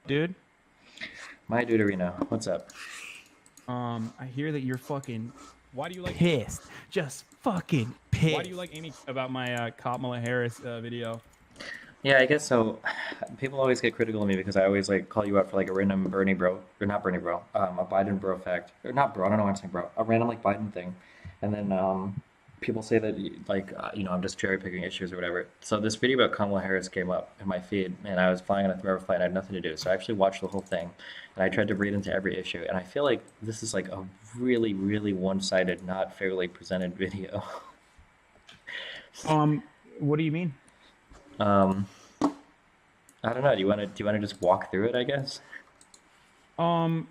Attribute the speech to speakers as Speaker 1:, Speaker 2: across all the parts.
Speaker 1: dude?
Speaker 2: My Deuterino, what's up?
Speaker 1: I hear that you're fucking
Speaker 3: Why do you like
Speaker 1: pissed. Just fucking pissed.
Speaker 3: Why do you like Amy about my Kamala Harris video?
Speaker 2: Yeah, I guess so. People always get critical of me because I always like call you out for like a random Bernie bro, or not Bernie bro, a Biden bro fact, or not bro. I don't know why I'm saying bro, a random like Biden thing, and then people say that I'm just cherry picking issues or whatever. So this video about Kamala Harris came up in my feed, and I was flying on a three-hour flight. I had nothing to do, so I actually watched the whole thing, and I tried to read into every issue, and I feel like this is like a really, really one-sided, not fairly presented video.
Speaker 1: What do you mean?
Speaker 2: Um, I don't know. Do you want to just walk through it, I guess?
Speaker 1: Um,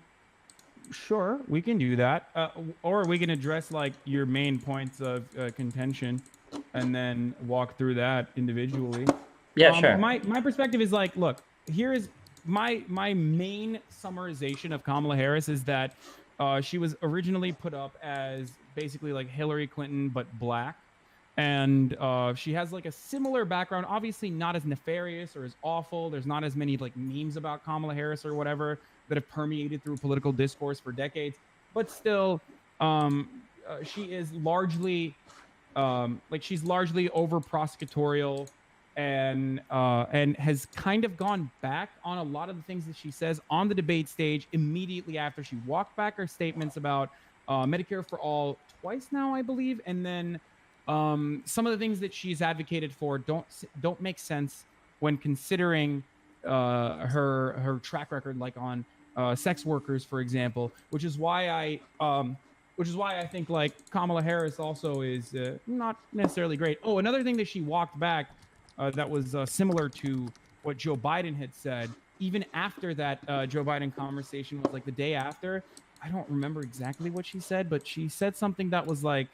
Speaker 1: sure, we can do that. Or we can address like your main points of contention, and then walk through that individually.
Speaker 2: Yeah, sure.
Speaker 1: My perspective is like, look, here is my main summarization of Kamala Harris is that she was originally put up as basically like Hillary Clinton but black, and she has like a similar background. Obviously, not as nefarious or as awful. There's not as many like memes about Kamala Harris or whatever that have permeated through political discourse for decades, but still, she is largely she's largely over prosecutorial and has kind of gone back on a lot of the things that she says on the debate stage immediately after she walked back her statements about Medicare for all twice now, I believe, and then some of the things that she's advocated for don't make sense when considering her track record, like on sex workers, for example, which is why I think like Kamala Harris also is not necessarily great. Oh, another thing that she walked back that was similar to what Joe Biden had said, even after that Joe Biden conversation was like the day after. I don't remember exactly what she said, but she said something that was like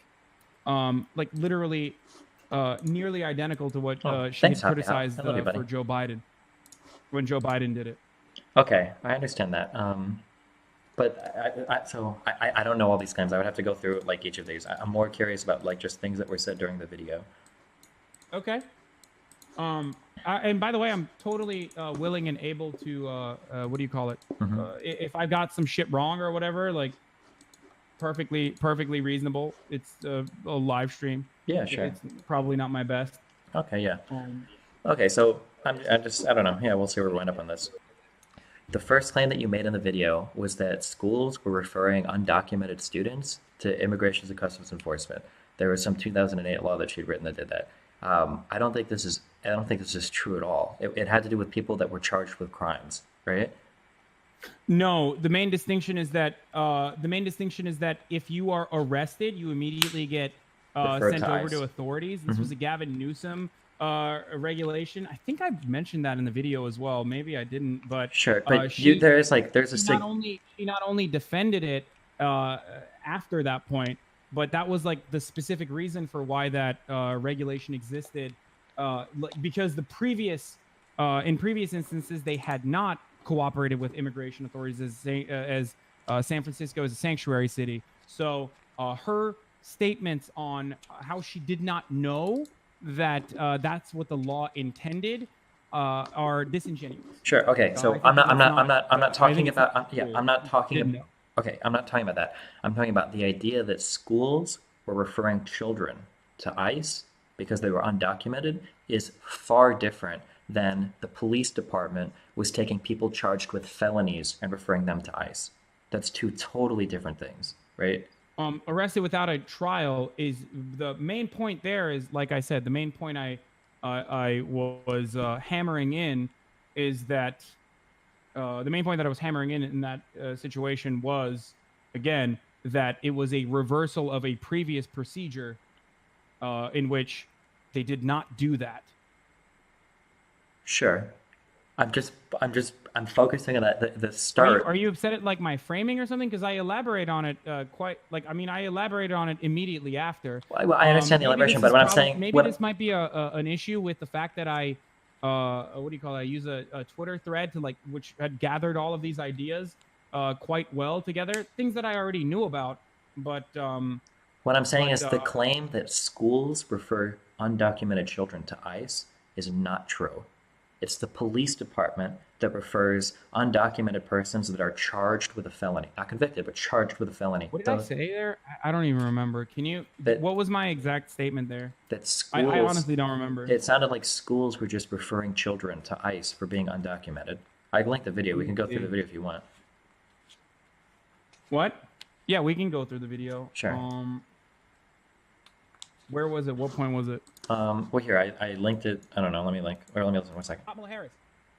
Speaker 1: literally nearly identical to what
Speaker 2: Oh,
Speaker 1: she
Speaker 2: thanks,
Speaker 1: had
Speaker 2: Happy.
Speaker 1: criticized
Speaker 2: I love you, buddy.
Speaker 1: for Joe Biden when Joe Biden did it.
Speaker 2: Okay, I understand that. But I don't know all these claims. I would have to go through like each of these. I'm more curious about like just things that were said during the video.
Speaker 1: Okay. And by the way, I'm totally willing and able to what do you call it?
Speaker 2: Hmm.
Speaker 1: If I got some shit wrong or whatever, like perfectly reasonable. It's a live stream.
Speaker 2: Yeah, sure.
Speaker 1: It's probably not my best.
Speaker 2: Okay, yeah.
Speaker 1: Um,
Speaker 2: Okay, so I don't know. Yeah, we'll see where we wind up on this. The first claim that you made in the video was that schools were referring undocumented students to Immigration and Customs Enforcement. There was some 2008 law that she'd written that did that. I don't think this is true at all. It had to do with people that were charged with crimes, right?
Speaker 1: No, the main distinction is that if you are arrested, you immediately get
Speaker 2: Referred
Speaker 1: sent
Speaker 2: to
Speaker 1: over
Speaker 2: ICE.
Speaker 1: to authorities. This was a Gavin Newsom regulation. I think I mentioned that in the video as well. Maybe I didn't, but
Speaker 2: Sure, but
Speaker 1: she
Speaker 2: there's a sig.
Speaker 1: she not only defended it after that point, but that was like the specific reason for why that regulation existed. Because the previous in previous instances they had not cooperated with immigration authorities as San Francisco is a sanctuary city. So her statements on how she did not know that that's what the law intended are disingenuous.
Speaker 2: Sure. Okay.
Speaker 1: I
Speaker 2: So
Speaker 1: think that that's not.
Speaker 2: I'm not
Speaker 1: I think
Speaker 2: talking
Speaker 1: it's
Speaker 2: about.
Speaker 1: not
Speaker 2: Yeah.
Speaker 1: cool.
Speaker 2: I'm not talking.
Speaker 1: Didn't know.
Speaker 2: Okay. I'm not talking about that. I'm talking about the idea that schools were referring children to ICE because they were undocumented is far different than the police department was taking people charged with felonies and referring them to ICE. That's two totally different things, right?
Speaker 1: Arrested without a trial is the main point. There is, like I said, the main point I was hammering in is that the main point that I was hammering in that situation was again that it was a reversal of a previous procedure in which they did not do that.
Speaker 2: Sure. I'm just I'm focusing on that the
Speaker 1: Are you
Speaker 2: start.
Speaker 1: are you upset at like my framing or something? Because I elaborate on it quite like I mean I elaborated on it immediately after.
Speaker 2: Well, I understand the elaboration, but what I'm saying,
Speaker 1: Maybe this
Speaker 2: what
Speaker 1: might be an issue with the fact that I what do you call it? I use a Twitter thread to like which had gathered all of these ideas quite well together, things that I already knew about, but
Speaker 2: what I'm saying
Speaker 1: but
Speaker 2: is the claim that schools refer undocumented children to ICE is not true. It's the police department that refers undocumented persons that are charged with a felony, not convicted, but charged with a felony.
Speaker 1: What did I say there? I don't even remember. Can you? What was my exact statement there?
Speaker 2: That schools.
Speaker 1: I honestly don't remember.
Speaker 2: It sounded like schools were just referring children to ICE for being undocumented. I linked the video. We can go through the video if you want.
Speaker 1: What? Yeah, we can go through the video.
Speaker 2: Sure.
Speaker 1: Where was it? What point was it?
Speaker 2: Well, here, I linked it. I don't know. Let me link. Or let me listen 1 second.
Speaker 1: Kamala Harris.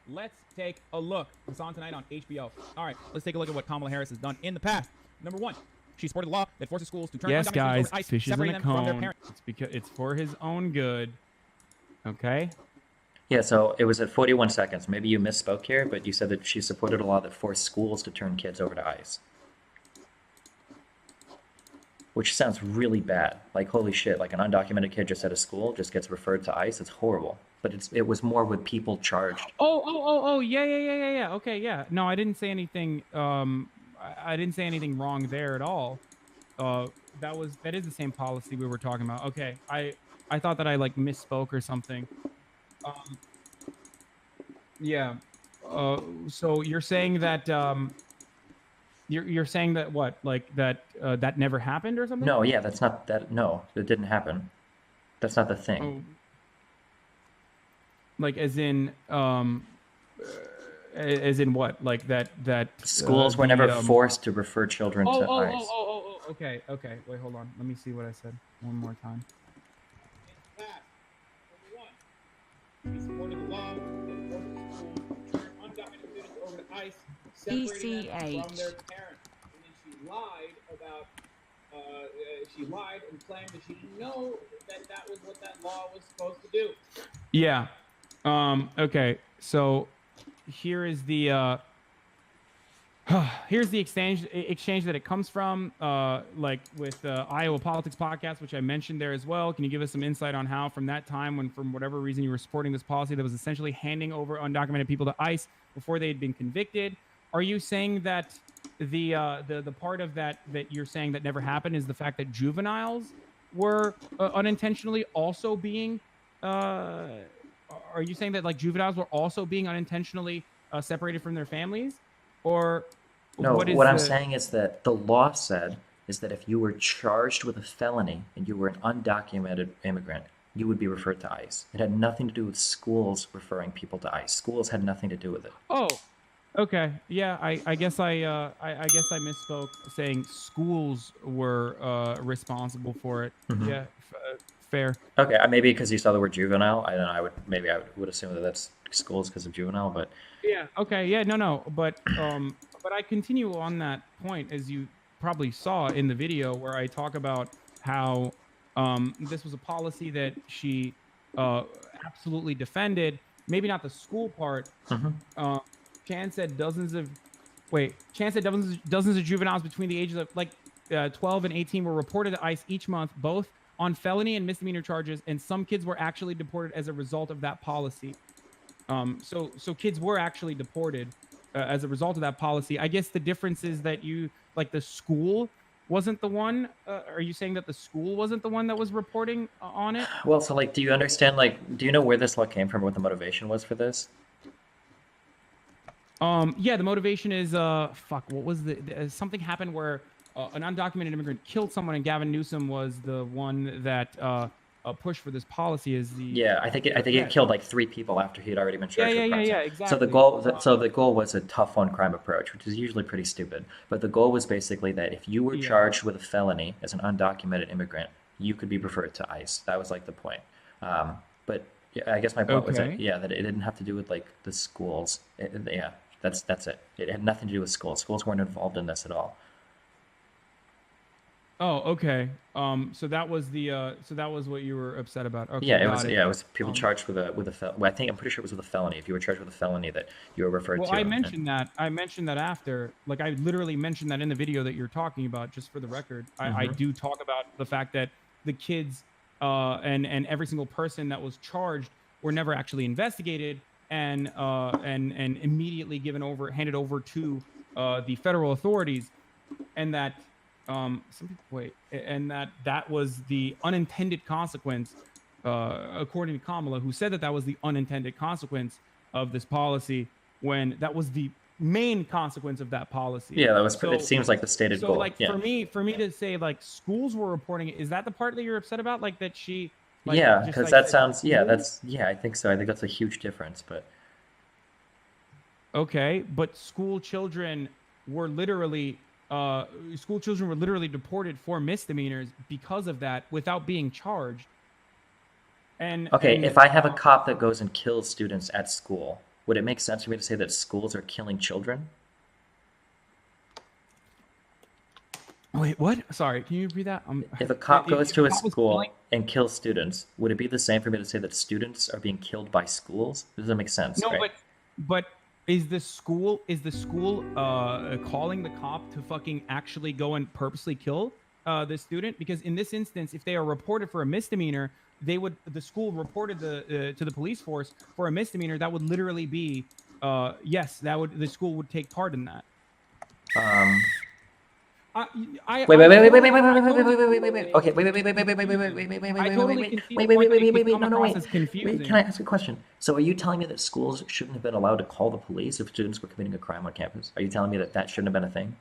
Speaker 1: Let's take a look. It's on tonight on HBO. All right, let's take a look at what Kamala Harris has done in the past. Number one, she supported a law that forces schools to turn
Speaker 3: Yes,
Speaker 1: undocumented
Speaker 3: guys,
Speaker 1: over to ICE,
Speaker 3: fishes in
Speaker 1: separating
Speaker 3: a
Speaker 1: them from their
Speaker 3: cone.
Speaker 1: parents.
Speaker 3: It's because it's for his own good. Okay.
Speaker 2: Yeah, so it was at 41 seconds. Maybe you misspoke here, but you said that she supported a law that forced schools to turn kids over to ICE. Which sounds really bad. Like, holy shit, like an undocumented kid just at a school just gets referred to ICE. It's horrible. But it was more with people charged.
Speaker 1: Oh, yeah. Okay, yeah. No, I didn't say anything. I didn't say anything wrong there at all. That is the same policy we were talking about. Okay, I thought that I like misspoke or something. Yeah. So you're saying that you're saying that what, like that that never happened or something?
Speaker 2: No, yeah, that's not that. No, it didn't happen. That's not the thing.
Speaker 1: Oh. Like as in what? Like that
Speaker 2: Schools were never forced to refer children to ICE.
Speaker 1: Okay. Wait, hold on. Let me see what I said one more time. He supported the law that forces schools to turn undocumented students over to ICE, separating them from their parents. And then she lied about. She lied and claimed that she didn't know that was what that law was supposed to do. Yeah. Okay. So here is the here's the exchange that it comes from, like with Iowa Politics Podcast, which I mentioned there as well. Can you give us some insight on how from that time when, from whatever reason, you were supporting this policy that was essentially handing over undocumented people to ICE before they had been convicted? Are you saying that the part of that you're saying that never happened is the fact that juveniles were unintentionally also being are you saying that like juveniles were also being unintentionally separated from their families? Or
Speaker 2: no, what I'm saying is that the law said is that if you were charged with a felony and you were an undocumented immigrant, you would be referred to ICE. It had nothing to do with schools referring people to ICE. Schools had nothing to do with it.
Speaker 1: Oh, okay. Yeah, I guess I misspoke saying schools were responsible for it.
Speaker 2: Mm-hmm.
Speaker 1: Yeah, fair.
Speaker 2: Okay, maybe because you saw the word juvenile. I don't know. I would assume that that's schools because of juvenile, but
Speaker 1: yeah. Okay. Yeah. No. But I continue on that point, as you probably saw in the video where I talk about how this was a policy that she absolutely defended. Maybe not the school part.
Speaker 2: Mm-hmm.
Speaker 1: Chan said dozens of juveniles between the ages of 12 and 18 were reported to ICE each month, both on felony and misdemeanor charges, and some kids were actually deported as a result of that policy. So kids were actually deported as a result of that policy. I guess the difference is that the school wasn't the one. Are you saying that the school wasn't the one that was reporting on it?
Speaker 2: Well, so do you understand? Do you know where this law came from? What the motivation was for this?
Speaker 1: Yeah, the motivation is what was something happened where an undocumented immigrant killed someone, and Gavin Newsom was the one that pushed for this policy.
Speaker 2: I think it killed like 3 people after he had already been charged with crimes.
Speaker 1: Yeah, exactly.
Speaker 2: So the goal was a tough on crime approach, which is usually pretty stupid. But the goal was basically that if you were charged with a felony as an undocumented immigrant, you could be referred to ICE. That was like the point. But yeah, I guess my point was that it didn't have to do with like the schools. That's it. It had nothing to do with schools. Schools weren't involved in this at all.
Speaker 1: Oh, okay. So that was what you were upset about. Okay,
Speaker 2: yeah, it was people charged with a felony. I'm pretty sure it was with a felony. If you were charged with a felony, that you were referred to.
Speaker 1: Well, I mentioned that after. Like, I literally mentioned that in the video that you're talking about. Just for the record, I do talk about the fact that the kids and every single person that was charged were never actually investigated and immediately handed over to the federal authorities, and that. And that was the unintended consequence, according to Kamala, who said that was the unintended consequence of this policy when that was the main consequence of that policy.
Speaker 2: Yeah, that was.
Speaker 1: So,
Speaker 2: it seems like the stated
Speaker 1: so
Speaker 2: goal.
Speaker 1: like
Speaker 2: Yeah.
Speaker 1: for me to say like schools were reporting it, is that the part that you're upset about? Like that she, like,
Speaker 2: Yeah,
Speaker 1: just
Speaker 2: because
Speaker 1: like
Speaker 2: that
Speaker 1: said
Speaker 2: sounds. Yeah,
Speaker 1: schools?
Speaker 2: that's. Yeah, I think so. I think that's a huge difference. But
Speaker 1: Okay, but school children were literally deported for misdemeanors because of that without being charged.
Speaker 2: okay,
Speaker 1: And
Speaker 2: if I have a cop that goes and kills students at school, would it make sense for me to say that schools are killing children?
Speaker 1: wait, what? Sorry, can you repeat that?
Speaker 2: If a cop goes to a
Speaker 1: cop was killing-
Speaker 2: school and kills students, would it be the same for me to say that students are being killed by schools? This doesn't make sense,
Speaker 1: no,
Speaker 2: right?
Speaker 1: but is the school calling the cop to fucking actually go and purposely kill the student? Because in this instance, if they are reported for a misdemeanor, the school reported to the police force for a misdemeanor. That would literally be yes, the school would take part in that.
Speaker 2: Wait, wait, wait, wait, wait, wait, wait, wait, wait, wait, wait, wait, wait. Okay, wait, wait, wait, wait, wait, wait, wait, wait, wait, wait, wait, wait,
Speaker 1: I
Speaker 2: wait,
Speaker 1: totally
Speaker 2: wait,
Speaker 1: can see
Speaker 2: wait,
Speaker 1: the
Speaker 2: wait,
Speaker 1: point that
Speaker 2: wait,
Speaker 1: it
Speaker 2: wait,
Speaker 1: could
Speaker 2: wait,
Speaker 1: come
Speaker 2: no,
Speaker 1: across
Speaker 2: wait,
Speaker 1: as confusing.
Speaker 2: wait. Can I ask a question? So, are you telling me that schools shouldn't have been allowed to call the police if students were committing a crime on campus? Are you telling me that that shouldn't have been a thing?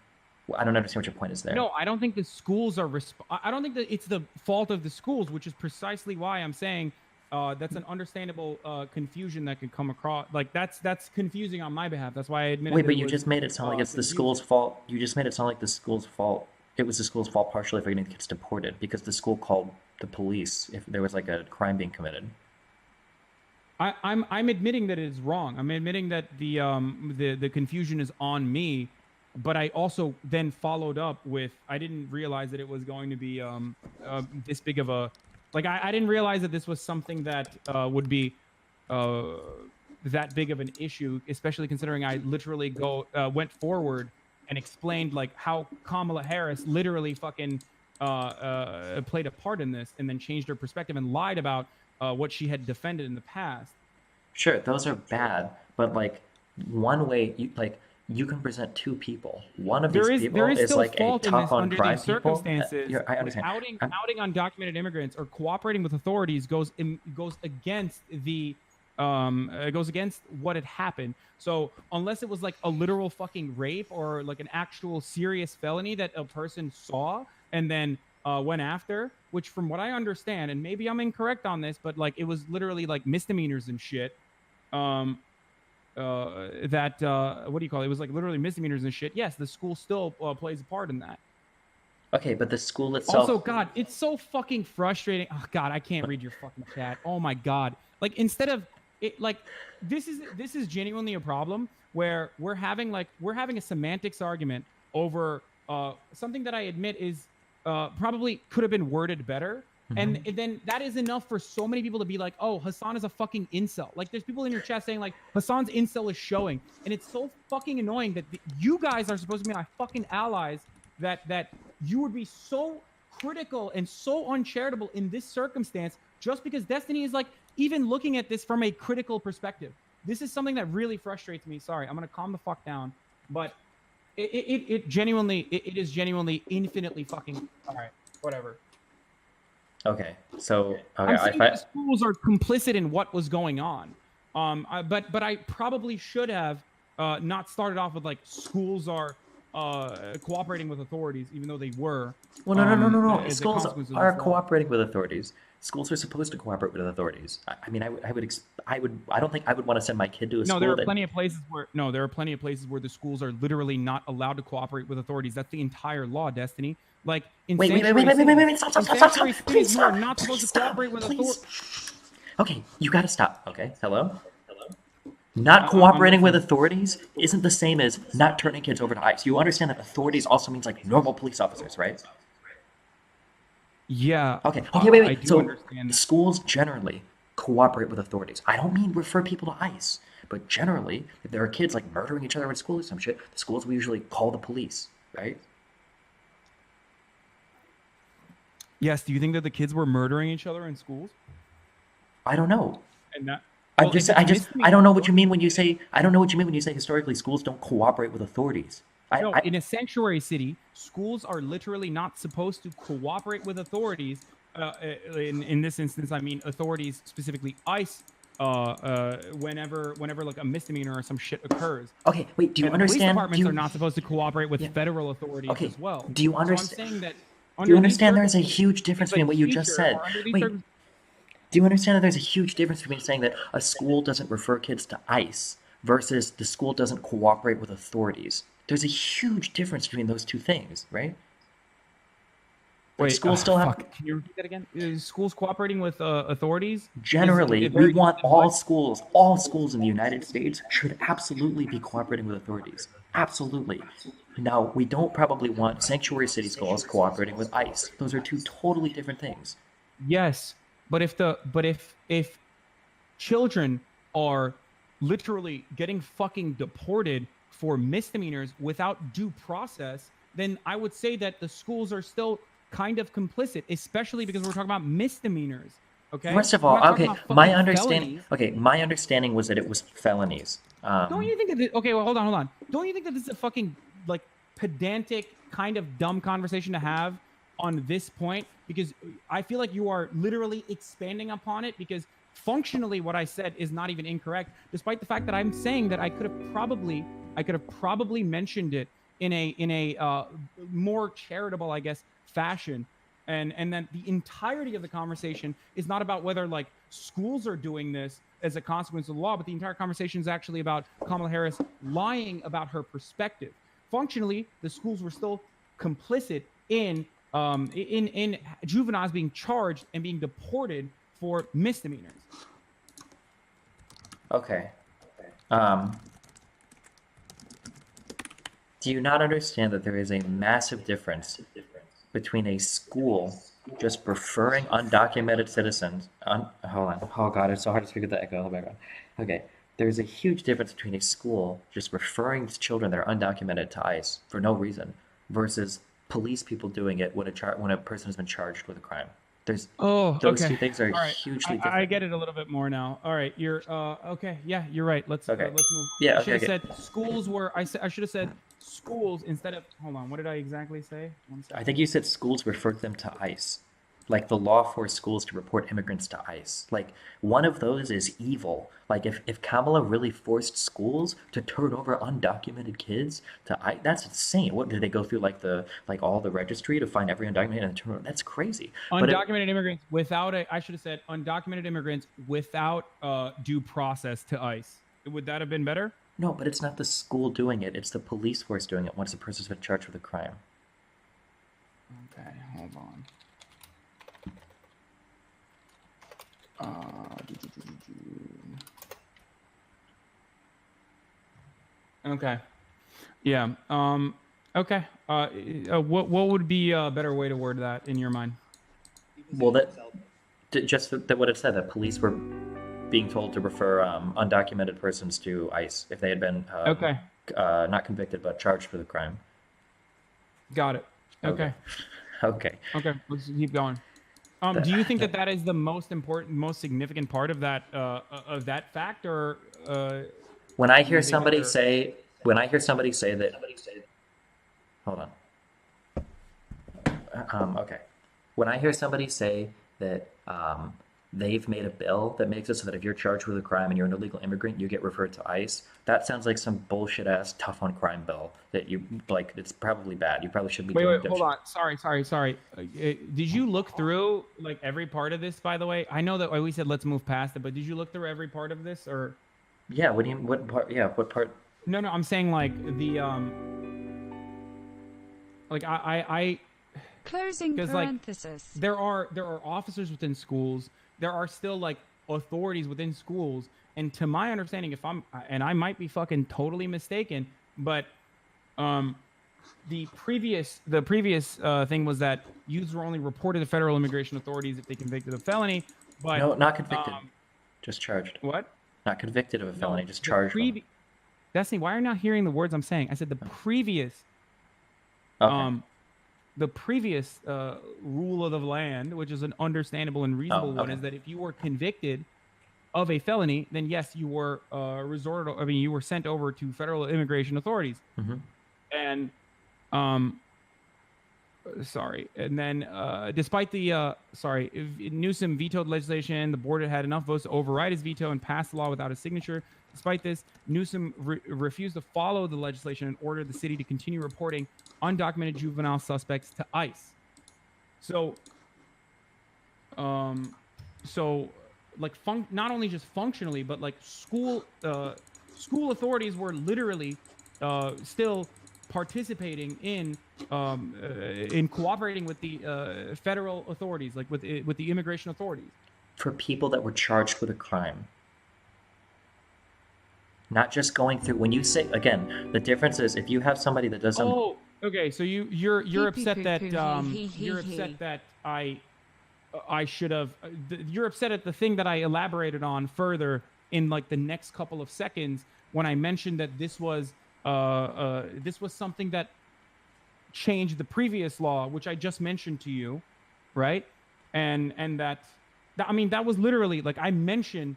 Speaker 2: Well, I don't understand what your point is there.
Speaker 1: No, I don't think the schools are. I don't think that it's the fault of the schools, which is precisely why I'm saying that's an understandable confusion that could come across. Like that's confusing on my behalf. That's why I admit.
Speaker 2: Wait, but you just made it sound like it's the school's fault. You just made it sound like the school's fault. It was the school's fault partially for getting the kids deported because the school called the police if there was like a crime being committed.
Speaker 1: I'm admitting that it is wrong. I'm admitting that the confusion is on me, but I also then followed up with I didn't realize that it was going to be this big of a like I didn't realize that this was something that would be that big of an issue, especially considering I literally went forward and explained like how Kamala Harris literally fucking played a part in this and then changed her perspective and lied about what she had defended in the past.
Speaker 2: Sure, those are bad, but like one way you can present two people. One of these people is
Speaker 1: still
Speaker 2: like a
Speaker 1: fault in this
Speaker 2: tough on
Speaker 1: under
Speaker 2: crime
Speaker 1: these
Speaker 2: people.
Speaker 1: circumstances.
Speaker 2: I understand.
Speaker 1: Outing undocumented immigrants or cooperating with authorities goes against goes against what had happened. So unless it was like a literal fucking rape or like an actual serious felony that a person saw and then went after, which from what I understand, and maybe I'm incorrect on this, but like it was literally like misdemeanors and shit. What do you call it? It was like literally misdemeanors and shit. Yes, the school still plays a part in that.
Speaker 2: Okay, but the school itself.
Speaker 1: Also, God, it's so fucking frustrating. Oh God, I can't read your fucking chat. Oh my God. Like instead of it, like this is genuinely a problem where we're having a semantics argument over something that I admit is probably could have been worded better. And then that is enough for so many people to be like, oh, Hasan is a fucking incel. Like there's people in your chat saying like Hasan's incel is showing. And it's so fucking annoying that you guys are supposed to be my fucking allies that you would be so critical and so uncharitable in this circumstance just because Destiny is like even looking at this from a critical perspective. This is something that really frustrates me. Sorry, I'm going to calm the fuck down. But it is genuinely infinitely fucking all right, whatever.
Speaker 2: Okay, so
Speaker 1: I'm saying the schools are complicit in what was going on. But I probably should have not started off with like schools are cooperating with authorities, even though they were.
Speaker 2: Well, no. Schools are cooperating with authorities. Schools are supposed to cooperate with authorities. I mean, I don't think I would want to send my kid to a school.
Speaker 1: No, there are plenty of places where the schools are literally not allowed to cooperate with authorities. That's the entire law, Destiny. Like in
Speaker 2: wait, stop, please
Speaker 1: you are not supposed to cooperate with authorities.
Speaker 2: Okay, you gotta stop. Okay, hello. Not cooperating with authorities isn't the same as not turning kids over to ICE. You understand that authorities also means like normal police officers, right?
Speaker 1: Yeah.
Speaker 2: Okay, wait.
Speaker 1: I do
Speaker 2: So
Speaker 1: understand.
Speaker 2: schools generally cooperate with authorities. I don't mean refer people to ICE, but generally, if there are kids like murdering each other in school or some shit, the schools will usually call the police, right?
Speaker 1: Yes. Do you think that the kids were murdering each other in schools?
Speaker 2: I don't know.
Speaker 1: And that.
Speaker 2: I don't know what you mean when you say historically schools don't cooperate with authorities.
Speaker 1: In a sanctuary city, schools are literally not supposed to cooperate with authorities. In this instance, I mean authorities, specifically ICE, whenever like a misdemeanor or some shit occurs.
Speaker 2: Okay, wait. Do you
Speaker 1: And the
Speaker 2: understand?
Speaker 1: police departments are not supposed to cooperate with federal authorities
Speaker 2: Okay.
Speaker 1: as well.
Speaker 2: Do you
Speaker 1: So I'm
Speaker 2: understand?
Speaker 1: saying that
Speaker 2: Do you
Speaker 1: under these
Speaker 2: understand there's a
Speaker 1: circumstances,
Speaker 2: huge difference
Speaker 1: if a
Speaker 2: between what you just
Speaker 1: teacher
Speaker 2: said?
Speaker 1: or under these
Speaker 2: Wait.
Speaker 1: circumstances,
Speaker 2: Do you understand that there's a huge difference between saying that a school doesn't refer kids to ICE versus the school doesn't cooperate with authorities? There's a huge difference between those two things, right? Like,
Speaker 1: wait,
Speaker 2: schools still have.
Speaker 1: fuck. Can you repeat that again? Is schools cooperating with authorities?
Speaker 2: Generally, we want all schools in the United States should absolutely be cooperating with authorities. Absolutely. Now, we don't probably want sanctuary city schools cooperating with ICE. Those are two totally different things.
Speaker 1: Yes, but if children are literally getting fucking deported for misdemeanors without due process, then I would say that the schools are still kind of complicit, especially because we're talking about misdemeanors. Okay.
Speaker 2: First of
Speaker 1: We're
Speaker 2: all,
Speaker 1: not talking
Speaker 2: okay,
Speaker 1: about
Speaker 2: my
Speaker 1: fucking
Speaker 2: understanding.
Speaker 1: felonies.
Speaker 2: Okay, my understanding was that it was felonies.
Speaker 1: Don't you think that? Okay, well, hold on. Don't you think that this is a fucking like pedantic kind of dumb conversation to have on this point? Because I feel like you are literally expanding upon it. Because functionally, what I said is not even incorrect, despite the fact that I'm saying that I could have probably mentioned it in a more charitable, I guess, fashion. And then the entirety of the conversation is not about whether like schools are doing this as a consequence of the law, but the entire conversation is actually about Kamala Harris lying about her perspective. Functionally, the schools were still complicit in juveniles being charged and being deported for misdemeanors.
Speaker 2: Okay. Do you not understand that there is a massive difference between a school just referring undocumented citizens? Hold on. Oh God, it's so hard to speak with the echo in the background. Okay. There's a huge difference between a school just referring children that are undocumented to ICE for no reason versus police people doing it when a person has been charged with a crime. Those two things are hugely different.
Speaker 1: I get it a little bit more now. All right, you're okay. Yeah, you're right. Let's move.
Speaker 2: Yeah,
Speaker 1: I should have said schools were. I should have said schools instead of. Hold on. What did I exactly say?
Speaker 2: I think you said schools referred them to ICE. Like the law forced schools to report immigrants to ICE. Like one of those is evil. Like if Kamala really forced schools to turn over undocumented kids to ICE, that's insane. What did they go through all the registry to find every undocumented and turn over? That's crazy.
Speaker 1: Undocumented immigrants without I should have said undocumented immigrants without due process to ICE. Would that have been better?
Speaker 2: No, but it's not the school doing it. It's the police force doing it once a person's been charged with a crime.
Speaker 1: Okay, hold on. Okay. Yeah. Okay. What would be a better way to word that in your mind?
Speaker 2: Well, what it said, that police were being told to refer undocumented persons to ICE if they had been not convicted but charged for the crime.
Speaker 1: Got it. Okay.
Speaker 2: Okay.
Speaker 1: Let's keep going. Do you think that is the most important, most significant part of that fact, or
Speaker 2: when I hear somebody say that, hold on. Okay. When I hear somebody say that they've made a bill that makes it so that if you're charged with a crime and you're an illegal immigrant, you get referred to ICE, that sounds like some bullshit ass tough on crime bill that you like. It's probably bad. You probably shouldn't be.
Speaker 1: Wait, hold on. Sorry. Did you look through like every part of this? By the way, I know that we said let's move past it, but did you look through every part of this, or?
Speaker 2: Yeah. What part? Yeah. What part?
Speaker 1: No. I'm saying like the like I.
Speaker 4: Closing parenthesis.
Speaker 1: Like, there are officers within schools. There are still like authorities within schools, and to my understanding, and I might be fucking totally mistaken, but the previous thing was that youths were only reported to federal immigration authorities if they convicted of felony. But
Speaker 2: no, not convicted, just charged.
Speaker 1: What?
Speaker 2: Not convicted of a felony, just charged.
Speaker 1: Destiny, why are you not hearing the words I'm saying? I said the previous.
Speaker 2: Okay.
Speaker 1: The previous rule of the land, which is an understandable and reasonable one, is that if you were convicted of a felony, then yes, you were you were sent over to federal immigration authorities.
Speaker 2: Mm-hmm.
Speaker 1: And sorry. And then, despite the Newsom vetoed legislation, the board had enough votes to override his veto and pass the law without his signature. Despite this, Newsom refused to follow the legislation and ordered the city to continue reporting undocumented juvenile suspects to ICE. So, like, not only just functionally, but like school authorities were literally still participating in cooperating with the federal authorities, like with the immigration authorities.
Speaker 2: For people that were charged with a crime. Not just going through, when you say, again, the difference is if you have somebody that doesn't.
Speaker 1: Oh, okay. So you're upset that you're upset that I should have. You're upset at the thing that I elaborated on further in like the next couple of seconds when I mentioned that this was something that changed the previous law, which I just mentioned to you, right? And that I mean that was literally like I mentioned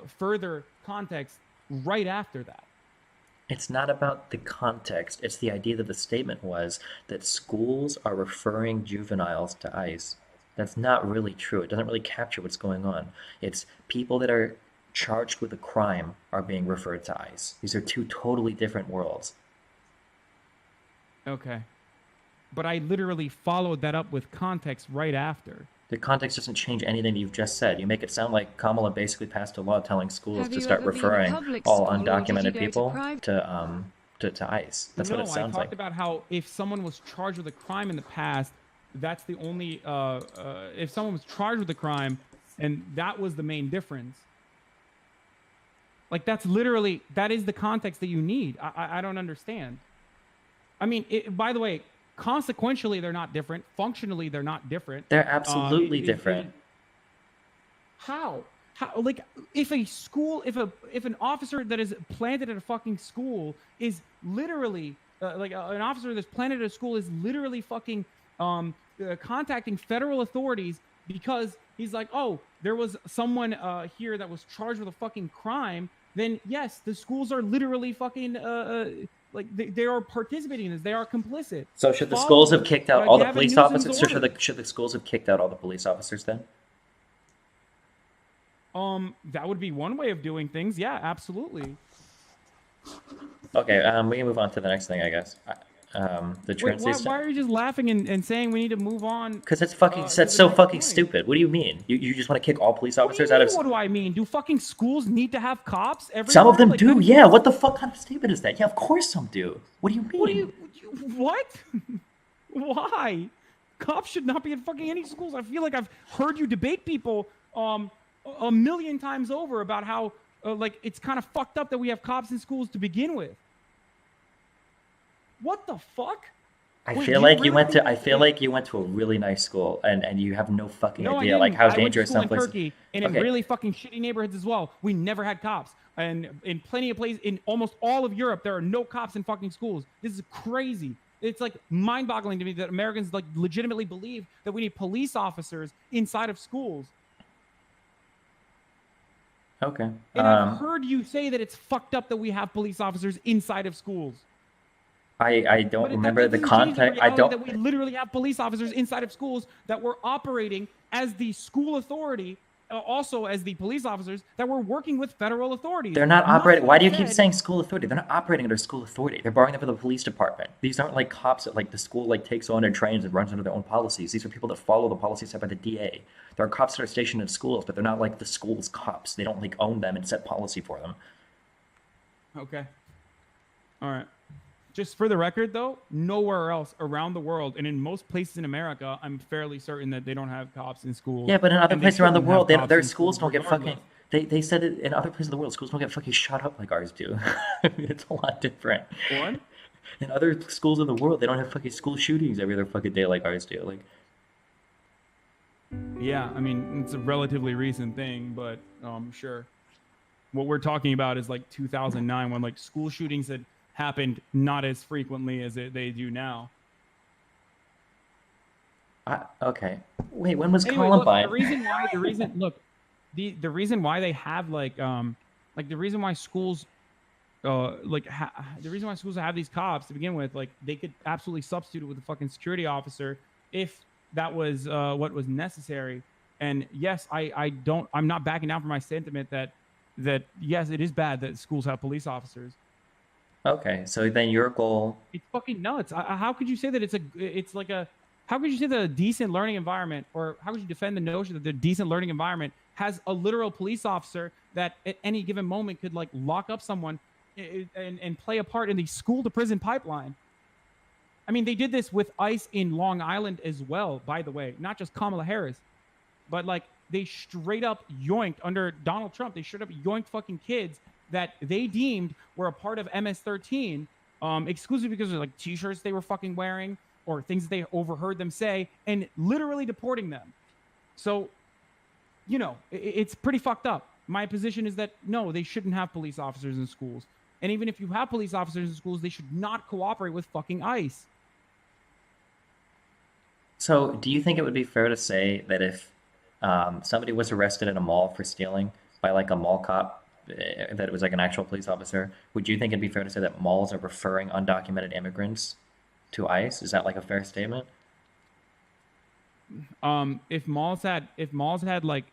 Speaker 1: further context right after that.
Speaker 2: It's not about the context. It's the idea that the statement was that schools are referring juveniles to ICE. That's not really true. It doesn't really capture what's going on. It's people that are charged with a crime are being referred to ICE. These are two totally different worlds.
Speaker 1: Okay. But I literally followed that up with context right after.
Speaker 2: The context doesn't change anything you've just said. You make it sound like Kamala basically passed a law telling schools to start referring all undocumented people to ICE. That's what it sounds like.
Speaker 1: No, I talked about how if someone was charged with a crime in the past, that's the only if someone was charged with a crime, and that was the main difference. Like that is the context that you need. I don't understand. I mean, by the way, consequentially they're not different. Functionally they're not different.
Speaker 2: They're absolutely different.
Speaker 1: How? Like if an officer that is planted at a fucking school is literally an officer that's planted at a school is literally fucking contacting federal authorities because he's like, oh, there was someone here that was charged with a fucking crime, then yes, the schools are literally fucking like they are participating in this. They are complicit.
Speaker 2: So should the schools have kicked out all the police officers? Or should the schools have kicked out all the police officers then?
Speaker 1: That would be one way of doing things. Yeah, absolutely.
Speaker 2: Okay, we can move on to the next thing, I guess. The
Speaker 1: Wait, why are you just laughing and saying we need to move on?
Speaker 2: Because it's fucking that's so fucking stupid. What do you mean? You just want to kick all police officers out of?
Speaker 1: What do I mean? Do fucking schools need to have cops everywhere?
Speaker 2: Some of them do. Yeah. What the fuck kind of statement is that? Yeah, of course some do. What do you mean?
Speaker 1: What? Why? Cops should not be in fucking any schools. I feel like I've heard you debate people a million times over about how like it's kind of fucked up that we have cops in schools to begin with. What the fuck?
Speaker 2: I feel like you went to a really nice school and you have no fucking idea like how dangerous some places.
Speaker 1: In Turkey and in really fucking shitty neighborhoods as well. We never had cops. And in plenty of places in almost all of Europe there are no cops in fucking schools. This is crazy. It's like mind-boggling to me that Americans like legitimately believe that we need police officers inside of schools.
Speaker 2: Okay.
Speaker 1: And I've heard you say that it's fucked up that we have police officers inside of schools.
Speaker 2: I don't remember the context. I don't.
Speaker 1: That we literally have police officers inside of schools that were operating as the school authority, also as the police officers that were working with federal authorities.
Speaker 2: They're not operating. Why do you keep saying school authority? They're not operating under school authority. They're borrowing them from the police department. These aren't like cops that like the school like takes on and trains and runs under their own policies. These are people that follow the policies set by the DA. There are cops that are stationed in schools, but they're not like the school's cops. They don't like own them and set policy for them.
Speaker 1: Okay. All right. Just for the record, though, nowhere else around the world, and in most places in America, I'm fairly certain that they don't have cops in schools.
Speaker 2: Yeah, but in other places around the world, their schools don't get fucking... They said it in other places of the world, schools don't get fucking shot up like ours do. I mean, it's a lot different.
Speaker 1: What?
Speaker 2: In other schools in the world, they don't have fucking school shootings every other fucking day like ours do. Like,
Speaker 1: yeah, I mean, it's a relatively recent thing, but sure. What we're talking about is like 2009 when like school shootings had happened not as frequently as they do now.
Speaker 2: Okay. Wait, when was
Speaker 1: anyway,
Speaker 2: Columbine?
Speaker 1: Look, the reason why they have like the reason why schools the reason why schools have these cops to begin with, like they could absolutely substitute it with a fucking security officer if that was what was necessary. And yes, I'm not backing down from my sentiment that yes, it is bad that schools have police officers.
Speaker 2: Okay, so then your goal.
Speaker 1: It's fucking nuts. How could you say that how could you say that a decent learning environment, or how could you defend the notion that the decent learning environment has a literal police officer that at any given moment could like lock up someone and play a part in the school to prison pipeline? I mean, they did this with ICE in Long Island as well, by the way, not just Kamala Harris, but like they straight up yoinked under Donald Trump. They straight up yoinked fucking kids that they deemed were a part of MS-13 exclusively because of like t-shirts they were fucking wearing or things that they overheard them say, and literally deporting them. So, you know, it's pretty fucked up. My position is that no, they shouldn't have police officers in schools. And even if you have police officers in schools, they should not cooperate with fucking ICE.
Speaker 2: So, do you think it would be fair to say that if somebody was arrested at a mall for stealing by like a mall cop, that it was like an actual police officer, would you think it'd be fair to say that malls are referring undocumented immigrants to ICE? Is that like a fair statement?
Speaker 1: If malls had like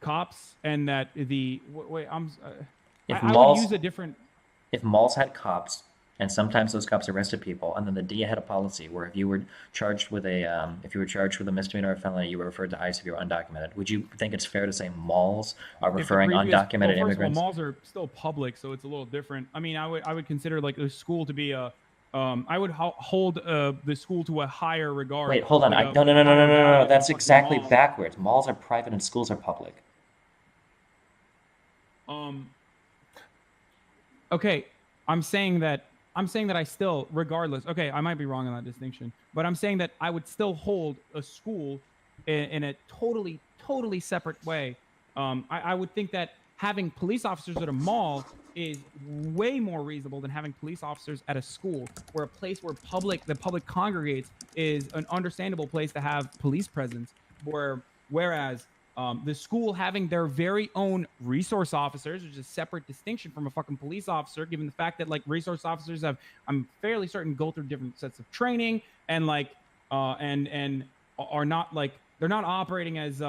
Speaker 1: cops and that
Speaker 2: If
Speaker 1: I
Speaker 2: malls,
Speaker 1: would use a different.
Speaker 2: if malls had cops, and sometimes those cops arrested people, and then the DA had a policy where if you were charged with a misdemeanor or felony, you were referred to ICE if you were undocumented. Would you think it's fair to say malls are referring undocumented immigrants?
Speaker 1: Malls are still public, so it's a little different. I mean, I would consider like the school to be a. I would hold the school to a higher regard.
Speaker 2: Wait, hold on.
Speaker 1: Like
Speaker 2: No. That's
Speaker 1: fucking
Speaker 2: exactly
Speaker 1: mall.
Speaker 2: backwards. Malls are private and schools are public.
Speaker 1: Okay, I'm saying that I still, regardless. Okay, I might be wrong on that distinction, but I'm saying that I would still hold a school in a totally separate way. I would think that having police officers at a mall is way more reasonable than having police officers at a school, where a place where the public congregates is an understandable place to have police presence. Whereas the school having their very own resource officers, which is a separate distinction from a fucking police officer, given the fact that like resource officers have, I'm fairly certain, go through different sets of training and like and are not like, they're not operating as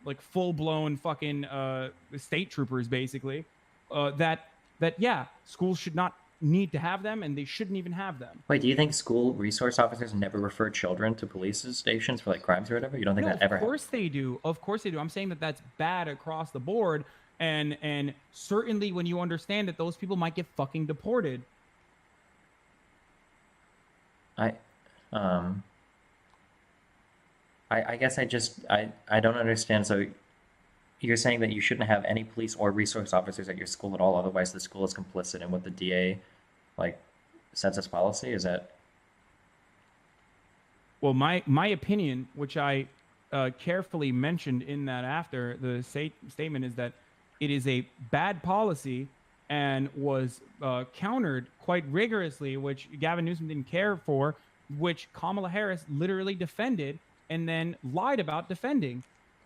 Speaker 1: like full blown fucking state troopers basically. That schools should not need to have them, and they shouldn't even have them.
Speaker 2: Wait, do you think school resource officers never refer children to police stations for like crimes or whatever? You don't think
Speaker 1: No,
Speaker 2: that ever
Speaker 1: of course they do. Of course they do. I'm saying that that's bad across the board, and certainly when you understand that those people might get fucking deported.
Speaker 2: I guess I don't understand. So you're saying that you shouldn't have any police or resource officers at your school at all, otherwise the school is complicit in what the DA like sets as policy? Is that?
Speaker 1: Well, my opinion, which I carefully mentioned in that after the statement, is that it is a bad policy and was countered quite rigorously, which Gavin Newsom didn't care for, which Kamala Harris literally defended and then lied about defending.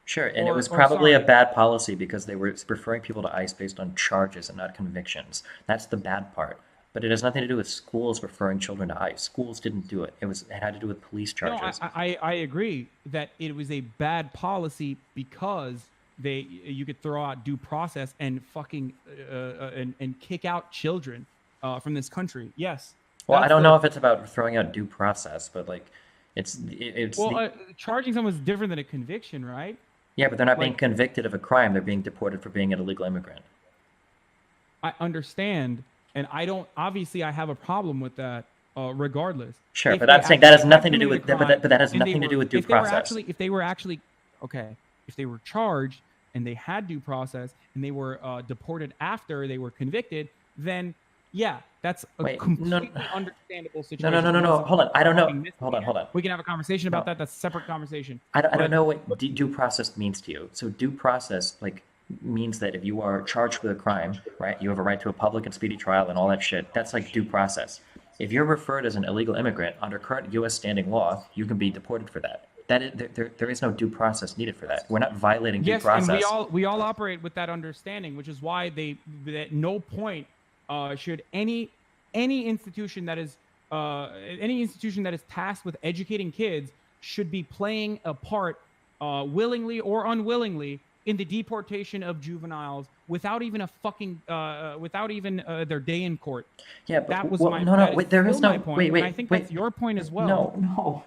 Speaker 2: Sure, and it was probably a bad policy because they were referring people to ICE based on charges and not convictions. That's the bad part. But it has nothing to do with schools referring children to ICE. Schools didn't do it. It had to do with police charges.
Speaker 1: No, I agree that it was a bad policy because you could throw out due process and fucking and kick out children from this country. Yes.
Speaker 2: Well, I don't know if it's about throwing out due process, but like
Speaker 1: charging someone is different than a conviction, right?
Speaker 2: Yeah, but they're not being convicted of a crime. They're being deported for being an illegal immigrant.
Speaker 1: I understand, and I don't. Obviously, I have a problem with that. Regardless.
Speaker 2: Sure, but I'm saying that has nothing to do with. But that has nothing to do with due process.
Speaker 1: If they were charged and they had due process and they were deported after they were convicted, then yeah, that's a completely understandable situation.
Speaker 2: No. Hold on. I don't know. Hold on.
Speaker 1: We can have a conversation about that. That's a separate conversation.
Speaker 2: I don't know what due process means to you. So due process means that if you are charged with a crime, right, you have a right to a public and speedy trial and all that shit. That's like due process. If you're referred as an illegal immigrant under current U.S. standing law, you can be deported for that. There is no due process needed for that. We're not violating due process.
Speaker 1: And we all operate with that understanding, which is why at no point should any institution that is tasked with educating kids should be playing a part, willingly or unwillingly, in the deportation of juveniles without even their day in court.
Speaker 2: Yeah, but
Speaker 1: That was
Speaker 2: well,
Speaker 1: my
Speaker 2: no,
Speaker 1: that is
Speaker 2: wait, there is
Speaker 1: still
Speaker 2: no
Speaker 1: my point,
Speaker 2: wait,
Speaker 1: and
Speaker 2: wait,
Speaker 1: I think
Speaker 2: wait.
Speaker 1: that's your point as well.
Speaker 2: No.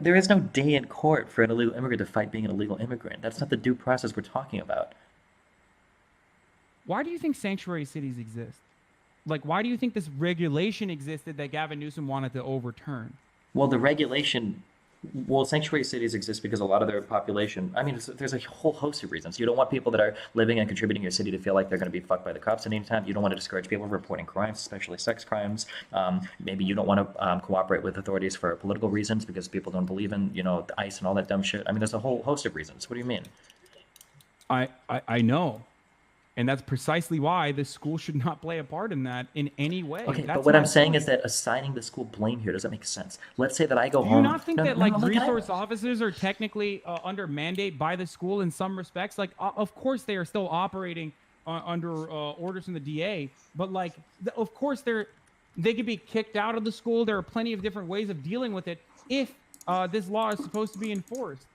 Speaker 2: There is no day in court for an illegal immigrant to fight being an illegal immigrant. That's not the due process we're talking about.
Speaker 1: Why do you think sanctuary cities exist? Like, why do you think this regulation existed that Gavin Newsom wanted to overturn?
Speaker 2: Well, sanctuary cities exist because a lot of their population, I mean, there's a whole host of reasons. You don't want people that are living and contributing to your city to feel like they're going to be fucked by the cops at any time. You don't want to discourage people from reporting crimes, especially sex crimes. Maybe you don't want to cooperate with authorities for political reasons because people don't believe in, the ICE and all that dumb shit. I mean, there's a whole host of reasons. What do you mean?
Speaker 1: I know. And that's precisely why the school should not play a part in that in any way.
Speaker 2: Okay,
Speaker 1: that's
Speaker 2: but what I'm saying
Speaker 1: point.
Speaker 2: is that assigning the school blame here doesn't make sense. Let's say that I go home.
Speaker 1: Do you not think that
Speaker 2: look,
Speaker 1: resource officers are technically under mandate by the school in some respects? Like, of course they are still operating under orders from the DA, but of course they could be kicked out of the school. There are plenty of different ways of dealing with it if this law is supposed to be enforced.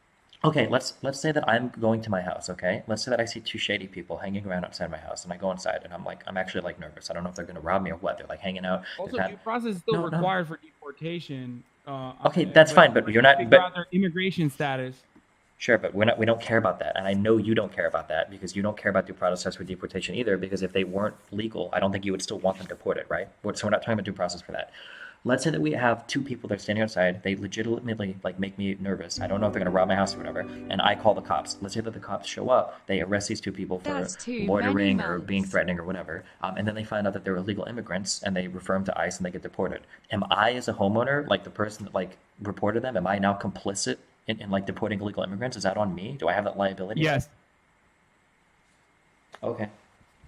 Speaker 2: Okay, let's say that I'm going to my house, okay? Let's say that I see two shady people hanging around outside my house, and I go inside, and I'm actually nervous. I don't know if they're gonna rob me or what. They're hanging out.
Speaker 1: Also, due process is still required for deportation.
Speaker 2: Okay, that's fine, but you're not.
Speaker 1: Figure out their immigration status.
Speaker 2: Sure, but we don't care about that, and I know you don't care about that because you don't care about due process for deportation either. Because if they weren't legal, I don't think you would still want them deported, right? So we're not talking about due process for that. Let's say that we have two people that are standing outside. They legitimately make me nervous. I don't know if they're gonna rob my house or whatever. And I call the cops. Let's say that the cops show up. They arrest these two people for loitering or being threatening or whatever. And then they find out that they're illegal immigrants and they refer them to ICE and they get deported. Am I, as a homeowner, the person that reported them, am I now complicit in deporting illegal immigrants? Is that on me? Do I have that liability?
Speaker 1: Yes.
Speaker 2: Okay.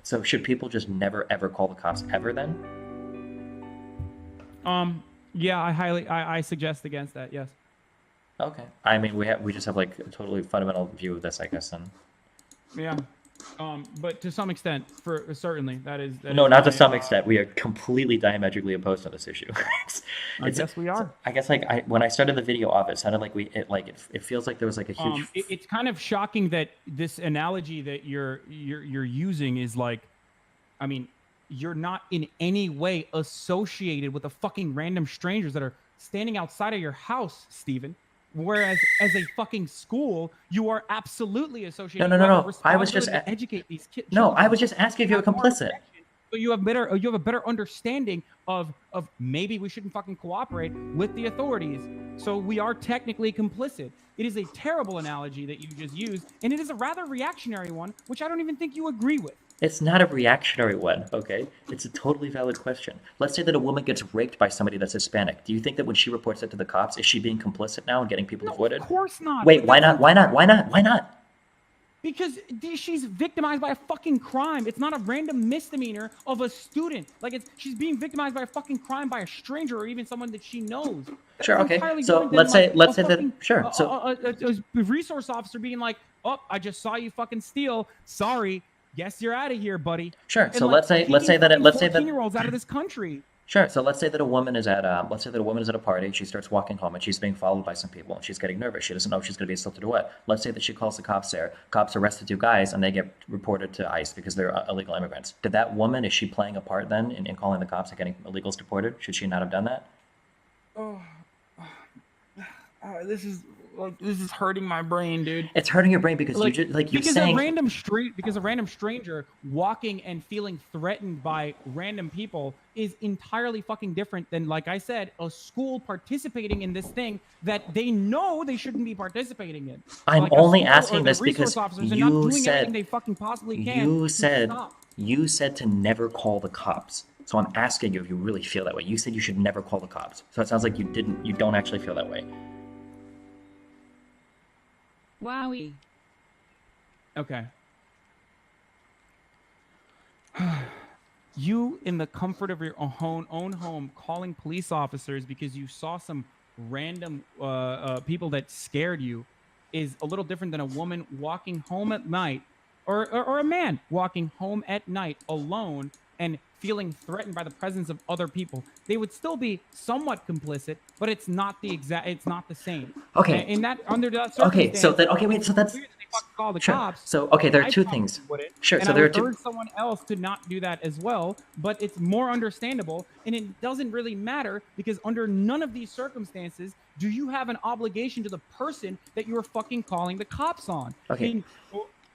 Speaker 2: So should people just never ever call the cops ever then?
Speaker 1: Yeah, I suggest against that. Yes.
Speaker 2: Okay. I mean, we just have a totally fundamental view of this, I guess. Then.
Speaker 1: Yeah. But to some extent, certainly that is.
Speaker 2: No, not to some extent. We are completely diametrically opposed to this issue.
Speaker 1: I guess we are.
Speaker 2: I guess when I started the video off, it sounded like it feels like there was a huge.
Speaker 1: It's kind of shocking that this analogy that you're using is I mean, you're not in any way associated with the fucking random strangers that are standing outside of your house, Steven. Whereas as a fucking school, you are absolutely associated.
Speaker 2: No. I was just
Speaker 1: educate these kids.
Speaker 2: No, I was just asking if you were complicit.
Speaker 1: So you have a better understanding of maybe we shouldn't fucking cooperate with the authorities. So we are technically complicit. It is a terrible analogy that you just used, and it is a rather reactionary one, which I don't even think you agree with.
Speaker 2: It's not a reactionary one, okay? It's a totally valid question. Let's say that a woman gets raped by somebody that's Hispanic. Do you think that when she reports it to the cops, is she being complicit now and getting people deported?
Speaker 1: Of course not.
Speaker 2: Wait, why not? Why not?
Speaker 1: Because she's victimized by a fucking crime. It's not a random misdemeanor of a student. She's being victimized by a fucking crime by a stranger or even someone that she knows.
Speaker 2: Sure, okay. So let's say that. Sure. So
Speaker 1: a resource officer being like, "Oh, I just saw you fucking steal. Sorry. Guess you're out of here, buddy."
Speaker 2: Sure. So let's say that
Speaker 1: 14-year-olds out of this country.
Speaker 2: Sure. So let's say that a woman is at a party. She starts walking home and she's being followed by some people and she's getting nervous. She doesn't know if she's going to be assaulted or what. Let's say that she calls the cops there. Cops arrest the two guys and they get reported to ICE because they're illegal immigrants. Did that woman, is she playing a part then in calling the cops and getting illegals deported? Should she not have done that?
Speaker 1: This is hurting my brain, dude.
Speaker 2: It's hurting your brain because
Speaker 1: a random stranger walking and feeling threatened by random people is entirely fucking different than, like I said, a school participating in this thing that they know they shouldn't be participating in.
Speaker 2: I'm only asking this because
Speaker 1: you said they fucking possibly can.
Speaker 2: You said to never call the cops. So I'm asking you if you really feel that way. You said you should never call the cops. So it sounds like you don't actually feel that way.
Speaker 4: Wowie.
Speaker 1: Okay. You, in the comfort of your own home, calling police officers because you saw some random people that scared you is a little different than a woman walking home at night or a man walking home at night alone and feeling threatened by the presence of other people. They would still be somewhat complicit, but it's not the same.
Speaker 2: Okay.
Speaker 1: And that under that
Speaker 2: Okay,
Speaker 1: circumstance,
Speaker 2: so then okay, wait, so that's
Speaker 1: weird that they fucking call the
Speaker 2: sure.
Speaker 1: cops.
Speaker 2: So okay, there are
Speaker 1: I
Speaker 2: two
Speaker 1: probably
Speaker 2: things.
Speaker 1: wouldn't.
Speaker 2: Sure.
Speaker 1: And
Speaker 2: So
Speaker 1: I
Speaker 2: there are
Speaker 1: would
Speaker 2: two.
Speaker 1: urge someone else to not do that as well, but it's more understandable, and it doesn't really matter because under none of these circumstances do you have an obligation to the person that you're fucking calling the cops on.
Speaker 2: Okay.
Speaker 1: I mean,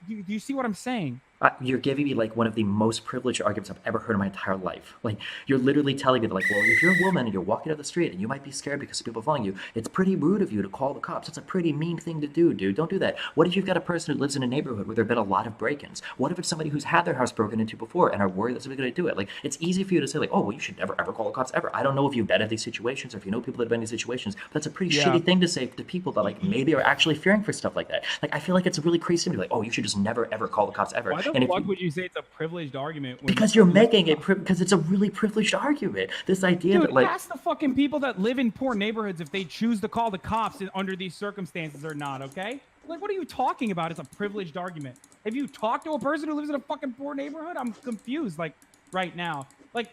Speaker 1: do you see what I'm saying?
Speaker 2: You're giving me like one of the most privileged arguments I've ever heard in my entire life. Like you're literally telling me that, like, well, if you're a woman and you're walking down the street and you might be scared because people are following you, it's pretty rude of you to call the cops. That's a pretty mean thing to do, dude. Don't do that. What if you've got a person who lives in a neighborhood where there've been a lot of break-ins? What if it's somebody who's had their house broken into before and are worried that somebody's going to do it? Like, it's easy for you to say, like, oh, well, you should never ever call the cops ever. I don't know if you've been in these situations or if you know people that have been in these situations, but that's a pretty shitty thing to say to people that like maybe are actually fearing for stuff like that. Like, I feel like it's a really crazy thing to be like, oh, you should just never ever call the cops ever.
Speaker 1: Why the
Speaker 2: and
Speaker 1: fuck would you say it's a privileged argument?
Speaker 2: Because you're making it because it's a really privileged argument. This idea
Speaker 1: Dude,
Speaker 2: that like
Speaker 1: ask the fucking people that live in poor neighborhoods if they choose to call the cops under these circumstances or not, okay? Like, what are you talking about? It's a privileged argument. Have you talked to a person who lives in a fucking poor neighborhood? I'm confused, like, right now. Like,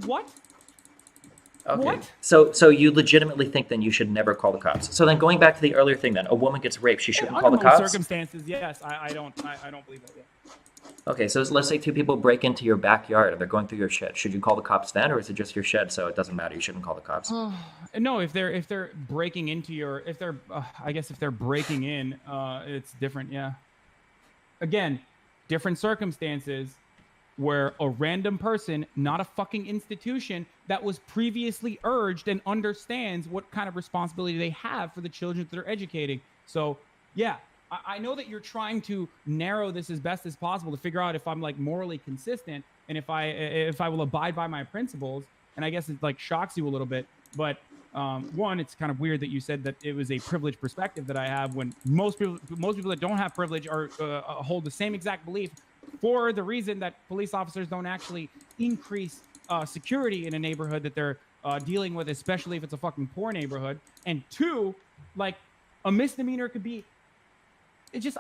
Speaker 1: what?
Speaker 2: okay.
Speaker 1: What?
Speaker 2: So you legitimately think then you should never call the cops. So then going back to the earlier thing then, a woman gets raped, she shouldn't call the
Speaker 1: Under most
Speaker 2: cops?
Speaker 1: circumstances, yes. I don't believe that, yeah.
Speaker 2: Okay, so let's say two people break into your backyard and they're going through your shed. Should you call the cops then, or is it just your shed, so it doesn't matter? You shouldn't call the cops.
Speaker 1: No, if they're breaking into your, I guess if they're breaking in, it's different, yeah. Again, different circumstances where a random person, not a fucking institution, that was previously urged and understands what kind of responsibility they have for the children that they're educating. So, yeah. I know that you're trying to narrow this as best as possible to figure out if I'm like morally consistent and if I will abide by my principles. And I guess it like shocks you a little bit. But one, it's kind of weird that you said that it was a privileged perspective that I have when most people that don't have privilege are hold the same exact belief for the reason that police officers don't actually increase security in a neighborhood that they're dealing with, especially if it's a fucking poor neighborhood. And two, like a misdemeanor could be. It's just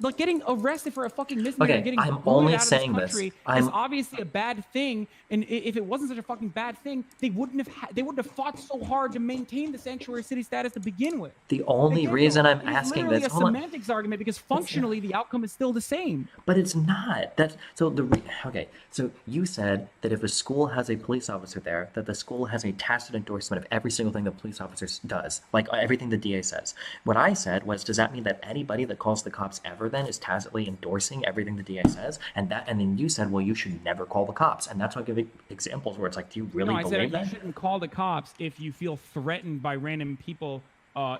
Speaker 1: like getting arrested for a fucking misdemeanor.
Speaker 2: Okay,
Speaker 1: Getting
Speaker 2: I'm
Speaker 1: booted
Speaker 2: only
Speaker 1: out of
Speaker 2: saying
Speaker 1: this
Speaker 2: this.
Speaker 1: country is obviously a bad thing. And if it wasn't such a fucking bad thing, they wouldn't have fought so hard to maintain the sanctuary city status to begin with.
Speaker 2: The only reason I'm asking this,
Speaker 1: it's literally a semantics argument because functionally the outcome is still the same.
Speaker 2: But it's not. That's so okay. So you said that if a school has a police officer there, that the school has a tacit endorsement of every single thing the police officer does, like everything the DA says. What I said was, does that mean that anybody that calls the cops ever then is tacitly endorsing everything the DA says? And then you said, well, you should never call the cops. And that's why I'm giving examples where it's like, do you really believe
Speaker 1: that?
Speaker 2: that?
Speaker 1: You shouldn't call the cops if you feel threatened by random people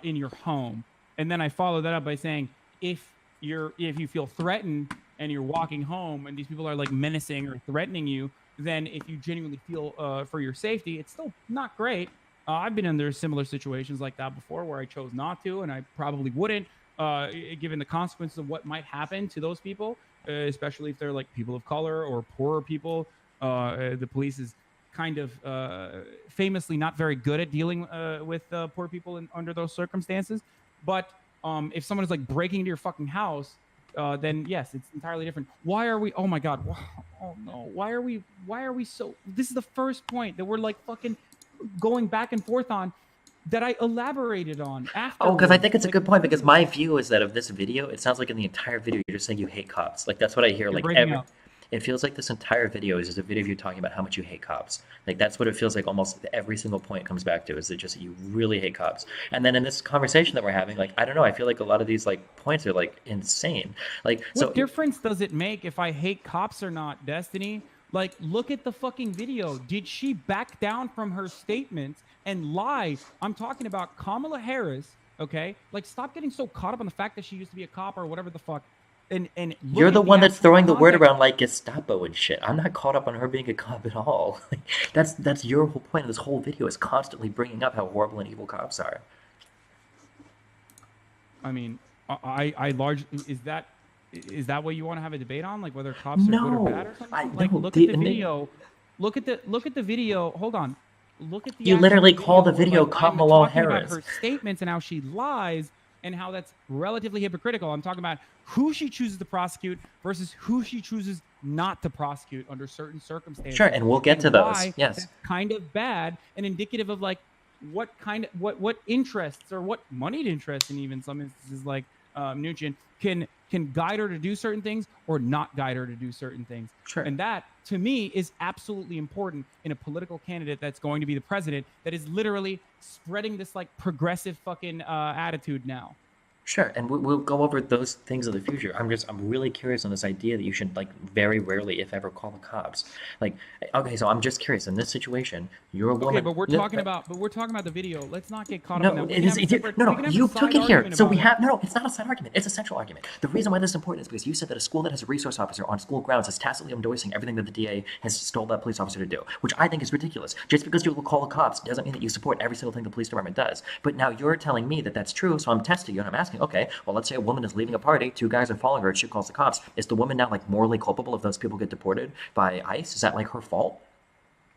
Speaker 1: in your home. And then I follow that up by saying, if you feel threatened and you're walking home and these people are like menacing or threatening you, then if you genuinely feel for your safety, it's still not great. I've been under similar situations like that before where I chose not to, and I probably wouldn't, given the consequences of what might happen to those people, especially if they're like people of color or poorer people. The police is kind of famously not very good at dealing with poor people under those circumstances. But if someone is like breaking into your fucking house, then yes, it's entirely different. Why are we? Oh my god! Oh no! Why are we so? This is the first point that we're like fucking going back and forth on that I elaborated on after.
Speaker 2: Oh, because I think it's a good point, because my view is that of this video, it sounds like in the entire video you're just saying you hate cops. Like that's what I hear.
Speaker 1: You're
Speaker 2: Like it feels like this entire video is just a video of you talking about how much you hate cops. Like that's what it feels like. Almost every single point comes back to is that just you really hate cops. And then in this conversation that we're having, like I don't know, I feel like a lot of these like points are like insane. Like
Speaker 1: what difference does it make if I hate cops or not, Destiny? Like, look at the fucking video. Did she back down from her statements and lie? I'm talking about Kamala Harris, okay? Like, stop getting so caught up on the fact that she used to be a cop or whatever the fuck. And
Speaker 2: you're the one that's throwing the word around like Gestapo and shit. I'm not caught up on her being a cop at all. Like, that's your whole point of this whole video is constantly bringing up how horrible and evil cops are.
Speaker 1: I mean, I largely is that what you want to have a debate on, like whether cops are good or bad or something? Like, look at the video. Look at the video. Hold on. Look at the.
Speaker 2: You literally call the video Kamala Harris.
Speaker 1: About her statements and how she lies. and how that's relatively hypocritical. I'm talking about who she chooses to prosecute versus who she chooses not to prosecute under certain circumstances.
Speaker 2: Sure, and we'll get to those. Yes.
Speaker 1: That's kind of bad and indicative of like what kind of what interests or what moneyed interests in even some instances like Mnuchin can guide her to do certain things or not guide her to do certain things.
Speaker 2: Sure.
Speaker 1: And that, to me, is absolutely important in a political candidate that's going to be the president that is literally spreading this like progressive fucking attitude now.
Speaker 2: Sure, and we'll go over those things in the future. I'm really curious on this idea that you should like very rarely, if ever, call the cops. Like, okay, so I'm just curious. In this situation, you're a woman.
Speaker 1: Okay, but we're talking about the video. Let's not get caught up in that.
Speaker 2: You took it here. So we have no. It's not a side argument. It's a central argument. The reason why this is important is because you said that a school that has a resource officer on school grounds is tacitly endorsing everything that the DA has told that police officer to do, which I think is ridiculous. Just because you will call the cops doesn't mean that you support every single thing the police department does. But now you're telling me that that's true, so I'm testing you and I'm asking. Okay, well, let's say a woman is leaving a party, 2 guys are following her, and she calls the cops. Is the woman now like morally culpable if those people get deported by ICE? Is that like her fault?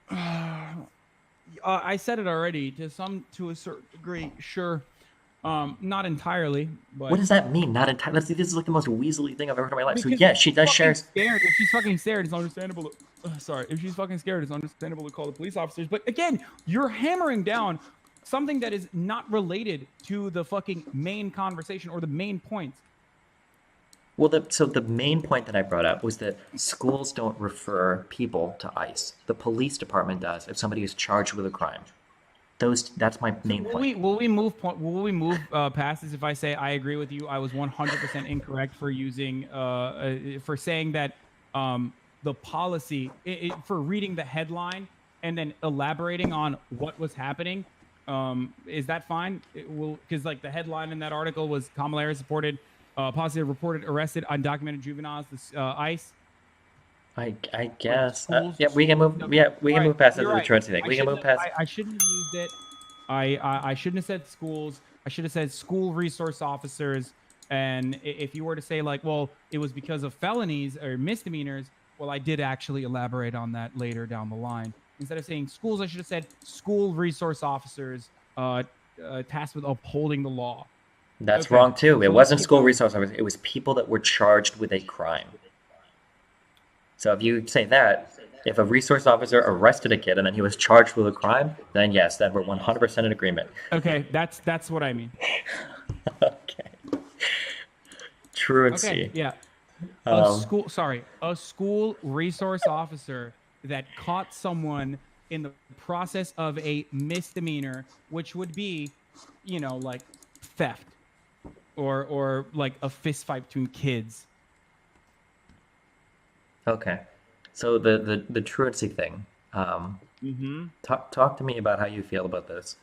Speaker 1: I said it already to a certain degree. Sure, not entirely. But
Speaker 2: what does that mean? Not entirely. This is like the most weaselly thing I've ever heard in my life. So yeah, she does share.
Speaker 1: Scared. If she's fucking scared, it's understandable. If she's fucking scared, it's understandable to call the police officers. But again, you're hammering down something that is not related to the fucking main conversation or the main points.
Speaker 2: Well, so the main point that I brought up was that schools don't refer people to ICE. The police department does if somebody is charged with a crime. That's my main point.
Speaker 1: Will we move past this if I say I agree with you? I was 100% incorrect for using for saying that the policy for reading the headline and then elaborating on what was happening. Is that fine? Because like the headline in that article was Kamala Harris positive reported arrested undocumented juveniles. ICE.
Speaker 2: I guess. Yeah, we can move. Yeah, we can move past the truancy thing. We can move past.
Speaker 1: I shouldn't have used it. I shouldn't have said schools. I should have said school resource officers. And if you were to say like, well, it was because of felonies or misdemeanors. Well, I did actually elaborate on that later down the line. Instead of saying schools, I should have said school resource officers tasked with upholding the law.
Speaker 2: That's wrong too. It wasn't school resource officers. It was people that were charged with a crime. So if you say that, if a resource officer arrested a kid and then he was charged with a crime, then yes, then we're 100% in agreement.
Speaker 1: Okay, that's what I mean.
Speaker 2: Okay. Truancy.
Speaker 1: Okay, yeah. A school resource officer that caught someone in the process of a misdemeanor, which would be, like theft or like a fist fight between kids.
Speaker 2: Okay. So the truancy thing. Talk to me about how you feel about this.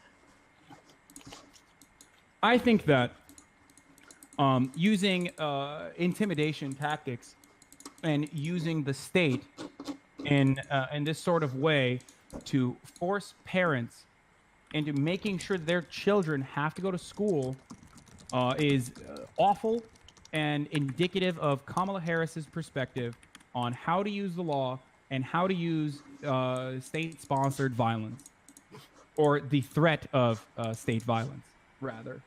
Speaker 1: I think that using intimidation tactics and using the state in this sort of way to force parents into making sure their children have to go to school is awful and indicative of Kamala Harris's perspective on how to use the law and how to use state-sponsored violence, or the threat of state violence, rather.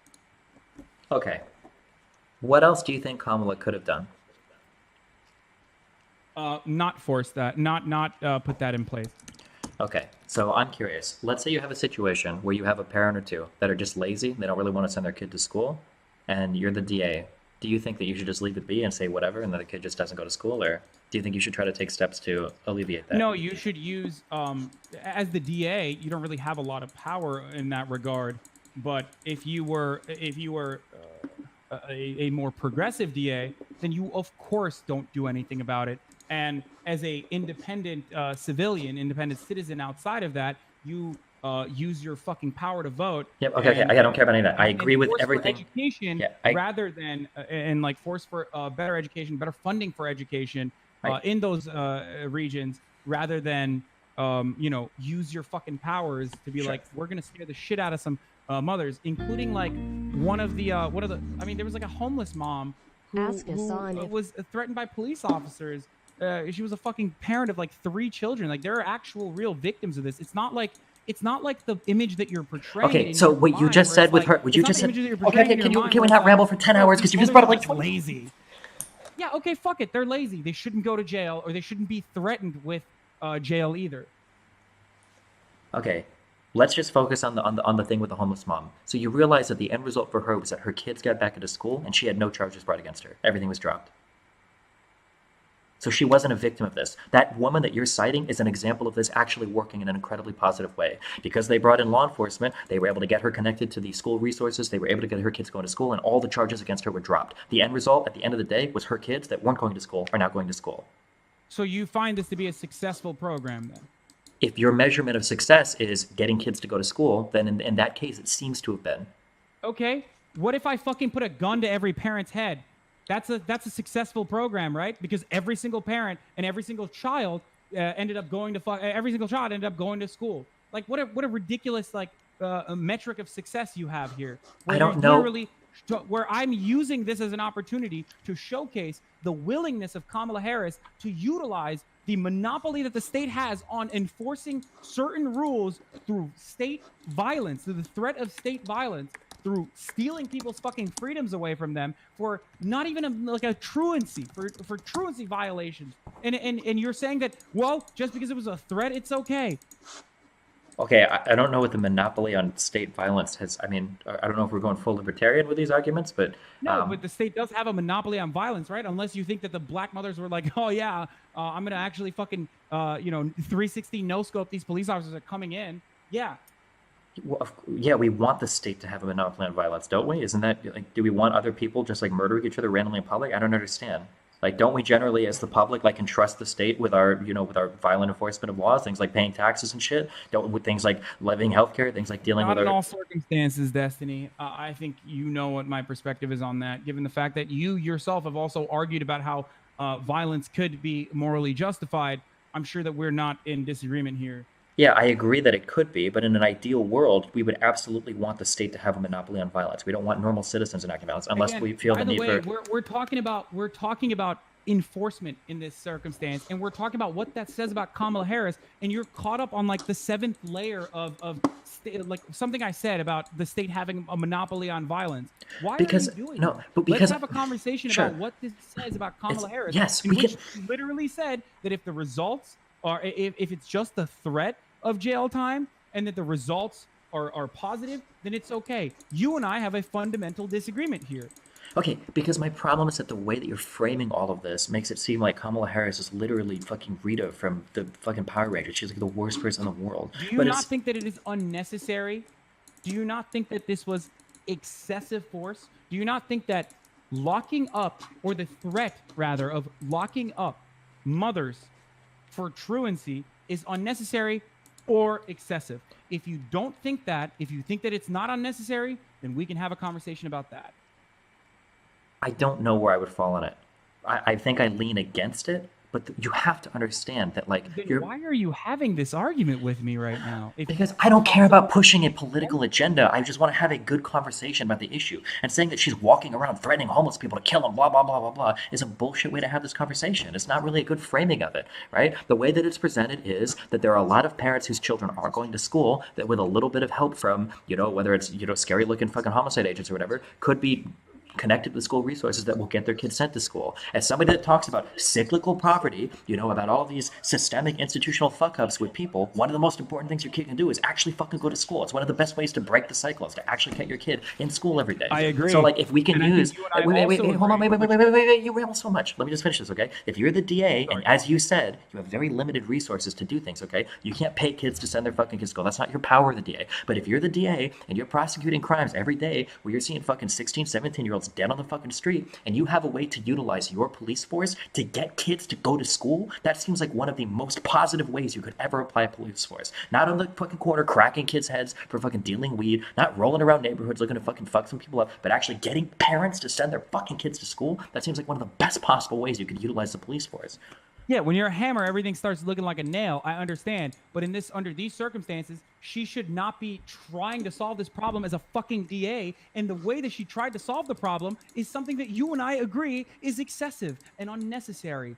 Speaker 2: Okay. What else do you think Kamala could have done?
Speaker 1: Not force that, not put that in place.
Speaker 2: Okay, so I'm curious. Let's say you have a situation where you have a parent or two that are just lazy, they don't really want to send their kid to school, and you're the DA. Do you think that you should just leave it be and say whatever, and then the kid just doesn't go to school, or do you think you should try to take steps to alleviate that?
Speaker 1: No, you should use, as the DA, you don't really have a lot of power in that regard. But if you were a more progressive DA, then you of course don't do anything about it. And as a independent civilian, independent citizen outside of that, you use your fucking power to vote.
Speaker 2: Yep. Okay. I don't care about any of that. I agree with everything.
Speaker 1: Education, rather than and like force for better education, better funding for education in those regions, rather than use your fucking powers to be like, we're gonna scare the shit out of some mothers, including like one of the there was like a homeless mom who was threatened by police officers. She was a fucking parent of like 3 children. Like there are actual real victims of this. It's not like It's not like the image that you're portraying.
Speaker 2: Okay,
Speaker 1: in
Speaker 2: so
Speaker 1: your
Speaker 2: what you
Speaker 1: mind
Speaker 2: just
Speaker 1: where
Speaker 2: said
Speaker 1: it's
Speaker 2: with
Speaker 1: like-
Speaker 2: her, what you
Speaker 1: it's not
Speaker 2: just
Speaker 1: the
Speaker 2: said.
Speaker 1: images that you're
Speaker 2: Okay,
Speaker 1: portraying
Speaker 2: okay,
Speaker 1: in your mind
Speaker 2: can we
Speaker 1: where
Speaker 2: not
Speaker 1: it's
Speaker 2: ramble
Speaker 1: like,
Speaker 2: for 10
Speaker 1: oh,
Speaker 2: hours?
Speaker 1: these
Speaker 2: Because you just
Speaker 1: mothers
Speaker 2: brought
Speaker 1: are
Speaker 2: up like
Speaker 1: just
Speaker 2: 20.
Speaker 1: lazy. Yeah, okay, fuck it. They're lazy. They shouldn't go to jail, or they shouldn't be threatened with jail either.
Speaker 2: Okay, let's just focus on the thing with the homeless mom. So you realize that the end result for her was that her kids got back into school and she had no charges brought against her. Everything was dropped. So she wasn't a victim of this. That woman that you're citing is an example of this actually working in an incredibly positive way. Because they brought in law enforcement, they were able to get her connected to the school resources, they were able to get her kids going to school, and all the charges against her were dropped. The end result, at the end of the day, was her kids that weren't going to school are now going to school.
Speaker 1: So you find this to be a successful program then?
Speaker 2: If your measurement of success is getting kids to go to school, then in that case, it seems to have been.
Speaker 1: Okay, what if I fucking put a gun to every parent's head? That's a successful program, right? Because every single parent and every single child ended up going to every single child ended up going to school. Like what a ridiculous a metric of success you have here. Where
Speaker 2: I don't
Speaker 1: you're
Speaker 2: know.
Speaker 1: literally where I'm using this as an opportunity to showcase the willingness of Kamala Harris to utilize the monopoly that the state has on enforcing certain rules through state violence, through the threat of state violence, through stealing people's fucking freedoms away from them for not even a truancy, for truancy violations. And you're saying that, well, just because it was a threat, it's okay.
Speaker 2: Okay, I don't know what the monopoly on state violence has. I mean, I don't know if we're going full libertarian with these arguments, but
Speaker 1: no, but the state does have a monopoly on violence, right? Unless you think that the black mothers were like, oh yeah, I'm gonna actually fucking 360 no scope these police officers are coming in. Yeah.
Speaker 2: Well, yeah, we want the state to have a monopoly on violence, don't we? Isn't that like, do we want other people just like murdering each other randomly in public? I don't understand. Like, don't we generally, as the public, like entrust the state with our, with our violent enforcement of laws, things like paying taxes and shit? Don't with things like levying healthcare, things like dealing
Speaker 1: Not
Speaker 2: with
Speaker 1: in
Speaker 2: our.
Speaker 1: all circumstances, Destiny. I think you know what my perspective is on that, given the fact that you yourself have also argued about how violence could be morally justified. I'm sure that we're not in disagreement here.
Speaker 2: Yeah, I agree that it could be, but in an ideal world, we would absolutely want the state to have a monopoly on violence. We don't want normal citizens enacting violence unless
Speaker 1: Again,
Speaker 2: we feel
Speaker 1: by
Speaker 2: the need
Speaker 1: way,
Speaker 2: for.
Speaker 1: we're talking about enforcement in this circumstance, and we're talking about what that says about Kamala Harris, and you're caught up on like the seventh layer of like something I said about the state having a monopoly on violence. Why
Speaker 2: Because
Speaker 1: are you doing
Speaker 2: no,
Speaker 1: that?
Speaker 2: but because
Speaker 1: Let's have a conversation
Speaker 2: sure.
Speaker 1: about what this says about Kamala Harris.
Speaker 2: Yes,
Speaker 1: in
Speaker 2: we
Speaker 1: which
Speaker 2: can.
Speaker 1: she literally said that if the results are if it's just the threat of jail time and that the results are positive, then it's okay. You and I have a fundamental disagreement here.
Speaker 2: Okay, because my problem is that the way that you're framing all of this makes it seem like Kamala Harris is literally fucking Rita from the fucking Power Rangers. She's like the worst person in the world.
Speaker 1: Do you not think that it is unnecessary? Do you not think that this was excessive force? Do you not think that locking up, or the threat rather of locking up mothers for truancy is unnecessary or excessive? If you don't think that, if you think that it's not unnecessary, then we can have a conversation about that.
Speaker 2: I don't know where I would fall on it. I think I lean against it, but you have to understand that, like,
Speaker 1: why are you having this argument with me right now?
Speaker 2: Because I don't care about pushing a political agenda. I just want to have a good conversation about the issue. And saying that she's walking around threatening homeless people to kill them, blah, blah, blah, blah, blah, is a bullshit way to have this conversation. It's not really a good framing of it, right? The way that it's presented is that there are a lot of parents whose children are going to school that with a little bit of help from, whether it's, scary looking fucking homicide agents or whatever, could be connected to school resources that will get their kids sent to school. As somebody that talks about cyclical poverty, about all these systemic institutional fuck-ups with people, one of the most important things your kid can do is actually fucking go to school. It's one of the best ways to break the cycle, is to actually get your kid in school every day.
Speaker 1: I agree.
Speaker 2: So, like, if we can use... Wait, hold on, wait, you ramble so much. Let me just finish this, okay? If you're the DA, and as you said, you have very limited resources to do things, okay? You can't pay kids to send their fucking kids to school. That's not your power, the DA. But if you're the DA, and you're prosecuting crimes every day, where you're seeing fucking 16, 17-year-olds dead on the fucking street, and you have a way to utilize your police force to get kids to go to school, that seems like one of the most positive ways you could ever apply a police force. Not on the fucking corner cracking kids' heads for fucking dealing weed, not rolling around neighborhoods looking to fucking fuck some people up, but actually getting parents to send their fucking kids to school. That seems like one of the best possible ways you could utilize the police force.
Speaker 1: Yeah, when you're a hammer, everything starts looking like a nail. I understand. But under these circumstances, she should not be trying to solve this problem as a fucking DA. And the way that she tried to solve the problem is something that you and I agree is excessive and unnecessary.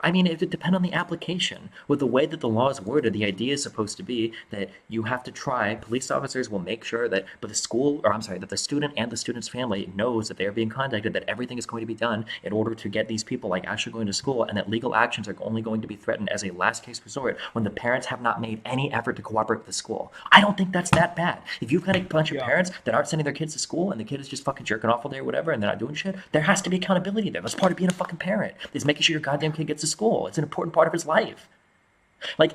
Speaker 2: I mean, it would depend on the application. With the way that the law is worded, the idea is supposed to be that you have to try. Police officers will make sure that, but the school, or I'm sorry, that the student and the student's family knows that they are being contacted, that everything is going to be done in order to get these people like actually going to school, and that legal actions are only going to be threatened as a last case resort when the parents have not made any effort to cooperate with the school. I don't think that's that bad. If you've got a bunch of parents that aren't sending their kids to school and the kid is just fucking jerking off all day or whatever, and they're not doing shit, there has to be accountability there. That's part of being a fucking parent, is making sure your goddamn kid gets to school. It's an important part of his life. Like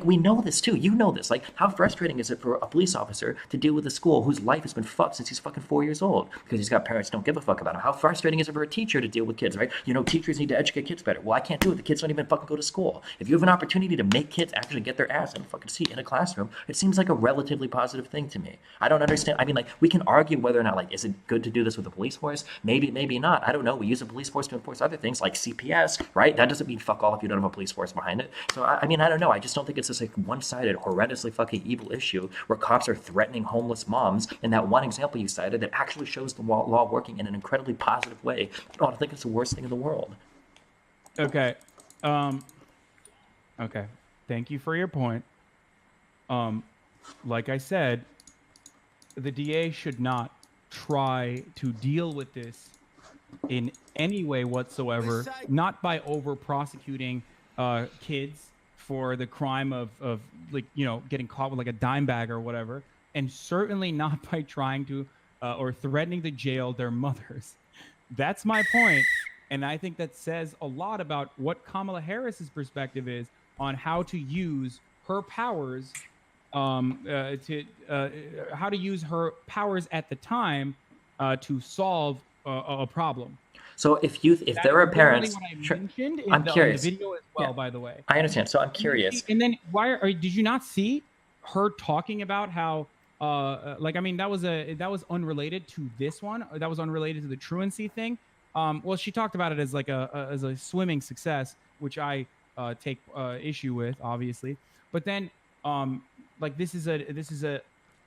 Speaker 2: we know this too. You know this. Like, how frustrating is it for a police officer to deal with a school whose life has been fucked since he's fucking 4 years old because he's got parents who don't give a fuck about him? How frustrating is it for a teacher to deal with kids, right? You know, teachers need to educate kids better. Well, I can't do it. The kids don't even fucking go to school. If you have an opportunity to make kids actually get their ass in a fucking seat in a classroom, it seems like a relatively positive thing to me. I don't understand. I mean, like, we can argue whether or not, like, is it good to do this with the police force? Maybe, maybe not. I don't know. We use the police force to enforce other things like CPS, right? That doesn't mean fuck all if you don't have a police force behind it. So, I mean, I don't know. I just don't think it's this like one-sided, horrendously fucking evil issue where cops are threatening homeless moms. And that one example you cited that actually shows the law working in an incredibly positive way. I don't think it's the worst thing in the world.
Speaker 1: Okay. Okay. Thank you for your point. Like I said, the DA should not try to deal with this in any way whatsoever, not by over prosecuting kids for the crime of like, you know, getting caught with like a dime bag or whatever, and certainly not by trying to or threatening to jail their mothers. That's my point, and I think that says a lot about what Kamala Harris's perspective is on how to use her powers how to use her powers at the time to solve a problem.
Speaker 2: So if there are parents,
Speaker 1: what I mentioned in
Speaker 2: I'm curious.
Speaker 1: The video as well, by the way.
Speaker 2: I understand. So I'm curious.
Speaker 1: And then did you not see her talking about how like, I mean, that was unrelated to this one. That was unrelated to the truancy thing. Well, she talked about it as like as a swimming success, which I take issue with, obviously. But then like this is a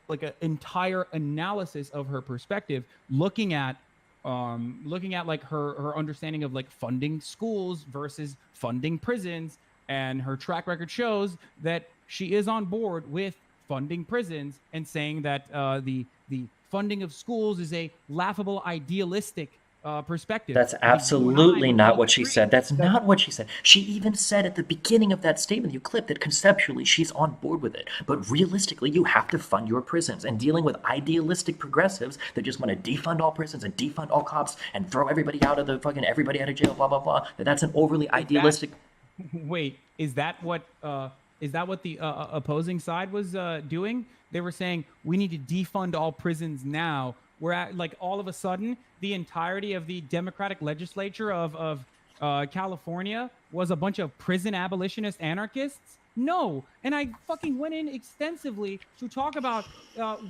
Speaker 1: like an entire analysis of her perspective, looking at like her understanding of like funding schools versus funding prisons, and her track record shows that she is on board with funding prisons and saying that the funding of schools is a laughable, idealistic perspective.
Speaker 2: That's absolutely not what she said. That's not what she said. She even said at the beginning of that statement you clipped that conceptually she's on board with it. But realistically, you have to fund your prisons. And dealing with idealistic progressives that just want to defund all prisons and defund all cops and throw everybody out of jail, blah, blah, blah, that's an overly idealistic...
Speaker 1: Wait, is that what the opposing side was doing? They were saying, we need to defund all prisons now. We're at, like, all of a sudden, the entirety of the Democratic legislature of California was a bunch of prison abolitionist anarchists? No. And I fucking went in extensively to talk about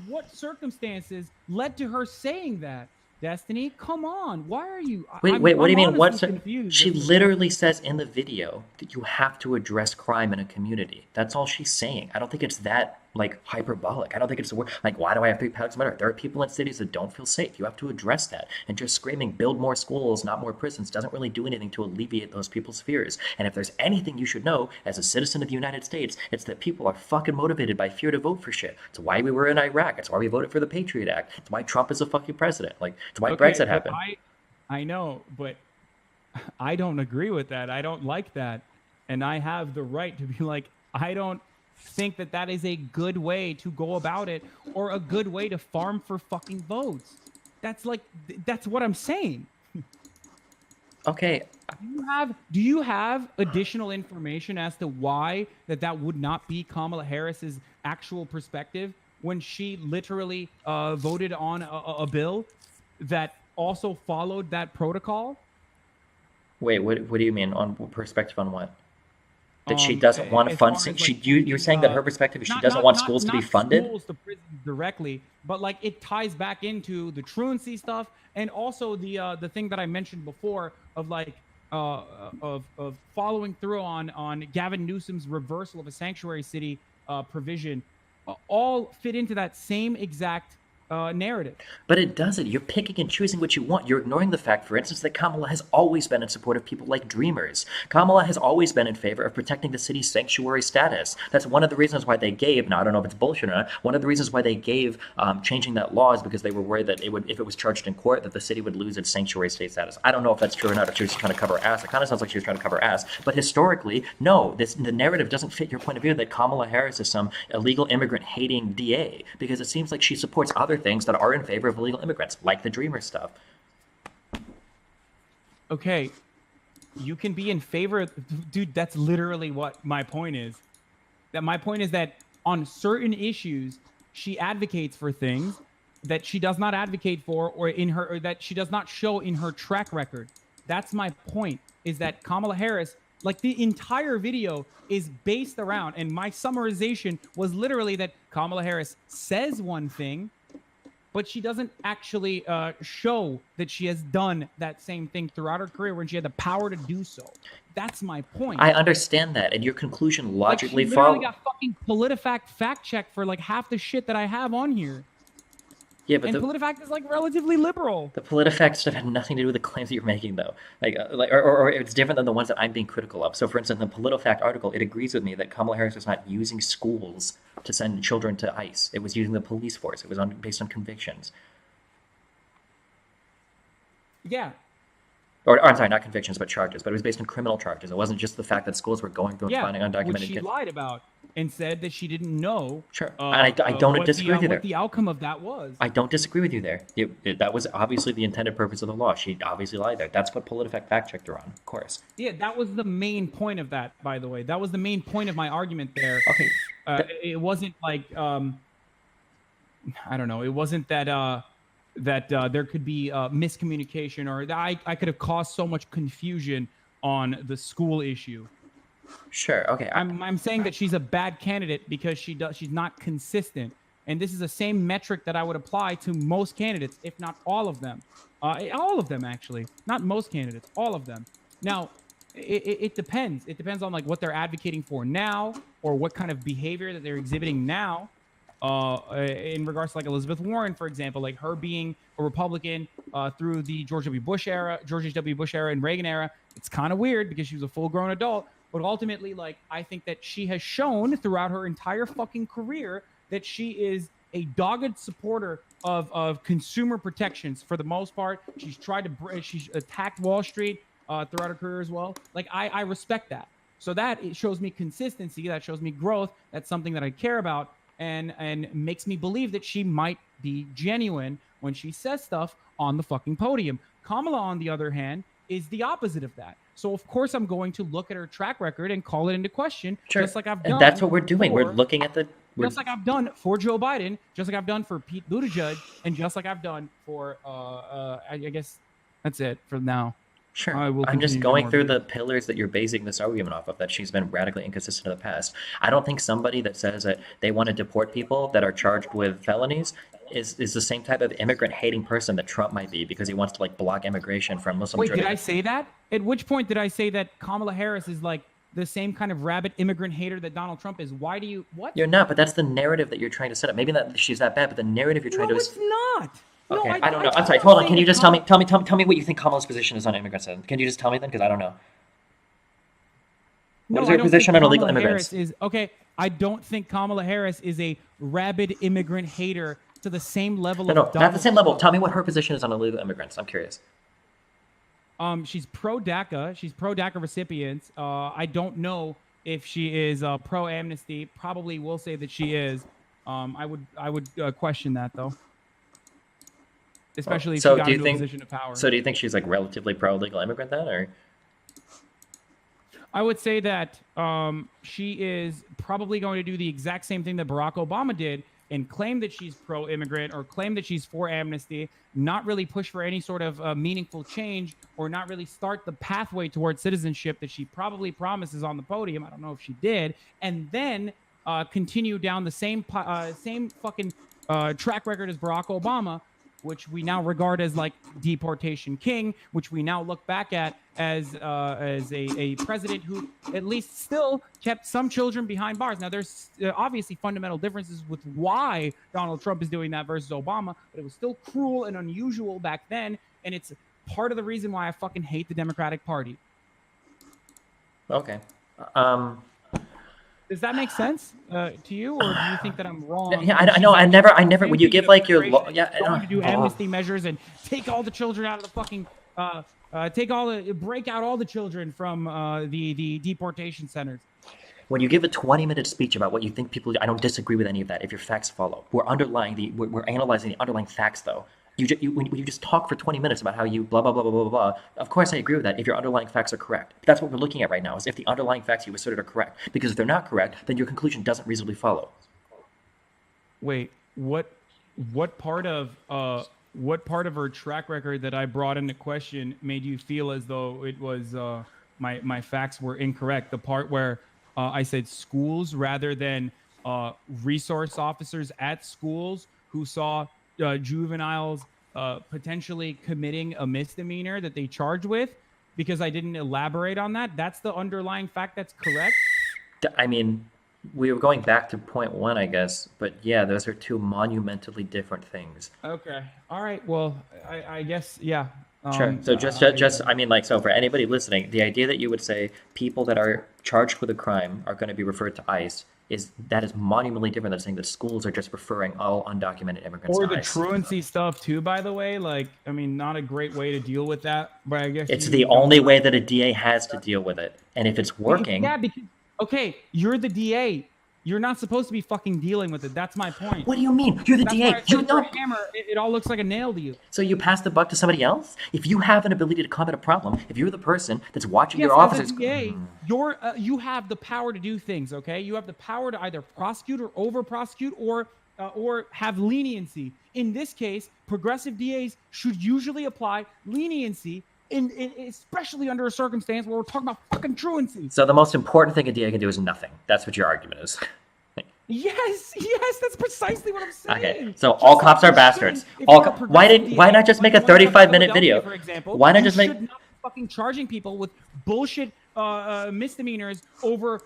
Speaker 1: what circumstances led to her saying that. Destiny, come on. Why are you...
Speaker 2: Wait, what do you mean? What's confused. She literally says in the video that you have to address crime in a community. That's all she's saying. I don't think it's that, like, hyperbolic. I don't think it's the word, like, why do I have 3 pallets of murder? There are people in cities that don't feel safe. You have to address that. And just screaming, build more schools, not more prisons, doesn't really do anything to alleviate those people's fears. And if there's anything you should know as a citizen of the United States, it's that people are fucking motivated by fear to vote for shit. It's why we were in Iraq. It's why we voted for the Patriot Act. It's why Trump is a fucking president. Like, it's why Brexit happened.
Speaker 1: I know, but I don't agree with that. I don't like that. And I have the right to be like, I don't think that is a good way to go about it, or a good way to farm for fucking votes. That's what I'm saying.
Speaker 2: Okay.
Speaker 1: Do you have additional information as to why that would not be Kamala Harris's actual perspective when she literally voted on a bill that also followed that protocol?
Speaker 2: Wait, what do you mean? On perspective on what? That she doesn't want to fund... You're saying that her perspective is she doesn't want schools to be funded? Not schools to prisons directly, but like it ties back into the truancy stuff, and also the thing that I mentioned before of like of following through on Gavin Newsom's reversal of a sanctuary city provision, all fit into that same exact
Speaker 1: narrative.
Speaker 2: But it doesn't. You're picking and choosing what you want. You're ignoring the fact, for instance, that Kamala has always been in support of people like dreamers. Kamala has always been in favor of protecting the city's sanctuary status. That's one of the reasons why they gave, now I don't know if it's bullshit or not, one of the reasons why they gave changing that law is because they were worried that if it was charged in court, that the city would lose its sanctuary state status. I don't know if that's true or not, if she was trying to cover her ass. It kind of sounds like she was trying to cover her ass. But historically, no, the narrative doesn't fit your point of view that Kamala Harris is some illegal immigrant-hating DA, because it seems like she supports other things that are in favor of illegal immigrants, like the Dreamer stuff.
Speaker 1: Okay, you can be in favor of, dude, that's literally what my point is. My point is that on certain issues, she advocates for things that she does not advocate for, or that she does not show in her track record. That's my point, is that Kamala Harris, like, the entire video is based around, and my summarization was literally that Kamala Harris says one thing, but she doesn't actually show that she has done that same thing throughout her career when she had the power to do so. That's my point.
Speaker 2: I understand that, and your conclusion logically
Speaker 1: like, she literally
Speaker 2: follows.
Speaker 1: got fucking PolitiFact fact checked for like half the shit that I have on here.
Speaker 2: Yeah, but
Speaker 1: and PolitiFact is like relatively liberal.
Speaker 2: The PolitiFact stuff had nothing to do with the claims that you're making, though. Or it's different than the ones that I'm being critical of. So, for instance, in the PolitiFact article, it agrees with me that Kamala Harris was not using schools to send children to ICE. It was using the police force. It was based on convictions.
Speaker 1: Yeah.
Speaker 2: Or I'm sorry, not convictions, but charges. But it was based on criminal charges. It wasn't just the fact that schools were going through and finding undocumented
Speaker 1: which she
Speaker 2: kids.
Speaker 1: lied about and said that she didn't know.
Speaker 2: Sure, and I don't disagree with you there.
Speaker 1: What the outcome of that was.
Speaker 2: I don't disagree with you there. That was obviously the intended purpose of the law. She obviously lied there. That's what PolitiFact fact-checked her on, of course.
Speaker 1: Yeah, that was the main point of that, by the way. That was the main point of my argument there.
Speaker 2: Okay.
Speaker 1: It wasn't like, I don't know. It wasn't that there could be miscommunication, or that I could have caused so much confusion on the school issue.
Speaker 2: Sure. Okay.
Speaker 1: I'm saying that she's a bad candidate because she's not consistent, and this is the same metric that I would apply to most candidates, if not all of them. All of them, actually, not most candidates, all of them. Now, it depends. It depends on like what they're advocating for now, or what kind of behavior that they're exhibiting now. In regards to like Elizabeth Warren, for example, like her being a Republican through the George W. Bush era and Reagan era, it's kind of weird because she was a full-grown adult. But ultimately, like, I think that she has shown throughout her entire fucking career that she is a dogged supporter of consumer protections for the most part. She's she's attacked Wall Street throughout her career as well. Like, I respect that. So that it shows me consistency. That shows me growth. That's something that I care about, and makes me believe that she might be genuine when she says stuff on the fucking podium. Kamala, on the other hand, is the opposite of that. So of course I'm going to look at her track record and call it into question, just like I've done.
Speaker 2: And that's what we're doing. We're looking at the.
Speaker 1: Just like I've done for Joe Biden, just like I've done for Pete Buttigieg, and just like I've done for I guess that's it for now.
Speaker 2: Sure. I'm just going through the pillars that you're basing this argument off of, that she's been radically inconsistent in the past. I don't think somebody that says that they want to deport people that are charged with felonies is the same type of immigrant-hating person that Trump might be, because he wants to like block immigration from Muslim.
Speaker 1: Wait, did I say that? At which point did I say that Kamala Harris is like the same kind of rabid immigrant hater that Donald Trump is? Why do you what?
Speaker 2: You're not, but that's the narrative that you're trying to set up. Maybe that she's that bad, but the narrative you're trying to.
Speaker 1: No, it's not.
Speaker 2: Okay,
Speaker 1: No,
Speaker 2: I don't know. I'm sorry. Hold on. Can you just tell me what you think Kamala's position is on immigrants? Can you just tell me then? Because I don't know. What is your position on illegal immigrants?
Speaker 1: I don't think Kamala Harris is a rabid immigrant hater to the same level
Speaker 2: No,
Speaker 1: of
Speaker 2: not the same level. Tell me what her position is on illegal immigrants. I'm curious.
Speaker 1: She's pro-DACA. She's pro-DACA recipients. I don't know if she is pro-amnesty. Probably will say that she is. I would question that, though. Especially if she got into a position of power.
Speaker 2: So do you think she's like relatively pro-illegal immigrant then, or?
Speaker 1: I would say that she is probably going to do the exact same thing that Barack Obama did and claim that she's pro-immigrant or claim that she's for amnesty, not really push for any sort of meaningful change, or not really start the pathway towards citizenship that she probably promises on the podium. I don't know if she did. And then continue down the same fucking track record as Barack Obama, which we now regard as like deportation king, which we now look back at as a president who at least still kept some children behind bars. Now, there's obviously fundamental differences with why Donald Trump is doing that versus Obama, but it was still cruel and unusual back then, and it's part of the reason why I fucking hate the Democratic Party.
Speaker 2: Okay.
Speaker 1: Does that make sense to you, or do you think that I'm wrong?
Speaker 2: Yeah, I know. I never. When you give like your
Speaker 1: going to do amnesty measures and take all the children out of the fucking break out all the children from the deportation centers.
Speaker 2: When you give a 20-minute speech about what you think people, I don't disagree with any of that. If your facts follow, we're analyzing the underlying facts, though. When you just talk for 20 minutes about how you blah blah blah blah blah blah. Of course, I agree with that. If your underlying facts are correct, that's what we're looking at right now. Is if the underlying facts you asserted are correct. Because if they're not correct, then your conclusion doesn't reasonably follow.
Speaker 1: Wait, what part of her track record that I brought into question made you feel as though it was my facts were incorrect? The part where I said schools rather than resource officers at schools who saw juveniles potentially committing a misdemeanor that they charged with, because I didn't elaborate on that. That's the underlying fact that's correct.
Speaker 2: I mean, we were going back to point one, I guess, but yeah, those are two monumentally different things.
Speaker 1: Okay. All right. Well, I guess, yeah.
Speaker 2: Sure. So I mean, like, so for anybody listening, the idea that you would say people that are charged with a crime are going to be referred to ICE is monumentally different than saying that schools are just referring all undocumented immigrants
Speaker 1: or
Speaker 2: to
Speaker 1: the
Speaker 2: ICE.
Speaker 1: truancy stuff too, by the way. Like, I mean, not a great way to deal with that, but I guess
Speaker 2: it's the only way that a DA has to deal with it. And if it's working,
Speaker 1: because okay, you're the DA. You're not supposed to be fucking dealing with it. That's my point.
Speaker 2: What do you mean? You're the DA.
Speaker 1: You don't. Hammer. It all looks like a nail to you.
Speaker 2: So you pass the buck to somebody else? If you have an ability to combat a problem, if you're the person that's watching your officers,
Speaker 1: as a DA, you have the power to do things. Okay, you have the power to either prosecute or over prosecute or have leniency. In this case, progressive DAs should usually apply leniency. Especially under a circumstance where we're talking about fucking truancy.
Speaker 2: So the most important thing a DA can do is nothing. That's what your argument is.
Speaker 1: Yes, that's precisely what I'm saying.
Speaker 2: Okay, so all cops are bastards. Why not just make a 35-minute video?
Speaker 1: For example,
Speaker 2: why not just make?
Speaker 1: Should not be fucking charging people with bullshit misdemeanors over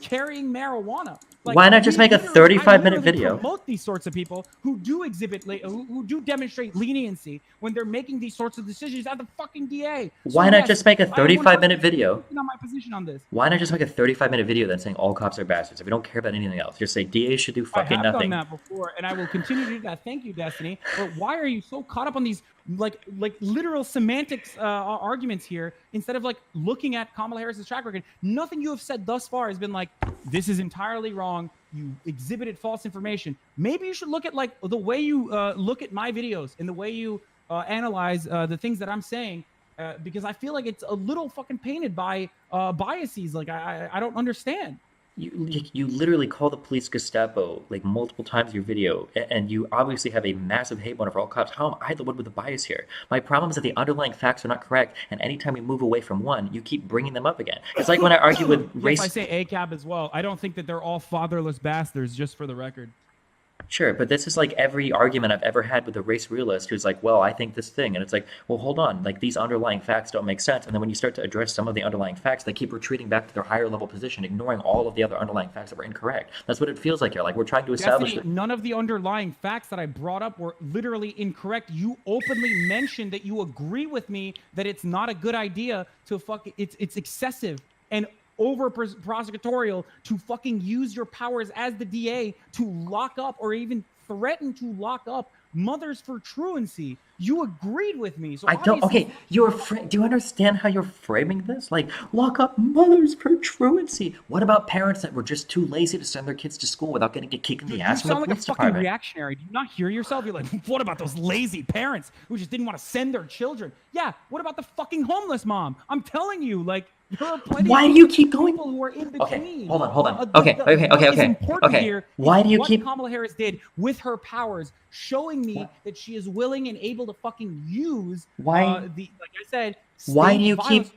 Speaker 1: carrying marijuana. Like,
Speaker 2: why not just make a 35-minute video?
Speaker 1: Promote these sorts of people who do who do demonstrate leniency when they're making these sorts of decisions at the fucking DA.
Speaker 2: Why not just make a 35-minute video?
Speaker 1: On my position on this.
Speaker 2: Why not just make a 35-minute video then saying all cops are bastards? If we don't care about anything else, just say DAs should do fucking nothing.
Speaker 1: I have done that before, and I will continue to do that. Thank you, Destiny. But why are you so caught up on these like literal semantics arguments here instead of like looking at Kamala Harris's track record? Nothing you have said thus far has been like, this is entirely wrong. You exhibited false information. Maybe you should look at like the way you look at my videos and the way you analyze the things that I'm saying, because I feel like it's a little fucking painted by biases. Like I don't understand.
Speaker 2: You literally call the police Gestapo like multiple times in your video, and you obviously have a massive hate motive for all cops. How am I the one with the bias here? My problem is that the underlying facts are not correct, and anytime we move away from one, you keep bringing them up again. It's like when I argue with race.
Speaker 1: If I say ACAB as well, I don't think that they're all fatherless bastards, just for the record.
Speaker 2: Sure, but this is like every argument I've ever had with a race realist who's like, well, I think this thing. And it's like, well, hold on. Like, these underlying facts don't make sense. And then when you start to address some of the underlying facts, they keep retreating back to their higher level position, ignoring all of the other underlying facts that were incorrect. That's what it feels like here. Like, we're trying to establish that
Speaker 1: none of the underlying facts that I brought up were literally incorrect. You openly mentioned that you agree with me that it's not a good idea to it's excessive and over prosecutorial to fucking use your powers as the DA to lock up or even threaten to lock up mothers for truancy. You agreed with me. So
Speaker 2: I don't. Okay, do you understand how you're framing this? Like, lock up mothers for truancy. What about parents that were just too lazy to send their kids to school without getting a kick in the ass from the police department?
Speaker 1: You sound like a fucking reactionary. Do you not hear yourself? You're like, what about those lazy parents who just didn't want to send their children? Yeah, what about the fucking homeless mom? I'm telling you, like, there are plenty
Speaker 2: Why do you keep going?
Speaker 1: People who are in between.
Speaker 2: Okay, hold on. Okay. Why do you keep?
Speaker 1: What Kamala Harris did with her powers, showing me that she is willing and able to fucking use like I said.
Speaker 2: Why do you keep?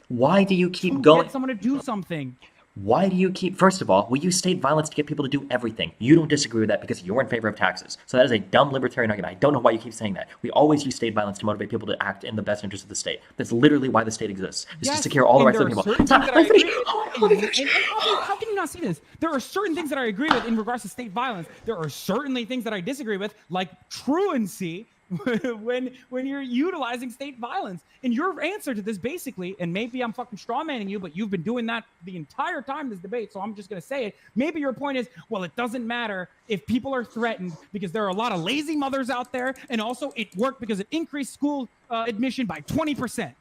Speaker 2: Why do you keep going?
Speaker 1: Get someone to do something.
Speaker 2: Why do you keep, first of all, we use state violence to get people to do everything. You don't disagree with that because you're in favor of taxes. So that is a dumb libertarian argument. I don't know why you keep saying that. We always use state violence to motivate people to act in the best interest of the state. That's literally why the state exists, is to secure all the rights of the people.
Speaker 1: How can you not see this? There are certain things that I agree with in regards to state violence. There are certainly things that I disagree with, like truancy, when you're utilizing state violence. And your answer to this basically, and maybe I'm fucking strawmanning you, but you've been doing that the entire time this debate, so I'm just gonna say it. Maybe your point is, well, it doesn't matter if people are threatened because there are a lot of lazy mothers out there, and also it worked because it increased school admission by 20%.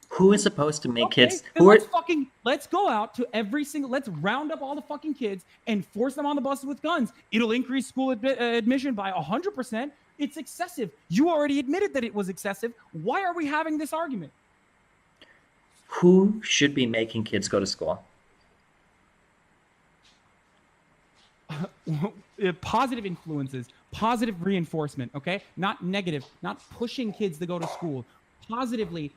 Speaker 2: Who is supposed to make kids?
Speaker 1: Let's go out to let's round up all the fucking kids and force them on the buses with guns. It'll increase school admission by 100%. It's excessive. You already admitted that it was excessive. Why are we having this argument?
Speaker 2: Who should be making kids go to school?
Speaker 1: Positive influences, positive reinforcement, okay? Not negative, not pushing kids to go to school. Positively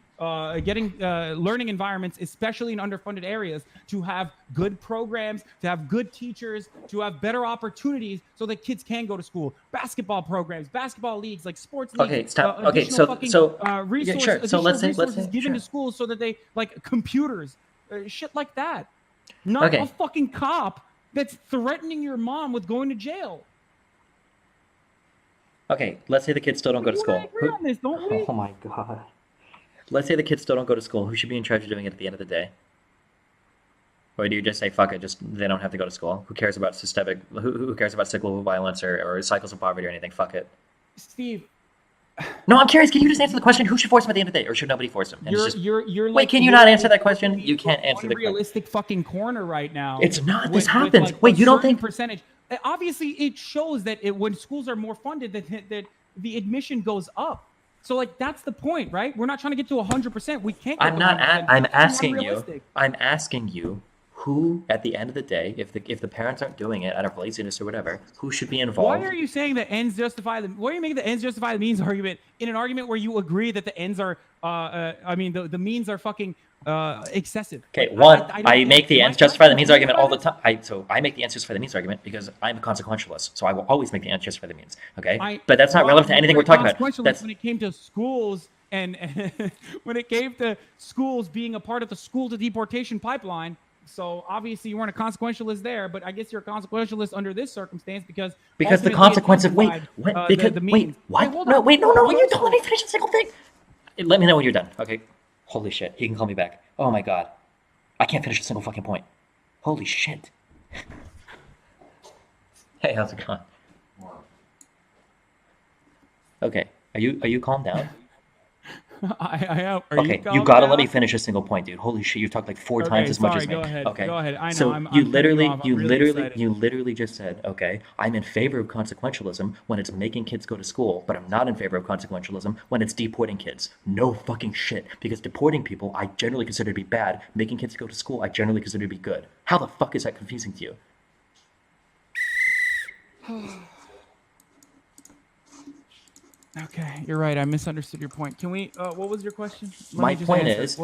Speaker 1: getting learning environments, especially in underfunded areas, to have good programs, to have good teachers, to have better opportunities so that kids can go to school. Basketball programs, basketball leagues, like sports leagues.
Speaker 2: Okay, stop.
Speaker 1: Resources,
Speaker 2: yeah, sure. So let's say
Speaker 1: given
Speaker 2: sure.
Speaker 1: to schools so that they, like computers, shit like that. Not a fucking cop that's threatening your mom with going to jail.
Speaker 2: Okay, let's say the kids still don't go to school.
Speaker 1: Agree on this, don't we?
Speaker 2: Oh my god. Let's say the kids still don't go to school. Who should be in charge of doing it at the end of the day? Or do you just say, fuck it, just they don't have to go to school? Who cares about who cares about cyclical violence or cycles of poverty or anything? Fuck it.
Speaker 1: Steve.
Speaker 2: No, I'm curious. Can you just answer the question? Who should force them at the end of the day? Or should nobody force them?
Speaker 1: Wait,
Speaker 2: can you not answer that question? You can't answer the question.
Speaker 1: Unrealistic fucking corner right now.
Speaker 2: It's not. This happens. Wait, you don't think...
Speaker 1: percentage. Obviously, it shows that when schools are more funded, that the admission goes up. So, like, that's the point, right? We're not trying to get to 100%. We can't.
Speaker 2: I'm asking you, who, at the end of the day, if the parents aren't doing it out of laziness or whatever, who should be involved?
Speaker 1: Why are you saying that ends justify the? Why are you making the ends justify the means argument in an argument where you agree that the ends are? The means are fucking excessive.
Speaker 2: Okay, I make the ends justify the means argument all the time. I make the ends justify the means argument because I'm a consequentialist, so I will always make the ends justify the means. Okay, but that's not relevant to anything we're talking about. That's
Speaker 1: when it came to schools and when it came to schools being a part of the school to deportation pipeline. So obviously you weren't a consequentialist there, but I guess you're a consequentialist under this circumstance because
Speaker 2: the consequence of what? No, you don't let me finish a single thing. Let me know when you're done. Okay. Holy shit, he can call me back. Oh my god. I can't finish a single fucking point. Holy shit. Hey, how's it going? Okay, are you calmed down?
Speaker 1: I am.
Speaker 2: Okay, you gotta let me finish a single point, dude. Holy shit, you've talked like four times as much as me.
Speaker 1: Go ahead.
Speaker 2: Okay,
Speaker 1: go ahead. I know.
Speaker 2: So
Speaker 1: I'm
Speaker 2: you
Speaker 1: really
Speaker 2: literally just said, okay, I'm in favor of consequentialism when it's making kids go to school, but I'm not in favor of consequentialism when it's deporting kids. No fucking shit, because deporting people I generally consider to be bad, making kids go to school I generally consider to be good. How the fuck is that confusing to you?
Speaker 1: Okay, you're right. I misunderstood your point. Can we? What was your question?
Speaker 2: My point is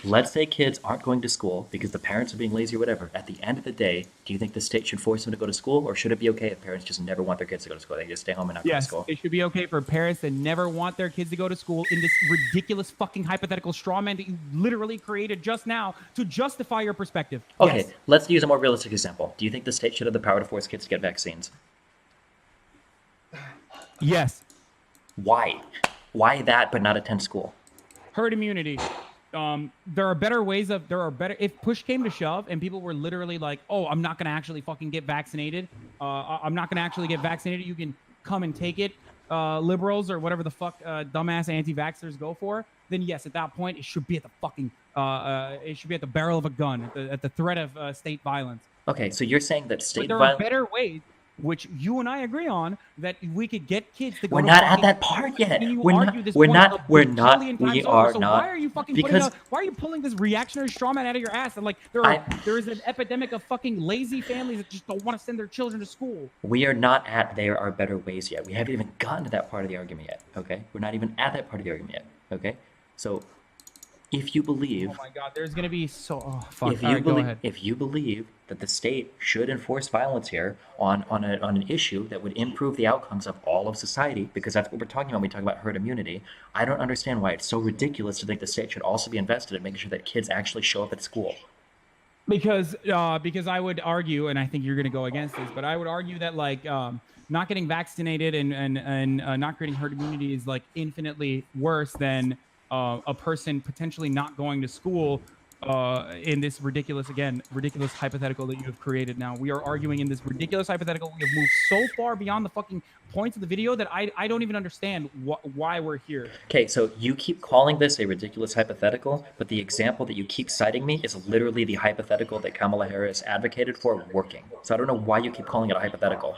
Speaker 2: let's say kids aren't going to school because the parents are being lazy or whatever. At the end of the day, do you think the state should force them to go to school, or should it be okay if parents just never want their kids to go to school? They just stay home and not go to school.
Speaker 1: Yes, it should be okay for parents that never want their kids to go to school in this ridiculous fucking hypothetical straw man that you literally created just now to justify your perspective.
Speaker 2: Okay,
Speaker 1: yes.
Speaker 2: Let's use a more realistic example. Do you think the state should have the power to force kids to get vaccines?
Speaker 1: Yes.
Speaker 2: Why? Why that, but not attend school?
Speaker 1: Herd immunity. There are better ways of. If push came to shove, and people were literally like, "Oh, I'm not gonna actually fucking get vaccinated. I'm not gonna actually get vaccinated. You can come and take it." Liberals or whatever the fuck dumbass anti-vaxxers go for. Then yes, at that point, it should be at the fucking. It should be at the barrel of a gun, at the threat of state violence.
Speaker 2: Okay, so you're saying that state
Speaker 1: violence. There are better ways, which you and I agree on, that we could get kids to go.
Speaker 2: We're not at that part yet. We're not.
Speaker 1: Why are you fucking why are you pulling this reactionary straw man out of your ass? And like there is an epidemic of fucking lazy families that just don't want to send their children to school.
Speaker 2: We are not at there are better ways yet. We haven't even gotten to that part of the argument yet. Okay, we're not even at that part of the argument yet. Okay, so If you believe,
Speaker 1: Oh my God, there's gonna be so. Oh fuck. All right, go ahead.
Speaker 2: if you believe that the state should enforce violence here on an issue that would improve the outcomes of all of society, because that's what we're talking about when we talk about herd immunity, I don't understand why it's so ridiculous to think the state should also be invested in making sure that kids actually show up at school.
Speaker 1: Because I would argue, and I think you're going to go against this, but I would argue that like not getting vaccinated and not creating herd immunity is like infinitely worse than a person potentially not going to school in this ridiculous hypothetical that you have created. Now we are arguing in this ridiculous hypothetical. We have moved so far beyond the fucking points of the video that I don't even understand why we're here.
Speaker 2: Okay, so you keep calling this a ridiculous hypothetical, but the example that you keep citing me is literally the hypothetical that Kamala Harris advocated for working. So I don't know why you keep calling it a hypothetical.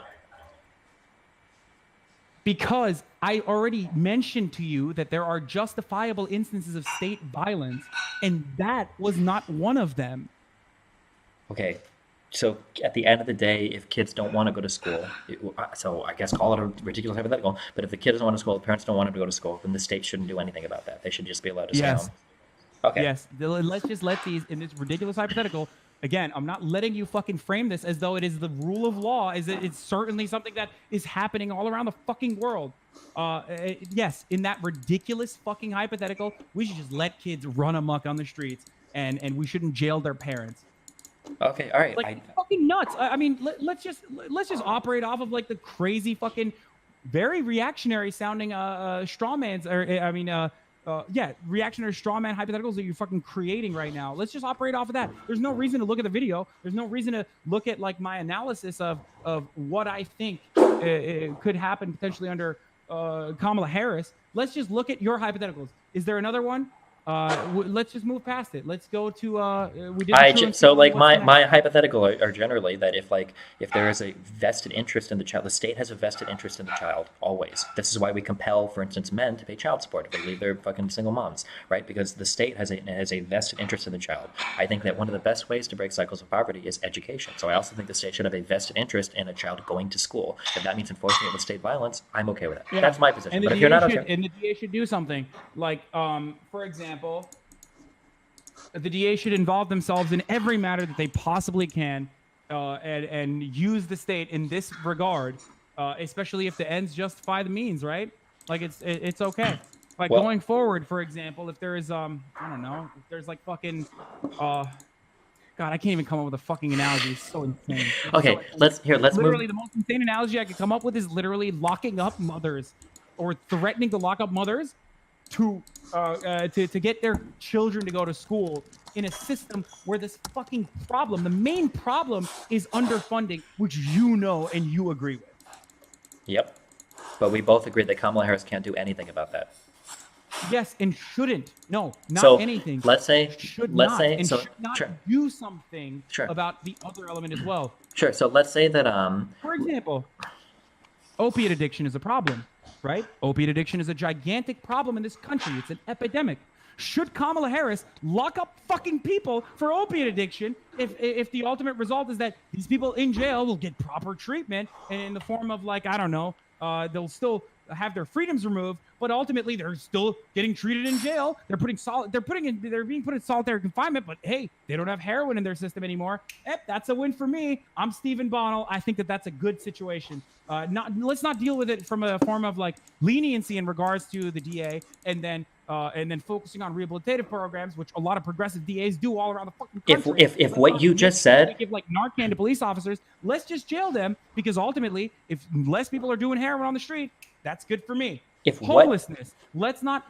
Speaker 1: Because I already mentioned to you that there are justifiable instances of state violence, and that was not one of them.
Speaker 2: Okay, so at the end of the day, if kids don't want to go to school, so I guess call it a ridiculous hypothetical, but if the kid doesn't want to school, the parents don't want him to go to school, then the state shouldn't do anything about that. They should just be allowed to stay home. Okay.
Speaker 1: Yes, let's just let these, in this ridiculous hypothetical, again, I'm not letting you fucking frame this as though it is the rule of law, as it's certainly something that is happening all around the fucking world. Yes, in that ridiculous fucking hypothetical, we should just let kids run amok on the streets, and we shouldn't jail their parents.
Speaker 2: Okay, all right.
Speaker 1: Like, fucking nuts. I mean, let's just operate off of like the crazy fucking, very reactionary sounding straw mans, reactionary straw man hypotheticals that you're fucking creating right now. Let's just operate off of that. There's no reason to look at the video. There's no reason to look at like my analysis of what I think could happen potentially under Kamala Harris. Let's just look at your hypotheticals. Is there another one? Let's just move past it. Let's go to we did.
Speaker 2: So like my hypothetical are generally that if there is a vested interest in the child, the state has a vested interest in the child always. This is why we compel, for instance, men to pay child support if they leave their fucking single moms, right? Because the state has a vested interest in the child. I think that one of the best ways to break cycles of poverty is education. So I also think the state should have a vested interest in a child going to school. If that means enforcing it with state violence, I'm okay with it. Yeah. That's my position. But if you're not okay,
Speaker 1: and the DA should do something like, for example, the DA should involve themselves in every matter that they possibly can, and use the state in this regard, especially if the ends justify the means, right? Like it's okay. Like going forward, for example, if there is I don't know, if there's like fucking God, I can't even come up with a fucking analogy. It's so insane.
Speaker 2: Okay, let's
Speaker 1: literally
Speaker 2: move.
Speaker 1: The most insane analogy I could come up with is literally locking up mothers or threatening to lock up mothers to get their children to go to school in a system where this fucking problem, the main problem, is underfunding, which you know and you agree with.
Speaker 2: Yep. But we both agree that Kamala Harris can't do anything about that.
Speaker 1: Yes, and shouldn't. No, not
Speaker 2: so
Speaker 1: anything.
Speaker 2: Let's say
Speaker 1: should not
Speaker 2: sure.
Speaker 1: do something
Speaker 2: Sure.
Speaker 1: about the other element as well.
Speaker 2: Sure. So let's say that
Speaker 1: for example, opiate addiction is a problem. Right? Opiate addiction is a gigantic problem in this country. It's an epidemic. Should Kamala Harris lock up fucking people for opiate addiction if the ultimate result is that these people in jail will get proper treatment and in the form of like, I don't know, they'll still have their freedoms removed, but ultimately they're still getting treated in jail. They're being put in solitary confinement, but hey, they don't have heroin in their system anymore. That's a win for me. I'm Stephen Bonnell. I think that that's a good situation. Let's not deal with it from a form of like leniency in regards to the DA, and then focusing on rehabilitative programs, which a lot of progressive DAs do all around the fucking country.
Speaker 2: If what you just said,
Speaker 1: they give like Narcan to police officers, let's just jail them, because ultimately, if less people are doing heroin on the street, that's good for me.
Speaker 2: If
Speaker 1: homelessness, let's not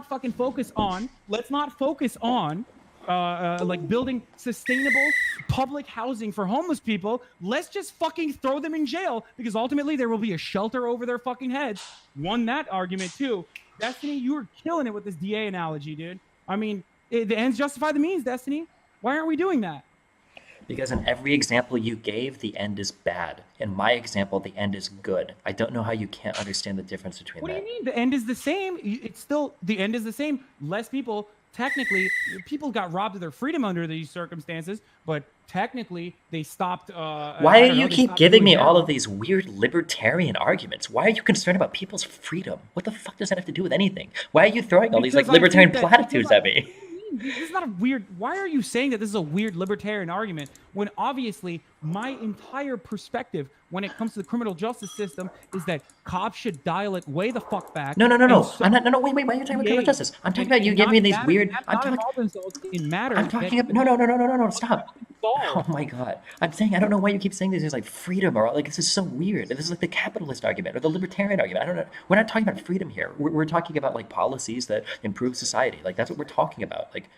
Speaker 1: fucking focus on. Let's not focus on. Like building sustainable public housing for homeless people. Let's just fucking throw them in jail, because ultimately there will be a shelter over their fucking heads. Won that argument too. Destiny, you were killing it with this DA analogy, dude. I mean, the ends justify the means, Destiny. Why aren't we doing that?
Speaker 2: Because in every example you gave, the end is bad. In my example, the end is good. I don't know how you can't understand the difference between that.
Speaker 1: What do you mean? The end is the same. It's still, the end is the same. Less people. Technically, people got robbed of their freedom under these circumstances, but technically they stopped.
Speaker 2: Why do you keep giving me all of these weird libertarian arguments? Why are you concerned about people's freedom? What the fuck does that have to do with anything? Why are you throwing all these like libertarian platitudes at me?
Speaker 1: mean? This is not a weird. Why are you saying that this is a weird libertarian argument when obviously my entire perspective when it comes to the criminal justice system is that cops should dial it way the fuck back.
Speaker 2: No.
Speaker 1: So
Speaker 2: I'm not. No. Wait. Why are you talking about criminal justice? I'm talking about you
Speaker 1: and
Speaker 2: giving
Speaker 1: not
Speaker 2: me these
Speaker 1: matter,
Speaker 2: weird.
Speaker 1: not involve themselves in matters.
Speaker 2: I'm talking about. No. Stop. Oh my god. I'm saying I don't know why you keep saying these things like freedom or like this is so weird. This is like the capitalist argument or the libertarian argument. I don't know. We're not talking about freedom here. We're talking about like policies that improve society. Like that's what we're talking about. Like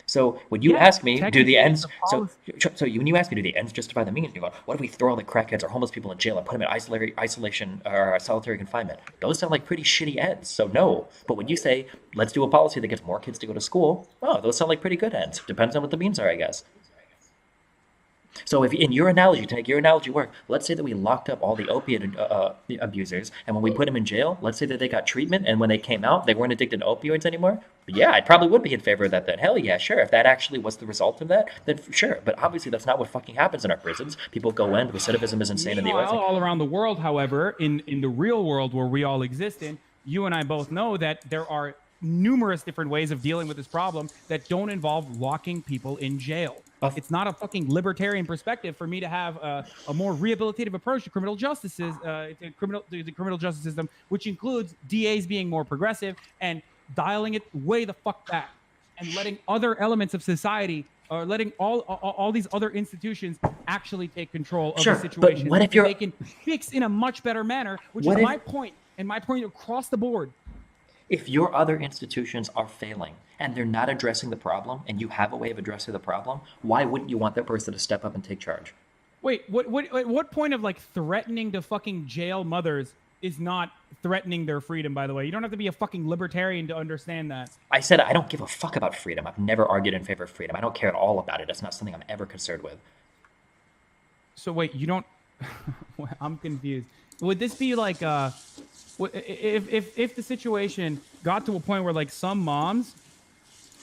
Speaker 2: so when you ask me, do the ends when you ask me, do the ends justify the means? You go, what if we throw all the crackheads or homeless people in jail and put them in isolation or solitary confinement? Those sound like pretty shitty ends. So no. But when you say, let's do a policy that gets more kids to go to school, oh, those sound like pretty good ends. Depends on what the means are, I guess. So if in your analogy, to make your analogy work, let's say that we locked up all the opiate abusers, and when we put them in jail, let's say that they got treatment, and when they came out, they weren't addicted to opioids anymore. Yeah, I probably would be in favor of that then. Hell yeah, sure. If that actually was the result of that, then sure. But obviously that's not what fucking happens in our prisons. People go in, recidivism is insane in the U.S.
Speaker 1: All around the world, however, in the real world where we all exist in, you and I both know that there are numerous different ways of dealing with this problem that don't involve locking people in jail. It's not a fucking libertarian perspective for me to have a more rehabilitative approach to criminal justice, the criminal justice system, which includes DAs being more progressive and dialing it way the fuck back and letting other elements of society or letting all these other institutions actually take control of the situation.
Speaker 2: But what if
Speaker 1: they can fix in a much better manner, which is my point, and my point across the board.
Speaker 2: If your other institutions are failing and they're not addressing the problem and you have a way of addressing the problem, why wouldn't you want that person to step up and take charge?
Speaker 1: Wait, what point of like threatening to fucking jail mothers is not threatening their freedom, by the way? You don't have to be a fucking libertarian to understand that.
Speaker 2: I said I don't give a fuck about freedom. I've never argued in favor of freedom. I don't care at all about it. It's not something I'm ever concerned with.
Speaker 1: So wait, you don't... I'm confused. Would this be like... If the situation got to a point where like some moms,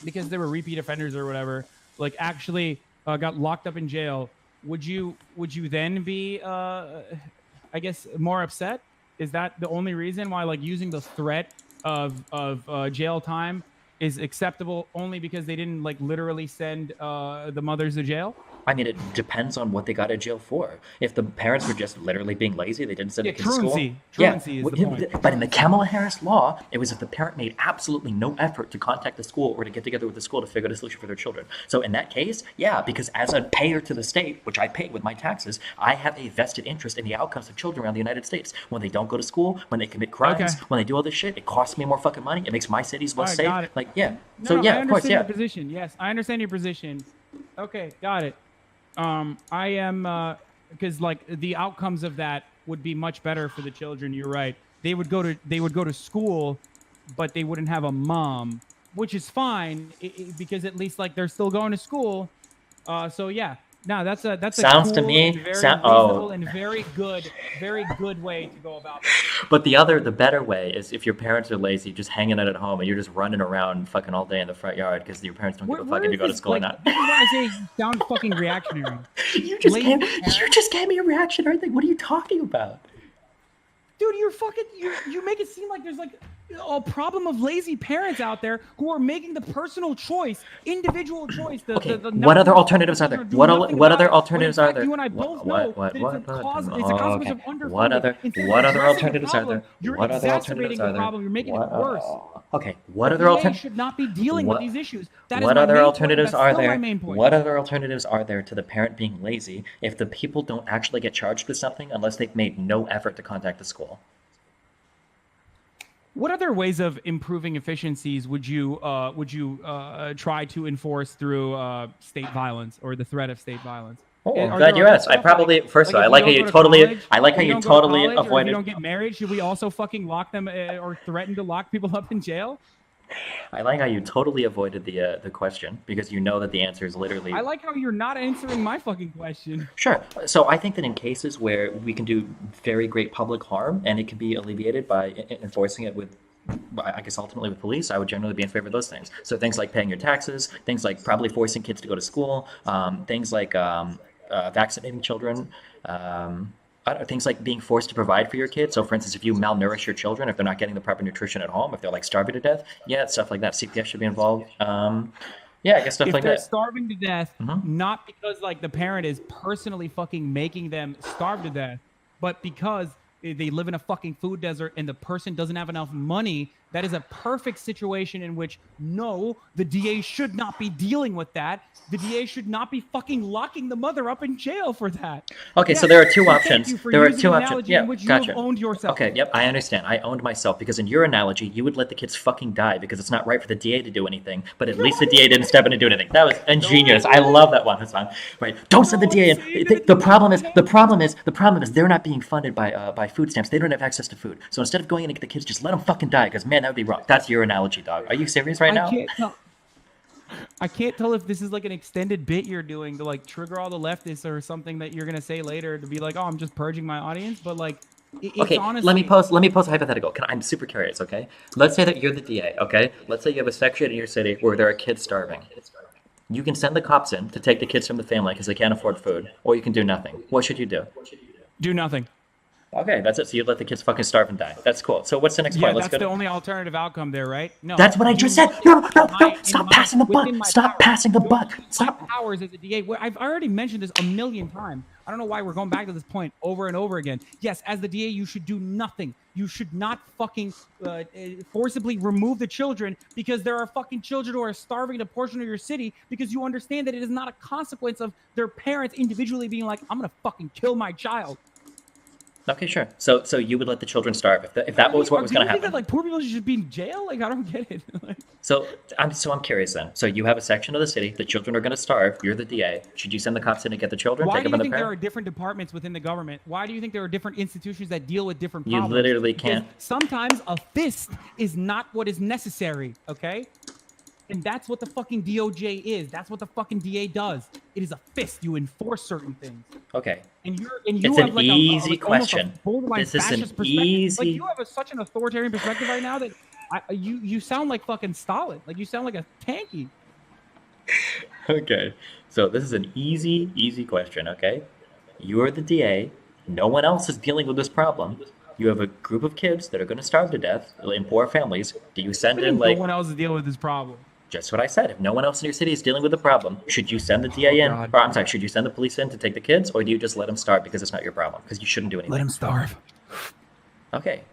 Speaker 1: because they were repeat offenders or whatever, like actually got locked up in jail, would you then be I guess more upset? Is that the only reason why like using the threat of jail time is acceptable only because they didn't like literally send the mothers to jail?
Speaker 2: I mean, it depends on what they got in jail for. If the parents were just literally being lazy, they didn't send the kids to school.
Speaker 1: Truancy is the point.
Speaker 2: But in the Kamala Harris law, it was if the parent made absolutely no effort to contact the school or to get together with the school to figure out a solution for their children. So in that case, yeah, because as a payer to the state, which I pay with my taxes, I have a vested interest in the outcomes of children around the United States. When they don't go to school, when they commit crimes, when they do all this shit, it costs me more fucking money. It makes my cities less safe. Like, yeah.
Speaker 1: No, yeah, of course, yeah. I understand your position. Yes, I understand your position. Okay, got it. I am because like the outcomes of that would be much better for the children. You're right. They would go to school, but they wouldn't have a mom, which is fine because at least like they're still going to school. So yeah. No, that's
Speaker 2: sounds
Speaker 1: cool
Speaker 2: to me
Speaker 1: and very reasonable and very good way to go about it.
Speaker 2: But the better way is if your parents are lazy, just hanging out at home and you're just running around fucking all day in the front yard because your parents don't give a fuck and you go to school or not.
Speaker 1: This is why I say you sound fucking reactionary.
Speaker 2: You just gave me a reactionary thing. What are you talking about?
Speaker 1: Dude, you make it seem like there's like a problem of lazy parents out there who are making the personal choice, individual choice.
Speaker 2: What other alternatives are there? What other alternatives are there?
Speaker 1: You and I both know that it's a consequence of underfunding.
Speaker 2: What other alternatives are there?
Speaker 1: You're exacerbating the problem. You're making it worse.
Speaker 2: Okay. What other alternatives
Speaker 1: should not be dealing with these issues?
Speaker 2: What other alternatives are there? What other alternatives are there to the parent being lazy if the people don't actually get charged with something unless they've made no effort to contact the school?
Speaker 1: What other ways of improving efficiencies would you try to enforce through state violence or the threat of state violence?
Speaker 2: Oh, I'm glad you asked. I probably first of all, I like how you totally avoided.
Speaker 1: If you don't get married, should we also fucking lock them or threaten to lock people up in jail?
Speaker 2: I like how you totally avoided the question because you know that the answer is literally...
Speaker 1: I like how you're not answering my fucking question.
Speaker 2: Sure. So I think that in cases where we can do very great public harm and it can be alleviated by enforcing it with, I guess ultimately with police, I would generally be in favor of those things. So things like paying your taxes, things like probably forcing kids to go to school, things like vaccinating children, things like being forced to provide for your kids. So, for instance, if you malnourish your children, if they're not getting the proper nutrition at home, if they're like starving to death, yeah, stuff like that. CPS should be involved. Yeah, I guess stuff
Speaker 1: if
Speaker 2: like
Speaker 1: they're
Speaker 2: that.
Speaker 1: starving to death,
Speaker 2: Mhm.
Speaker 1: not because like the parent is personally fucking making them starve to death, but because they live in a fucking food desert and the person doesn't have enough money, that is a perfect situation in which no, the DA should not be dealing with that. The DA should not be fucking locking the mother up in jail for that.
Speaker 2: Okay,
Speaker 1: Yes.
Speaker 2: so there are two
Speaker 1: So
Speaker 2: options.
Speaker 1: Thank you for
Speaker 2: There are
Speaker 1: using
Speaker 2: two
Speaker 1: an
Speaker 2: options.
Speaker 1: analogy
Speaker 2: Yeah,
Speaker 1: in which you
Speaker 2: gotcha.
Speaker 1: have owned yourself.
Speaker 2: Okay, yep, I understand. I owned myself because in your analogy, you would let the kids fucking die because it's not right for the DA to do anything. But at least the DA didn't step in and do anything. That was ingenious. I love that one, Hasan. Right? Don't send the DA in. The problem is they're not being funded by food stamps. They don't have access to food. So instead of going in to get the kids, just let them fucking die. Because man, that would be wrong. That's your analogy, dog. Are you serious right now?
Speaker 1: I can't tell if this is like an extended bit you're doing to like trigger all the leftists or something that you're gonna say later to be like, oh, I'm just purging my audience. But like, it's
Speaker 2: Okay,
Speaker 1: honestly.
Speaker 2: let me pose a hypothetical. I'm super curious, okay? Let's say that you're the DA, okay? Let's say you have a section in your city where there are kids starving. You can send the cops in to take the kids from the family because they can't afford food, or you can do nothing. What should you do?
Speaker 1: Do nothing.
Speaker 2: Okay, that's it. So you let the kids fucking starve and die. That's cool. So what's the next
Speaker 1: Yeah,
Speaker 2: point? Let's
Speaker 1: that's
Speaker 2: go
Speaker 1: the
Speaker 2: to...
Speaker 1: only alternative outcome there, right? No.
Speaker 2: That's what I just said. No, stop passing the buck. Stop passing the buck. Stop.
Speaker 1: My powers as a DA. I've already mentioned this a million times. I don't know why we're going back to this point over and over again. Yes, as the DA, you should do nothing. You should not fucking forcibly remove the children because there are fucking children who are starving in a portion of your city because you understand that it is not a consequence of their parents individually being like, I'm going to fucking kill my child.
Speaker 2: Okay, sure. So you would let the children starve if that was what was going to happen.
Speaker 1: That, like, poor people should be in jail? Like, I don't get it.
Speaker 2: So I'm curious then. So you have a section of the city, the children are going to starve. You're the DA. Should you send the cops in to get the children?
Speaker 1: Why
Speaker 2: take
Speaker 1: do
Speaker 2: them
Speaker 1: you
Speaker 2: in
Speaker 1: think
Speaker 2: the
Speaker 1: there are different departments within the government? Why do you think there are different institutions that deal with different problems?
Speaker 2: You literally can't.
Speaker 1: Because sometimes a fist is not what is necessary, okay? And that's what the fucking DOJ is. That's what the fucking DA does. It is a fist. You enforce certain things.
Speaker 2: Okay.
Speaker 1: And you
Speaker 2: it's
Speaker 1: have
Speaker 2: an
Speaker 1: like
Speaker 2: easy
Speaker 1: almost a
Speaker 2: question.
Speaker 1: borderline
Speaker 2: This is an
Speaker 1: fascist perspective.
Speaker 2: easy.
Speaker 1: Like you have such an authoritarian perspective right now that you sound like fucking Stalin. Like you sound like a tanky.
Speaker 2: Okay. So this is an easy question, okay? You're the DA. No one else is dealing with this problem. You have a group of kids that are going to starve to death in poor families. Do you send in like...
Speaker 1: No one else is dealing with this problem.
Speaker 2: Just what I said. If no one else in your city is dealing with the problem, should you send the DA in?
Speaker 1: God.
Speaker 2: Or I'm sorry, should you send the police in to take the kids? Or do you just let them starve because it's not your problem? Because you shouldn't do anything.
Speaker 1: Let him starve.
Speaker 2: Okay.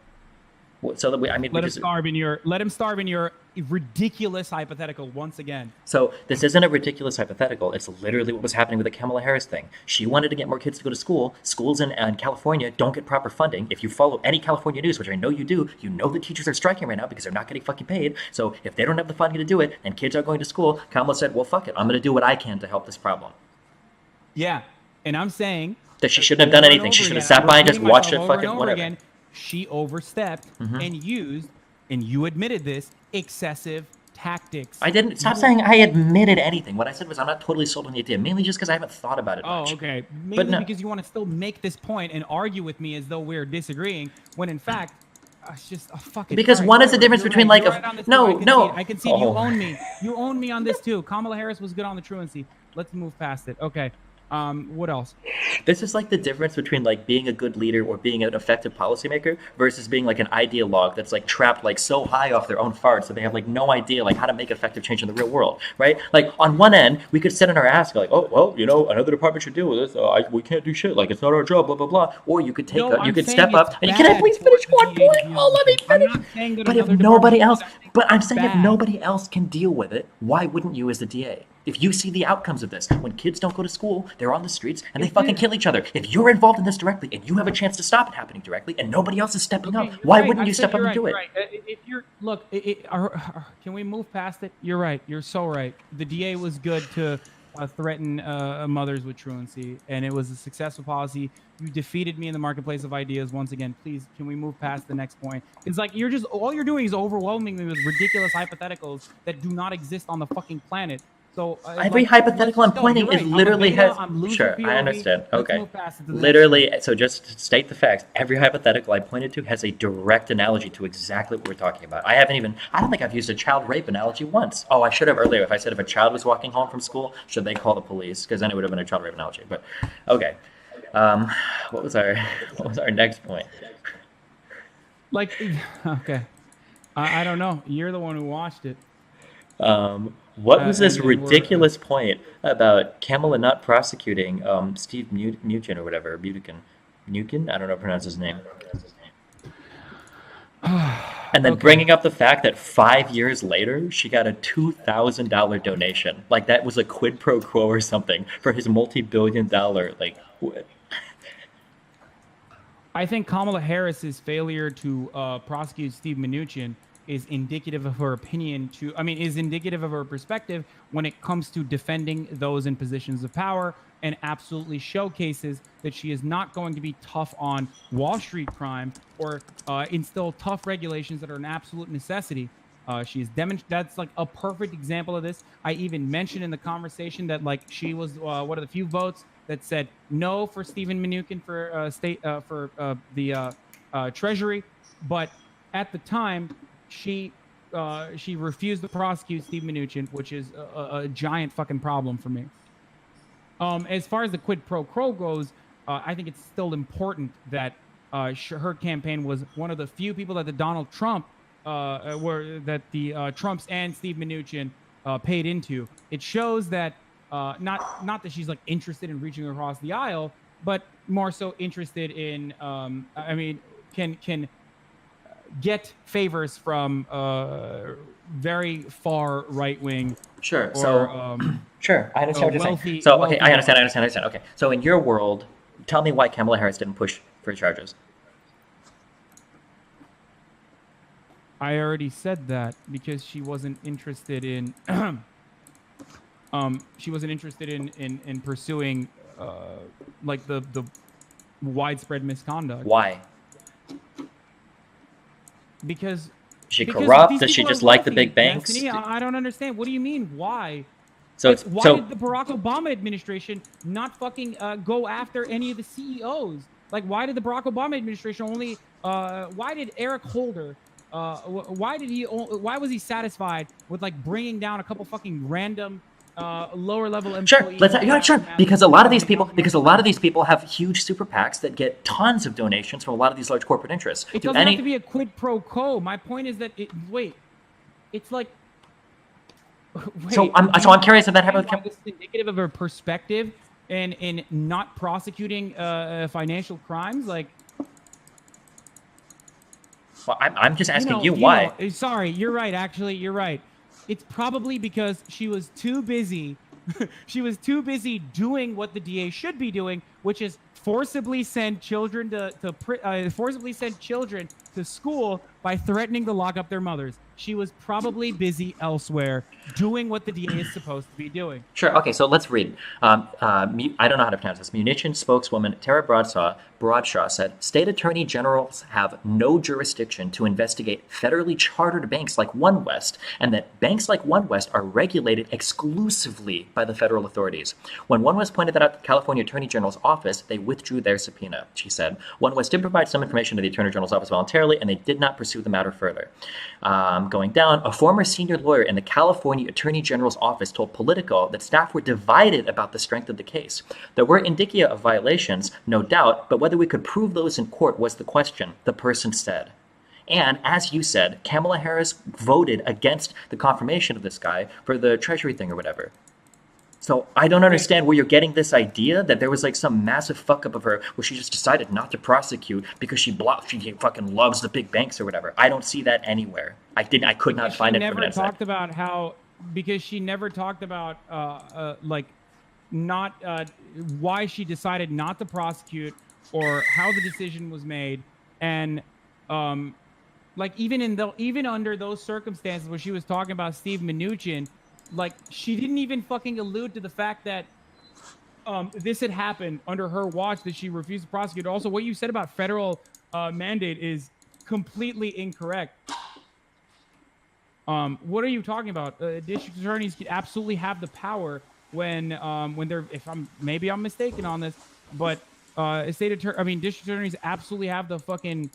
Speaker 2: So that
Speaker 1: let him starve in your ridiculous hypothetical once again.
Speaker 2: So this isn't a ridiculous hypothetical. It's literally what was happening with the Kamala Harris thing. She wanted to get more kids to go to school. Schools in California don't get proper funding. If you follow any California news, which I know you do, you know the teachers are striking right now because they're not getting fucking paid. So if they don't have the funding to do it and kids are going to school, Kamala said, well, fuck it. I'm going to do what I can to help this problem.
Speaker 1: Yeah. And I'm saying
Speaker 2: that she shouldn't have done anything. She should have sat by and just watched it fucking whatever. Again.
Speaker 1: She overstepped and used, and you admitted this, excessive tactics.
Speaker 2: I didn't. Stop saying I admitted anything. What I said was I'm not totally sold on the idea, mainly just because I haven't thought about it much.
Speaker 1: Oh, okay. Mainly because you want to still make this point and argue with me as though we're disagreeing, when in fact, it's just a fucking...
Speaker 2: Because one is the difference between like... No.
Speaker 1: I can see you own me. You own me on this too. Kamala Harris was good on the truancy. Let's move past it. Okay. What else?
Speaker 2: This is like the difference between like being a good leader or being an effective policymaker versus being like an ideologue that's like trapped like so high off their own farts that they have like no idea like how to make effective change in the real world, right? Like on one end, we could sit in our ass and go like, oh, well, you know, another department should deal with this. We can't do shit. Like it's not our job, blah, blah, blah. Or you could you could step up and can I please finish one point? Oh, let me finish. But if nobody else, I'm saying if nobody else can deal with it, why wouldn't you as the DA? If you see the outcomes of this, when kids don't go to school, they're on the streets and they fucking kill each other. If you're involved in this directly and you have a chance to stop it happening directly and nobody else is stepping up, why wouldn't you step up and do it?
Speaker 1: Right. If you're, look, can we move past it? You're right. You're so right. The DA was good to threaten mothers with truancy, and it was a successful policy. You defeated me in the marketplace of ideas once again. Please, can we move past the next point? It's like all you're doing is overwhelming me with ridiculous hypotheticals that do not exist on the fucking planet. So
Speaker 2: every hypothetical I'm pointing is literally has. Sure, I understand. Okay. Literally, so just to state the facts, every hypothetical I pointed to has a direct analogy to exactly what we're talking about. I don't think I've used a child rape analogy once. Oh, I should have earlier. If I said if a child was walking home from school, should they call the police? Because then it would have been a child rape analogy. But okay. Um, what was our next point?
Speaker 1: Like, okay, I don't know. You're the one who watched it,
Speaker 2: What was this
Speaker 1: and we're
Speaker 2: ridiculous point about Kamala not prosecuting Steve Mnuchin or whatever, Mnuchin? I don't know how to pronounce his name. And then
Speaker 1: okay.
Speaker 2: bringing up the fact that 5 years later, she got a $2,000 donation. Like that was a quid pro quo or something for his multi-billion-dollar, like,
Speaker 1: I think Kamala Harris's failure to prosecute Steve Mnuchin is indicative of her opinion is indicative of her perspective when it comes to defending those in positions of power, and absolutely showcases that she is not going to be tough on Wall Street crime or instill tough regulations that are an absolute necessity. She is that's like a perfect example of this. I even mentioned in the conversation that like she was one of the few votes that said no for Stephen Mnuchin for the Treasury, but at the time she refused to prosecute Steve Mnuchin, which is a giant fucking problem for me. As far as the quid pro quo goes, I think it's still important that her campaign was one of the few people that the Donald Trump that the Trumps and Steve Mnuchin paid into. It shows that not that she's like interested in reaching across the aisle, but more so interested in can get favors from very far right wing.
Speaker 2: sure.
Speaker 1: Or
Speaker 2: So, sure, I understand what you're
Speaker 1: wealthy,
Speaker 2: saying. So, okay,
Speaker 1: wealthy
Speaker 2: I understand. Okay, so in your world, tell me why Kamala Harris didn't push for charges.
Speaker 1: I already said that because she wasn't interested in in pursuing like the widespread misconduct.
Speaker 2: Why?
Speaker 1: Because
Speaker 2: Is she
Speaker 1: because
Speaker 2: corrupt?
Speaker 1: these
Speaker 2: Does she
Speaker 1: people
Speaker 2: just
Speaker 1: are
Speaker 2: like the
Speaker 1: wealthy,
Speaker 2: big banks?
Speaker 1: Anthony. I don't understand. What do you mean? Why?
Speaker 2: So,
Speaker 1: Like,
Speaker 2: it's,
Speaker 1: why
Speaker 2: so
Speaker 1: did the Barack Obama administration not fucking go after any of the CEOs? Like, why did the Barack Obama administration only? Why did Eric Holder? Why was he satisfied with like bringing down a couple fucking random lower level
Speaker 2: sure,
Speaker 1: employees?
Speaker 2: sure.
Speaker 1: Aftermath
Speaker 2: Because
Speaker 1: of
Speaker 2: a lot of these
Speaker 1: 20,000
Speaker 2: people have huge super PACs that get tons of donations from a lot of these large corporate interests.
Speaker 1: It doesn't have to be a quid pro quo. My point is that it's like. Wait,
Speaker 2: So I'm curious if that happened with
Speaker 1: this is indicative of her perspective and in not prosecuting financial crimes. Like,
Speaker 2: Well, I'm just asking you why.
Speaker 1: Sorry, you're right. Actually, you're right. It's probably because she was too busy. She was too busy doing what the DA should be doing, which is forcibly send children forcibly send children to school by threatening to lock up their mothers. She was probably busy elsewhere doing what the DA is supposed to be doing.
Speaker 2: Sure. Okay. So let's read. I don't know how to pronounce this. Munition spokeswoman Tara Bradshaw said, "State attorney generals have no jurisdiction to investigate federally chartered banks like OneWest, and that banks like OneWest are regulated exclusively by the federal authorities. When OneWest pointed that out to the California Attorney General's office, they withdrew their subpoena." She said, "OneWest did provide some information to the Attorney General's office voluntarily, and they did not pursue the matter further." Going down, a former senior lawyer in the California Attorney General's office told Politico that staff were divided about the strength of the case. "There were indicia of violations, no doubt, but whether we could prove those in court was the question," the person said. And as you said, Kamala Harris voted against the confirmation of this guy for the Treasury thing or whatever. So I don't understand where you're getting this idea that there was like some massive fuck up of her where she just decided not to prosecute because she fucking loves the big banks or whatever. I don't see that anywhere. I could not find it.
Speaker 1: Because she never talked about why she decided not to prosecute or how the decision was made, and even under those circumstances where she was talking about Steve Mnuchin, like, she didn't even fucking allude to the fact that this had happened under her watch, that she refused to prosecute. Also, what you said about federal mandate is completely incorrect. What are you talking about? District attorneys absolutely have the power when they're, maybe I'm mistaken on this, but district attorneys absolutely have the fucking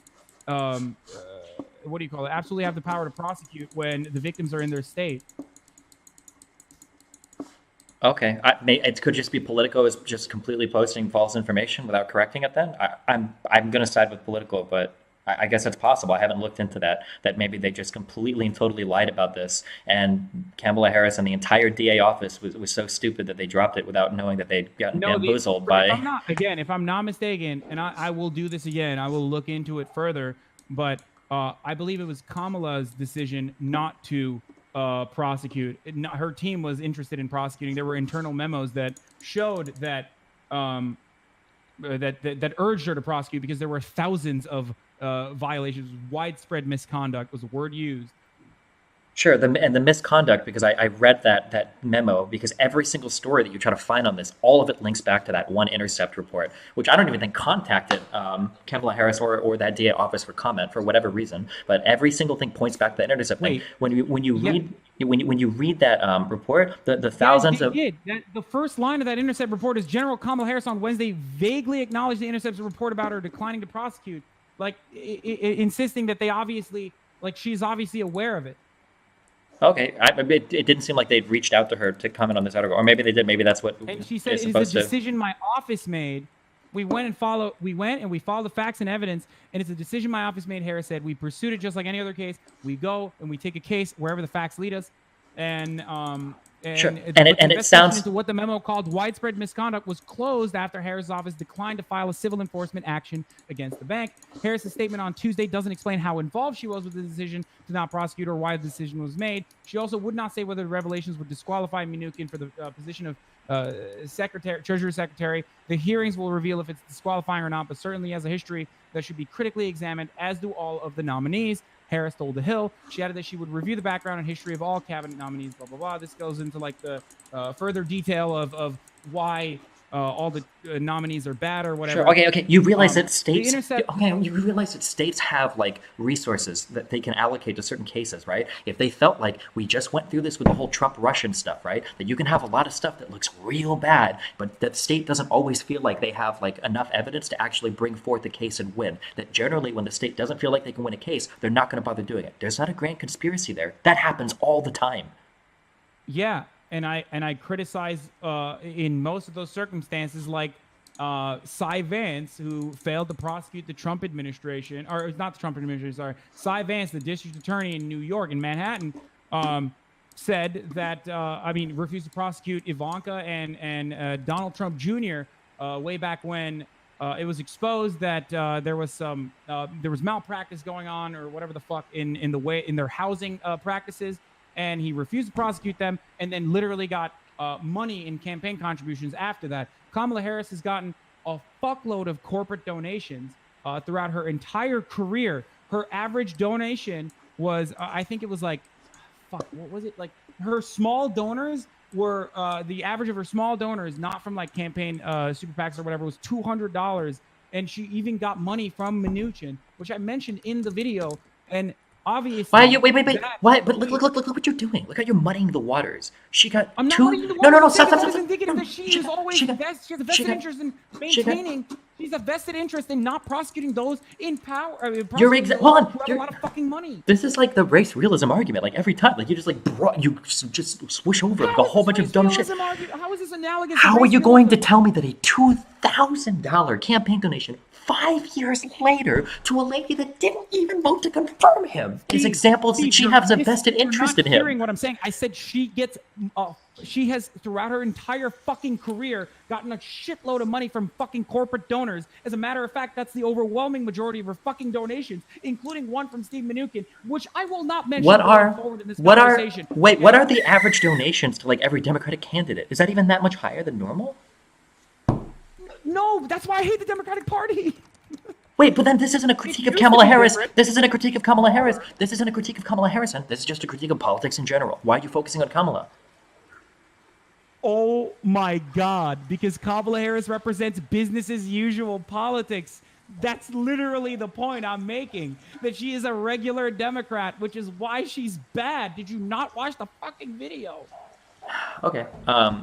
Speaker 1: absolutely have the power to prosecute when the victims are in their state.
Speaker 2: Okay, it could just be Politico is just completely posting false information without correcting it. Then I'm going to side with Politico, but I guess that's possible. I haven't looked into that. That maybe they just completely and totally lied about this, and Kamala Harris and the entire DA office was so stupid that they dropped it without knowing that they'd gotten
Speaker 1: No,
Speaker 2: bamboozled
Speaker 1: if I'm not mistaken, and I will do this again, I will look into it further, but I believe it was Kamala's decision not to prosecute. Her team was interested in prosecuting. There were internal memos that showed that that urged her to prosecute because there were thousands of violations, widespread misconduct was the word used.
Speaker 2: Sure, the misconduct, because I read that memo, because every single story that you try to find on this, all of it links back to that one Intercept report, which I don't even think contacted Kamala Harris or that DA office for comment for whatever reason, but every single thing points back to that Intercept thing. When you read that report, the thousands of
Speaker 1: the first line of that Intercept report is General Kamala Harris on Wednesday vaguely acknowledged the Intercept's report about her declining to prosecute, like insisting that they obviously, like, she's obviously aware of it.
Speaker 2: Okay, it didn't seem like they'd reached out to her to comment on this article, or maybe they did. Maybe that's what.
Speaker 1: And she said, "It is the decision my office made. We went and followed the facts and evidence, and it's a decision my office made." Harris said, "We pursued it just like any other case. We go and we take a case wherever the facts lead us." And
Speaker 2: sure. And it sounds
Speaker 1: into what the memo called widespread misconduct was closed after Harris' office declined to file a civil enforcement action against the bank. Harris' statement on Tuesday doesn't explain how involved she was with the decision to not prosecute or why the decision was made. She also would not say whether the revelations would disqualify Mnuchin for the position of Treasury Secretary. The hearings will reveal if it's disqualifying or not, but certainly has a history that should be critically examined, as do all of the nominees. Harris told The Hill. She added that she would review the background and history of all cabinet nominees, blah, blah, blah. This goes into like the further detail of why all the nominees are bad or whatever.
Speaker 2: Sure. Okay. You realize that states. You realize that states have like resources that they can allocate to certain cases, right? If they felt like we just went through this with the whole Trump-Russian stuff, right? That you can have a lot of stuff that looks real bad, but that state doesn't always feel like they have like enough evidence to actually bring forth a case and win. That generally, when the state doesn't feel like they can win a case, they're not going to bother doing it. There's not a grand conspiracy there. That happens all the time.
Speaker 1: Yeah. And I criticize in most of those circumstances, like Cy Vance, who failed to prosecute the Trump administration, or not the Trump administration, sorry, Cy Vance, the district attorney in New York, in Manhattan, said that, refused to prosecute Ivanka and Donald Trump Jr. Way back when it was exposed that there was malpractice going on or whatever the fuck in their housing practices. And he refused to prosecute them, and then literally got money in campaign contributions after that. Kamala Harris has gotten a fuckload of corporate donations throughout her entire career. Her average donation was, I think it was like, what was it? Like her small donors were, the average of her small donors, not from like campaign super PACs or whatever, was $200. And she even got money from Mnuchin, which I mentioned in the video. And obviously,
Speaker 2: why are you wait? Why? But look what you're doing. Look how you're muddying the waters. She got
Speaker 1: I'm not
Speaker 2: two.
Speaker 1: muddying the waters.
Speaker 2: No. Stop.
Speaker 1: It's indicative that she has a vested interest in maintaining. She's a vested interest in not prosecuting those in power. I mean,
Speaker 2: You're hold on.
Speaker 1: You're a lot of fucking money.
Speaker 2: This is like the race realism argument. Like every time, like you just like just swoosh over like a whole bunch of dumb shit.
Speaker 1: How is this analogous?
Speaker 2: How are you going to tell me that a $2,000 campaign donation 5 years later to a lady that didn't even vote to confirm him is examples that she has a vested interest in him?
Speaker 1: You're not hearing what I'm saying. I said she gets. She has, throughout her entire fucking career, gotten a shitload of money from fucking corporate donors. As a matter of fact, that's the overwhelming majority of her fucking donations, including one from Steve Mnuchin, which I will not mention forward in this conversation.
Speaker 2: What are the average donations to like every Democratic candidate? Is that even that much higher than normal?
Speaker 1: No, that's why I hate the Democratic Party.
Speaker 2: Wait, but then this isn't a critique of Kamala Harris. This isn't a critique of Kamala Harris. This isn't a critique of Kamala Harris. This is just a critique of politics in general. Why are you focusing on Kamala?
Speaker 1: Oh my God, because Kamala Harris represents business as usual politics. That's literally the point I'm making, that she is a regular Democrat, which is why she's bad. Did you not watch the fucking video?
Speaker 2: Okay.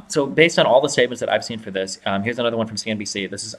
Speaker 2: So based on all the statements that I've seen for this, here's another one from CNBC. This is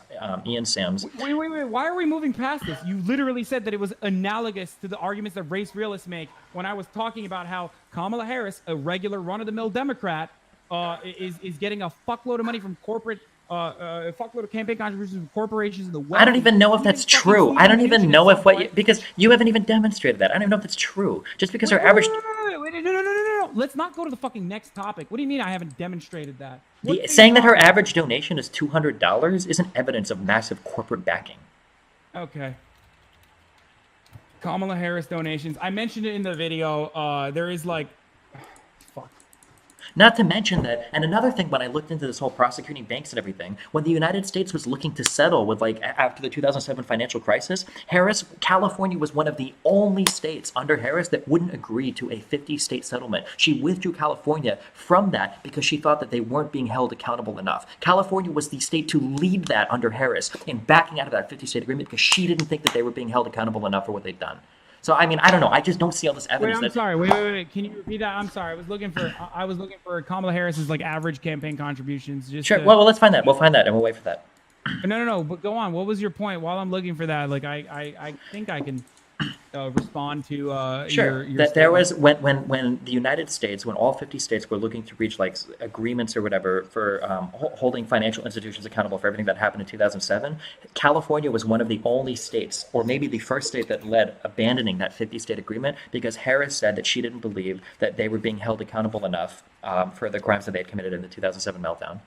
Speaker 2: Ian Sims.
Speaker 1: Wait. Why are we moving past this? You literally said that it was analogous to the arguments that race realists make when I was talking about how Kamala Harris, a regular run-of-the-mill Democrat, is getting a fuckload of money from corporate, a fuckload of campaign contributions from corporations in the West.
Speaker 2: I don't even know if that's true. I don't even know if because you haven't even demonstrated that. I don't even know if that's true. Just because our average.
Speaker 1: No. Let's not go to the fucking next topic. What do you mean I haven't demonstrated that?
Speaker 2: Saying that her average donation is $200 isn't evidence of massive corporate backing.
Speaker 1: Okay. Kamala Harris donations. I mentioned it in the video. There is like, fuck.
Speaker 2: Not to mention that, and another thing, when I looked into this whole prosecuting banks and everything, when the United States was looking to settle with, like, after the 2007 financial crisis, California was one of the only states under Harris that wouldn't agree to a 50-state settlement. She withdrew California from that because she thought that they weren't being held accountable enough. California was the state to lead that under Harris in backing out of that 50-state agreement because she didn't think that they were being held accountable enough for what they'd done. So I mean, I don't know. I just don't see all this evidence.
Speaker 1: Wait, I'm sorry. Wait. Can you repeat that? I'm sorry. I was looking for Kamala Harris's like average campaign contributions. Just
Speaker 2: sure. Well, let's find that. We'll find that, and we'll wait for that.
Speaker 1: No. But go on. What was your point? While I'm looking for that, like I think I can respond to
Speaker 2: sure.
Speaker 1: Your
Speaker 2: that there was when the United States, when all 50 states were looking to reach like agreements or whatever for holding financial institutions accountable for everything that happened in 2007, California was one of the only states, or maybe the first state, that led abandoning that 50-state agreement because Harris said that she didn't believe that they were being held accountable enough for the crimes that they had committed in the 2007 meltdown.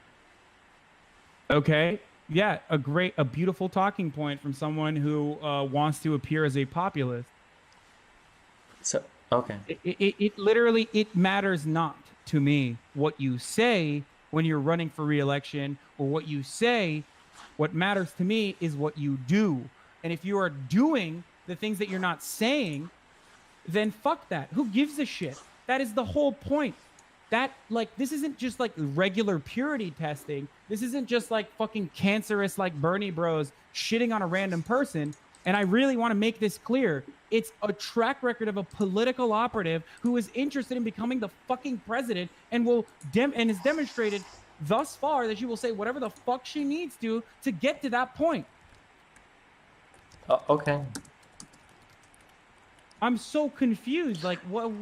Speaker 1: Okay. Yeah, a beautiful talking point from someone who wants to appear as a populist.
Speaker 2: So, okay.
Speaker 1: It literally, it matters not to me what you say when you're running for re-election or what you say. What matters to me is what you do. And if you are doing the things that you're not saying, then fuck that. Who gives a shit? That is the whole point. That, like, this isn't just like regular purity testing. This isn't just like fucking cancerous, like Bernie bros shitting on a random person. And I really want to make this clear. It's a track record of a political operative who is interested in becoming the fucking president and and has demonstrated thus far that she will say whatever the fuck she needs to get to that point.
Speaker 2: Okay.
Speaker 1: I'm so confused. Like, what?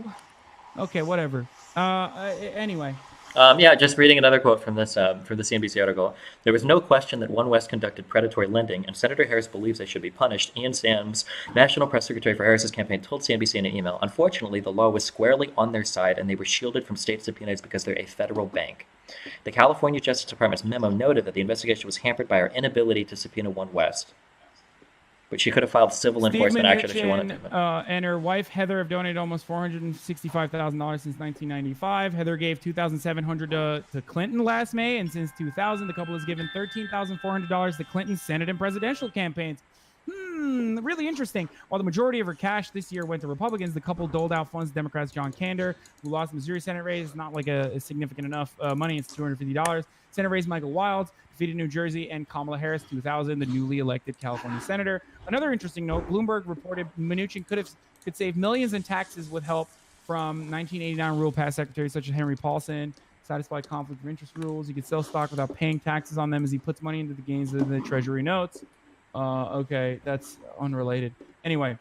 Speaker 1: Okay, whatever. Anyway.
Speaker 2: Yeah, just reading another quote from the CNBC article. There was no question that One West conducted predatory lending, and Senator Harris believes they should be punished. Ian Sams, National Press Secretary for Harris's campaign, told CNBC in an email, unfortunately, the law was squarely on their side, and they were shielded from state subpoenas because they're a federal bank. The California Justice Department's memo noted that the investigation was hampered by our inability to subpoena One West. But she could have filed civil enforcement action if she wanted to.
Speaker 1: And her wife, Heather, have donated almost $465,000 since 1995. Heather gave $2,700 to Clinton last May, and since 2000, the couple has given $13,400 to Clinton's Senate and presidential campaigns. Really interesting. While the majority of her cash this year went to Republicans, the couple doled out funds to Democrats. John Kander, who lost the Missouri Senate race, not like a significant enough money. It's $250. Senate race Michael Wilds defeated New Jersey, and Kamala Harris, 2000, the newly elected California senator. Another interesting note: Bloomberg reported Mnuchin could save millions in taxes with help from 1989 rule past secretaries such as Henry Paulson. Satisfy conflict of interest rules. He could sell stock without paying taxes on them as he puts money into the gains of the Treasury notes. Okay, that's unrelated. Anyway.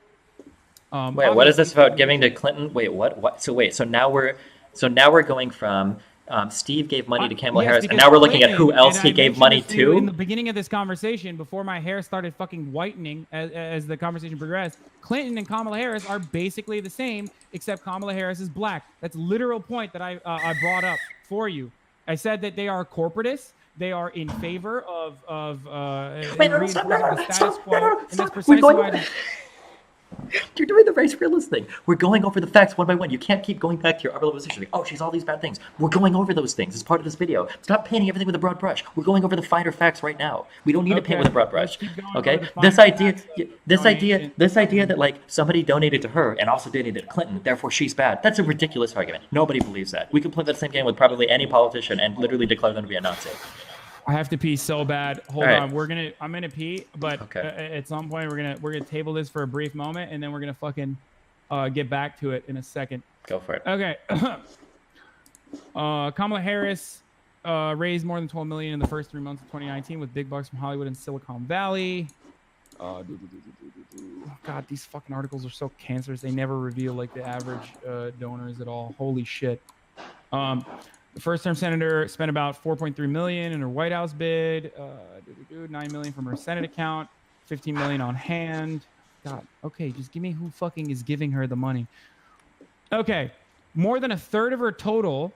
Speaker 2: Wait, what is this about giving to Clinton? Wait, what? So now we're going from Steve gave money to Kamala Harris, and now we're looking at who else he gave money to.
Speaker 1: In the beginning of this conversation, before my hair started fucking whitening as the conversation progressed, Clinton and Kamala Harris are basically the same, except Kamala Harris is black. That's a literal point that I brought up for you. I said that they are corporatists. They are in favor of
Speaker 2: the status quo, and that's precisely why. You're doing the race realist thing. We're going over the facts one by one. You can't keep going back to your upper level position. Like, oh, she's all these bad things. We're going over those things as part of this video. Stop painting everything with a broad brush. We're going over the finer facts right now. We don't need to paint with a broad brush. Okay? This idea that like somebody donated to her and also donated to Clinton, therefore she's bad. That's a ridiculous argument. Nobody believes that. We could play that same game with probably any politician and literally declare them to be a Nazi.
Speaker 1: I have to pee so bad. Hold on. I'm gonna pee, but at some point we're gonna table this for a brief moment, and then we're gonna fucking get back to it in a second.
Speaker 2: Go for it.
Speaker 1: Okay. Kamala Harris raised more than $12 million in the first 3 months of 2019 with big bucks from Hollywood and Silicon Valley. God, these fucking articles are so cancerous. They never reveal like the average donors at all. Holy shit. The first-term senator spent about $4.3 million in her White House bid. $9 million from her Senate account. $15 million on hand. God, okay, just give me who fucking is giving her the money. Okay, more than a third of her total.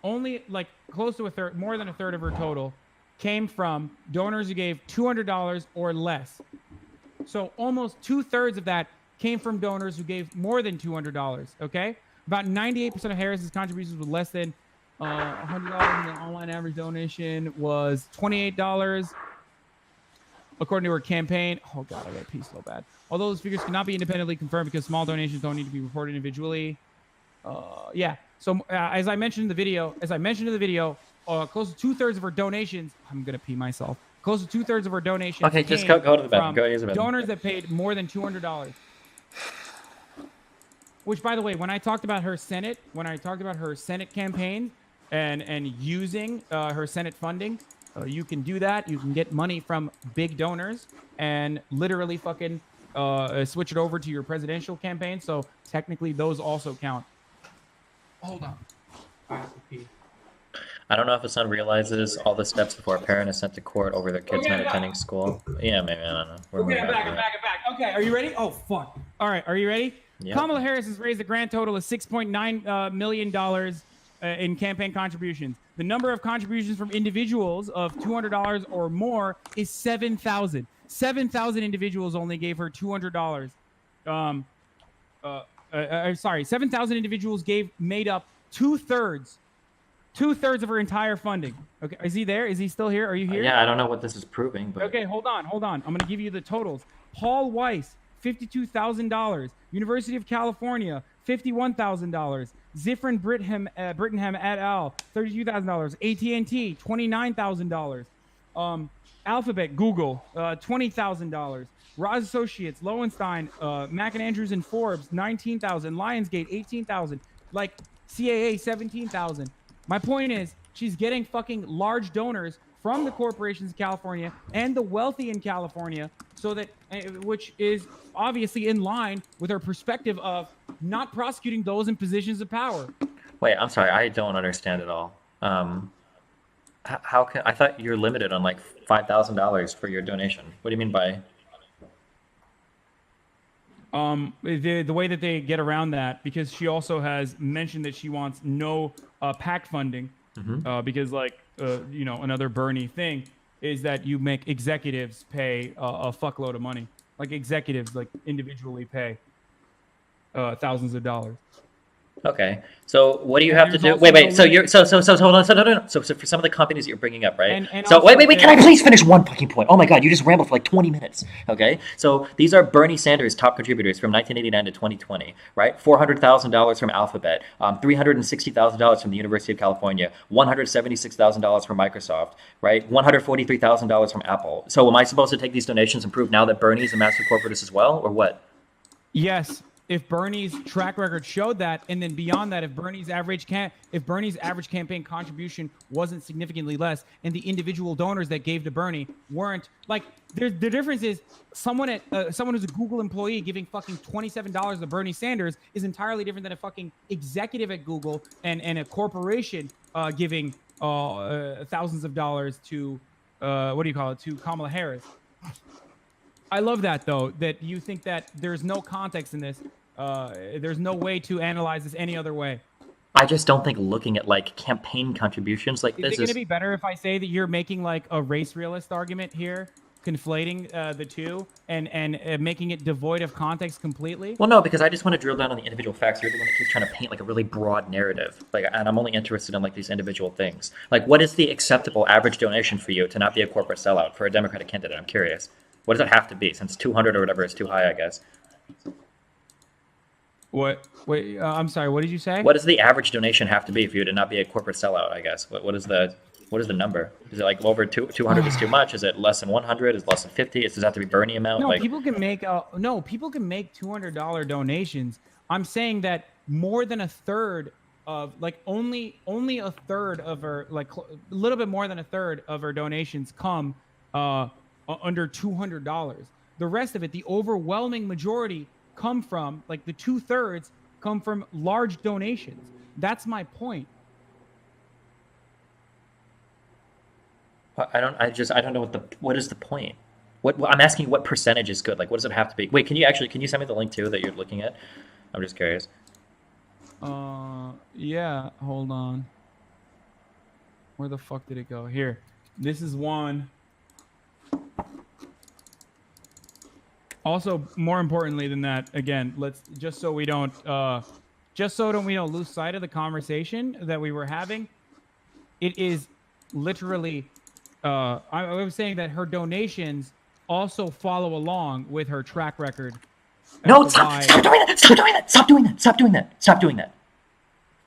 Speaker 1: Only like close to a third, more than a third of her total came from donors who gave $200 or less. So almost 2/3 of that came from donors who gave more than $200. Okay, about 98% of Harris's contributions were less than $100, and the online average donation was $28. According to her campaign, oh god, I got to pee so bad. Although those figures cannot be independently confirmed because small donations don't need to be reported individually. Yeah. So as I mentioned in the video, close to 2/3 of her donations. I'm gonna pee myself. Close to 2/3 of her donations.
Speaker 2: Okay, just go to the bathroom. Go use the bathroom.
Speaker 1: Donors that paid more than $200. Which, by the way, when I talked about her Senate campaign and using her Senate funding, you can do that. You can get money from big donors and literally fucking switch it over to your presidential campaign. So technically, those also count. Hold on. I have to pee.
Speaker 2: I don't know if a son realizes all the steps before a parent is sent to court over their kids not attending school. Yeah, maybe, I don't know.
Speaker 1: I'm back. Okay, are you ready? Oh, fuck. All right, are you ready?
Speaker 2: Yep.
Speaker 1: Kamala Harris has raised a grand total of $6.9 million in campaign contributions. The number of contributions from individuals of $200 or more is 7,000. 7,000 individuals only gave her $200. Sorry, 7,000 individuals made up 2/3 of her entire funding. Okay, is he there? Is he still here? Are you here?
Speaker 2: Yeah, I don't know what this is proving, but
Speaker 1: okay, hold on. I'm going to give you the totals. Paul Weiss, $52,000. University of California, $51,000. Zifrin Brittingham et al., $32,000. AT&T, $29,000. Alphabet, Google, $20,000. Ross Associates, Lowenstein, Mac and Andrews and Forbes, $19,000. Lionsgate, $18,000. Like CAA, $17,000. My point is, she's getting fucking large donors from the corporations in California and the wealthy in California, so that, which is obviously in line with her perspective of not prosecuting those in positions of power.
Speaker 2: Wait, I'm sorry, I don't understand at all. How can I thought you're limited on like $5,000 for your donation? What do you mean by?
Speaker 1: The way that they get around that, because she also has mentioned that she wants no PAC funding, because like another Bernie thing is that you make executives pay a fuckload of money, like executives like individually pay thousands of dollars.
Speaker 2: Okay, so what do you have to do? Wait. So you're so hold on. So no. So for some of the companies that you're bringing up, right? So wait. Can I please finish one fucking point? Oh my god, you just rambled for like 20 minutes. Okay, so these are Bernie Sanders' top contributors from 1989 to 2020, right? $400,000 from Alphabet, $360,000 from the University of California, $176,000 from Microsoft, right? $143,000 from Apple. So am I supposed to take these donations and prove now that Bernie's a massive corporatist as well, or what?
Speaker 1: Yes. If Bernie's track record showed that, and then beyond that, if Bernie's average campaign contribution wasn't significantly less, and the individual donors that gave to Bernie weren't like, the difference is someone who's a Google employee giving fucking $27 to Bernie Sanders is entirely different than a fucking executive at Google and a corporation giving thousands of dollars to to Kamala Harris. I love that, though, that you think that there's no context in this. There's no way to analyze this any other way.
Speaker 2: I just don't think looking at like campaign contributions like this
Speaker 1: is it going to be better if I say that you're making like a race realist argument here, conflating the two and making it devoid of context completely?
Speaker 2: Well, no, because I just want to drill down on the individual facts. You're the one that keeps trying to paint like a really broad narrative, and I'm only interested in like these individual things. Like, what is the acceptable average donation for you to not be a corporate sellout for a Democratic candidate? I'm curious. What does it have to be? Since 200 or whatever is too high, I guess.
Speaker 1: What? Wait, I'm sorry. What did you say?
Speaker 2: What does the average donation have to be for you to not be a corporate sellout? I guess. What is the number? Is it like over 200 is too much? Is it less than 100? Is it less than 50? Does it have to be Bernie amount?
Speaker 1: No, people can make $200 donations. I'm saying that more than a third of only a third of her, like a little bit more than a third of her donations come under $200. The rest of it, the overwhelming majority, come from, like the 2/3 come from large donations. That's my point.
Speaker 2: I don't know what is the point? I'm asking you what percentage is good? Like, what does it have to be? Wait, can you send me the link too that you're looking at? I'm just curious.
Speaker 1: Yeah, hold on. Where the fuck did it go? Here. This is one. Also, more importantly than that, again, let's just so we don't lose sight of the conversation that we were having. It is literally I was saying that her donations also follow along with her track record.
Speaker 2: No, stop doing that! Stop doing that! Stop doing that! Stop doing that! Stop doing that!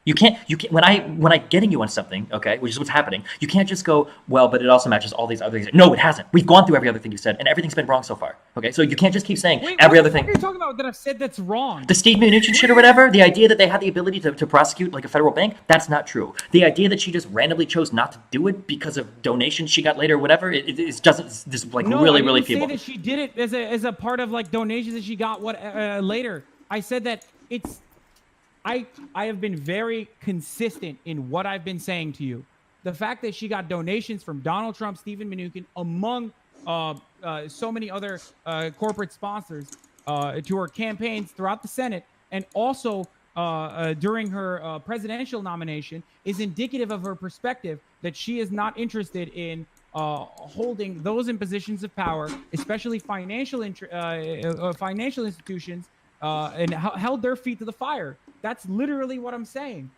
Speaker 2: You can't when I getting you on something, okay, which is what's happening, you can't just go, well, but it also matches all these other things. No, it hasn't. We've gone through every other thing you said, and everything's been wrong so far. Okay, so you can't just keep saying every other thing.
Speaker 1: What are you talking about that I've said that's wrong?
Speaker 2: The Steve Mnuchin shit or whatever, the idea that they had the ability to prosecute like a federal bank, that's not true. The idea that she just randomly chose not to do it because of donations she got later or whatever, it doesn't just like really feeble.
Speaker 1: I didn't say that she did it as a part of like donations that she got later. I said that it's. I have been very consistent in what I've been saying to you. The fact that she got donations from Donald Trump, Stephen Mnuchin, among so many other corporate sponsors to her campaigns throughout the Senate, and also during her presidential nomination, is indicative of her perspective that she is not interested in holding those in positions of power, especially financial institutions, and held their feet to the fire. That's literally what I'm saying.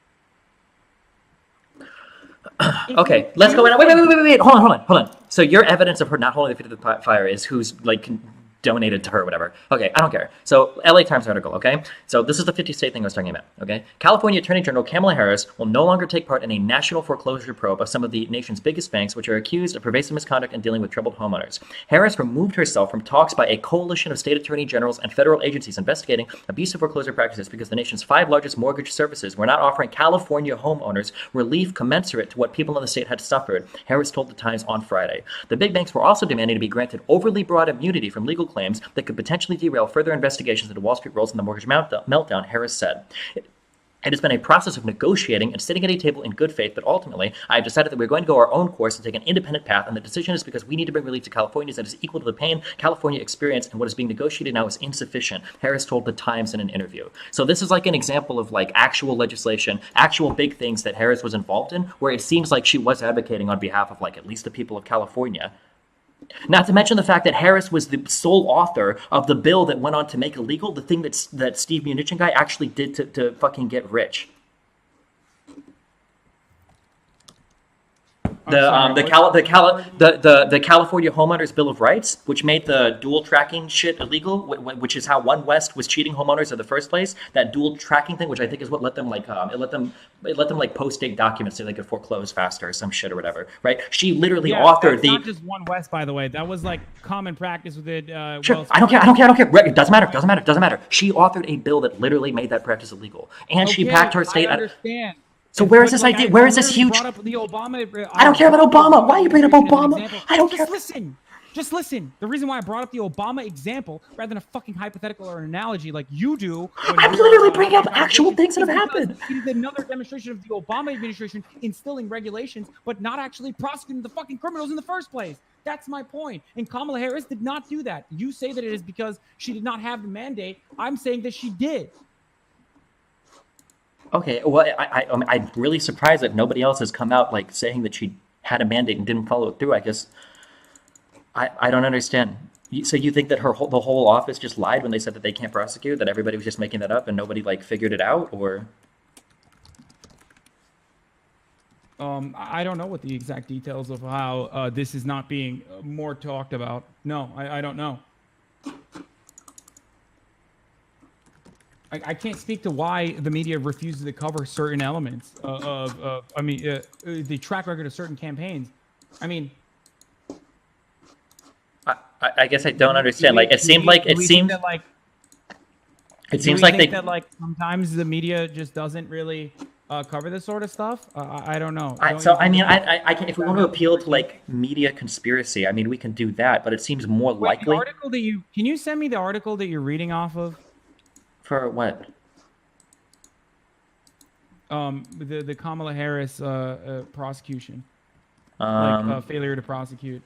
Speaker 2: Okay, let's go. Wait. Hold on. So your evidence of her not holding the feet to the fire is who's like donated to her or whatever. Okay, I don't care. So LA Times article, okay? So this is the 50 state thing I was talking about, okay? California Attorney General Kamala Harris will no longer take part in a national foreclosure probe of some of the nation's biggest banks, which are accused of pervasive misconduct and dealing with troubled homeowners. Harris removed herself from talks by a coalition of state attorney generals and federal agencies investigating abusive foreclosure practices because the nation's 5 largest mortgage services were not offering California homeowners relief commensurate to what people in the state had suffered, Harris told the Times on Friday. The big banks were also demanding to be granted overly broad immunity from legal claims that could potentially derail further investigations into Wall Street roles in the mortgage meltdown, Harris said. It has been a process of negotiating and sitting at a table in good faith, but ultimately, I have decided that we're going to go our own course and take an independent path, and the decision is because we need to bring relief to Californians that is equal to the pain California experienced, and what is being negotiated now is insufficient, Harris told the Times in an interview. So this is like an example of like actual legislation, actual big things that Harris was involved in, where it seems like she was advocating on behalf of like at least the people of California. Not to mention the fact that Harris was the sole author of the bill that went on to make illegal the thing that Steve Mnuchin guy actually did to fucking get rich. The California Homeowners Bill of Rights, which made the dual tracking shit illegal, which is how One West was cheating homeowners in the first place. That dual tracking thing, which I think is what let them like it let them like post-date documents so they could foreclose faster or some shit or whatever, right? She literally authored
Speaker 1: not just One West, by the way. That was like common practice with it.
Speaker 2: Sure, I don't care. It doesn't matter. She authored a bill that literally made that practice illegal, and she backed her state.
Speaker 1: I understand.
Speaker 2: So where is this idea? Where is this huge?
Speaker 1: Brought up the Obama,
Speaker 2: I don't care about Obama. Why are you bringing up Obama? I don't care.
Speaker 1: Just listen. The reason why I brought up the Obama example rather than a fucking hypothetical or an analogy like you do.
Speaker 2: I'm literally bringing up actual things that have happened.
Speaker 1: It is another demonstration of the Obama administration instilling regulations, but not actually prosecuting the fucking criminals in the first place. That's my point. And Kamala Harris did not do that. You say that it is because she did not have the mandate. I'm saying that she did.
Speaker 2: Okay, well, I'm really surprised that nobody else has come out like saying that she had a mandate and didn't follow it through. I guess I don't understand. So you think that the whole office just lied when they said that they can't prosecute? That everybody was just making that up and nobody like figured it out, or?
Speaker 1: I don't know what the exact details of how this is not being more talked about. No, I don't know. I can't speak to why the media refuses to cover certain elements of the track record of certain campaigns. I mean,
Speaker 2: I guess I don't understand. Like, it seems like
Speaker 1: sometimes the media just doesn't really cover this sort of stuff. I don't know.
Speaker 2: I can, if we want to appeal to like media conspiracy, I mean, we can do that, but it seems more likely.
Speaker 1: The article can you send me the article that you're reading off of?
Speaker 2: For what?
Speaker 1: the Kamala Harris prosecution,
Speaker 2: Um,
Speaker 1: failure to prosecute.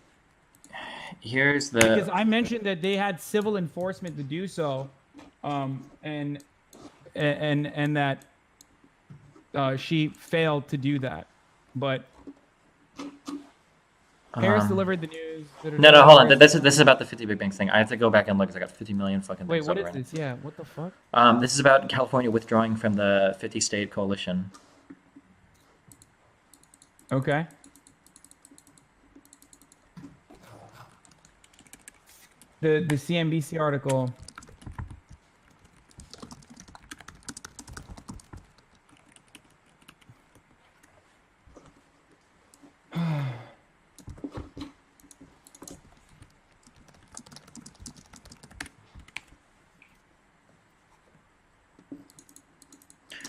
Speaker 2: here's
Speaker 1: Because
Speaker 2: the.
Speaker 1: I mentioned that they had civil enforcement to do so, and that she failed to do that, but Harris delivered the news.
Speaker 2: No, hold on. This is about the 50 big banks thing. I have to go back and look because I got 50 million fucking
Speaker 1: Wait,
Speaker 2: things
Speaker 1: what
Speaker 2: over
Speaker 1: is
Speaker 2: right
Speaker 1: this? Yeah, what the fuck?
Speaker 2: now. This is about California withdrawing from the 50-state coalition.
Speaker 1: Okay. The CNBC article.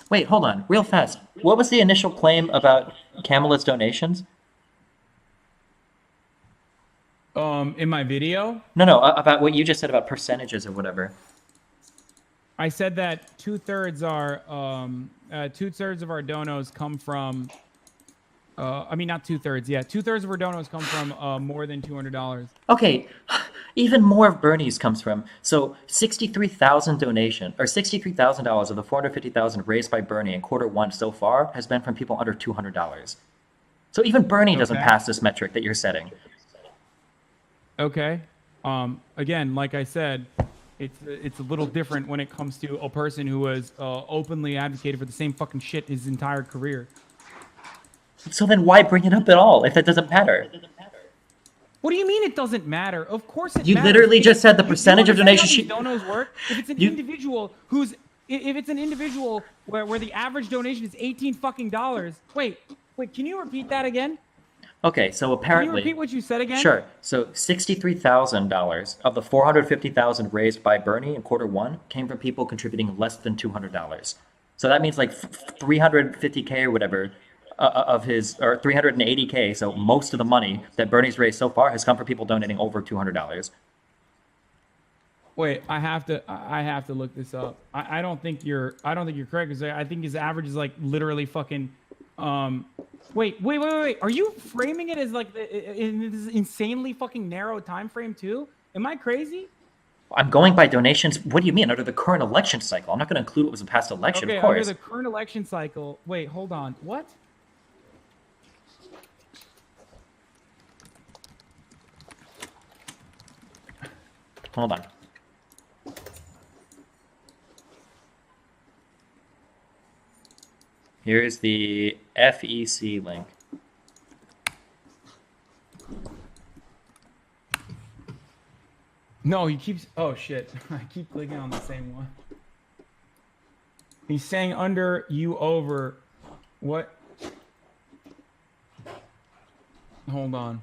Speaker 2: Wait, hold on, real fast. What was the initial claim about Kamala's donations?
Speaker 1: In my video,
Speaker 2: No, about what you just said about percentages or whatever.
Speaker 1: I said that 2/3 are 2/3 of our donos come from. I mean, not 2/3. Yeah, 2/3 of our donos come from more than $200.
Speaker 2: Okay, even more of Bernie's comes from. So 63,000 donation or $63,000 of the 450,000 raised by Bernie in Q1 so far has been from people under $200. So even Bernie doesn't
Speaker 1: Okay.
Speaker 2: pass this metric that you're setting.
Speaker 1: Okay. Again, like I said, it's a little different when it comes to a person who has openly advocated for the same fucking shit his entire career.
Speaker 2: So then why bring it up at all if that doesn't matter?
Speaker 1: What do you mean it doesn't matter? Of course it
Speaker 2: You
Speaker 1: matters.
Speaker 2: literally just said the
Speaker 1: You
Speaker 2: percentage of
Speaker 1: understand how
Speaker 2: donations
Speaker 1: these donos work? If it's an
Speaker 2: You-
Speaker 1: individual who's if it's an individual where the average donation is 18 fucking dollars. Wait, can you repeat that again?
Speaker 2: Okay, so
Speaker 1: Can you
Speaker 2: apparently
Speaker 1: repeat what you said again?
Speaker 2: Sure. So $63,000 of the 450,000 raised by Bernie in Q1 came from people contributing less than $200. So that means like 350K or whatever of his, or 380K. So most of the money that Bernie's raised so far has come from people donating over $200.
Speaker 1: Wait, I have to look this up. I don't think you're correct because I think his average is like literally fucking. Wait. Are you framing it as like in this insanely fucking narrow time frame too? Am I crazy?
Speaker 2: I'm going by donations. What do you mean under the current election cycle? I'm not going to include what was a past election,
Speaker 1: Okay,
Speaker 2: of
Speaker 1: under
Speaker 2: course.
Speaker 1: the current election cycle. Wait, hold on. What?
Speaker 2: Hold on. Here's the FEC link.
Speaker 1: No, he keeps. Oh shit! I keep clicking on the same one. He's saying under you over. What? Hold on.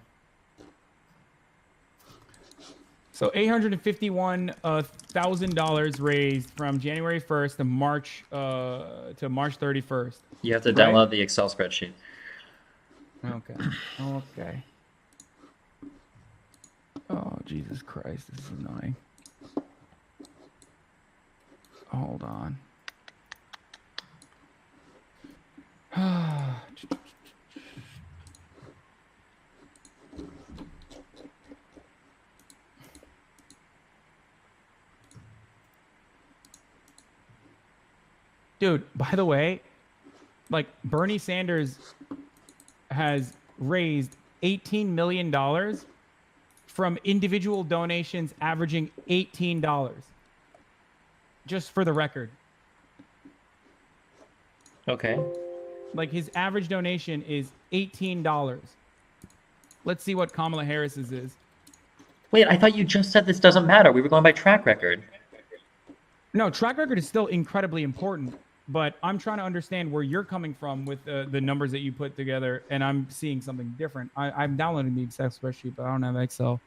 Speaker 1: So $851,000 raised from January 1st to March 31st.
Speaker 2: You have to
Speaker 1: Right?
Speaker 2: download the Excel spreadsheet.
Speaker 1: Okay. Okay. Oh, Jesus Christ. This is annoying. Hold on. Dude, by the way, like Bernie Sanders has raised $18 million from individual donations averaging $18. Just for the record.
Speaker 2: Okay.
Speaker 1: Like his average donation is $18. Let's see what Kamala Harris's is.
Speaker 2: Wait, I thought you just said this doesn't matter. We were going by track record.
Speaker 1: No, track record is still incredibly important, but I'm trying to understand where you're coming from with the numbers that you put together, and I'm seeing something different. I'm downloading the Excel spreadsheet, but I don't have Excel.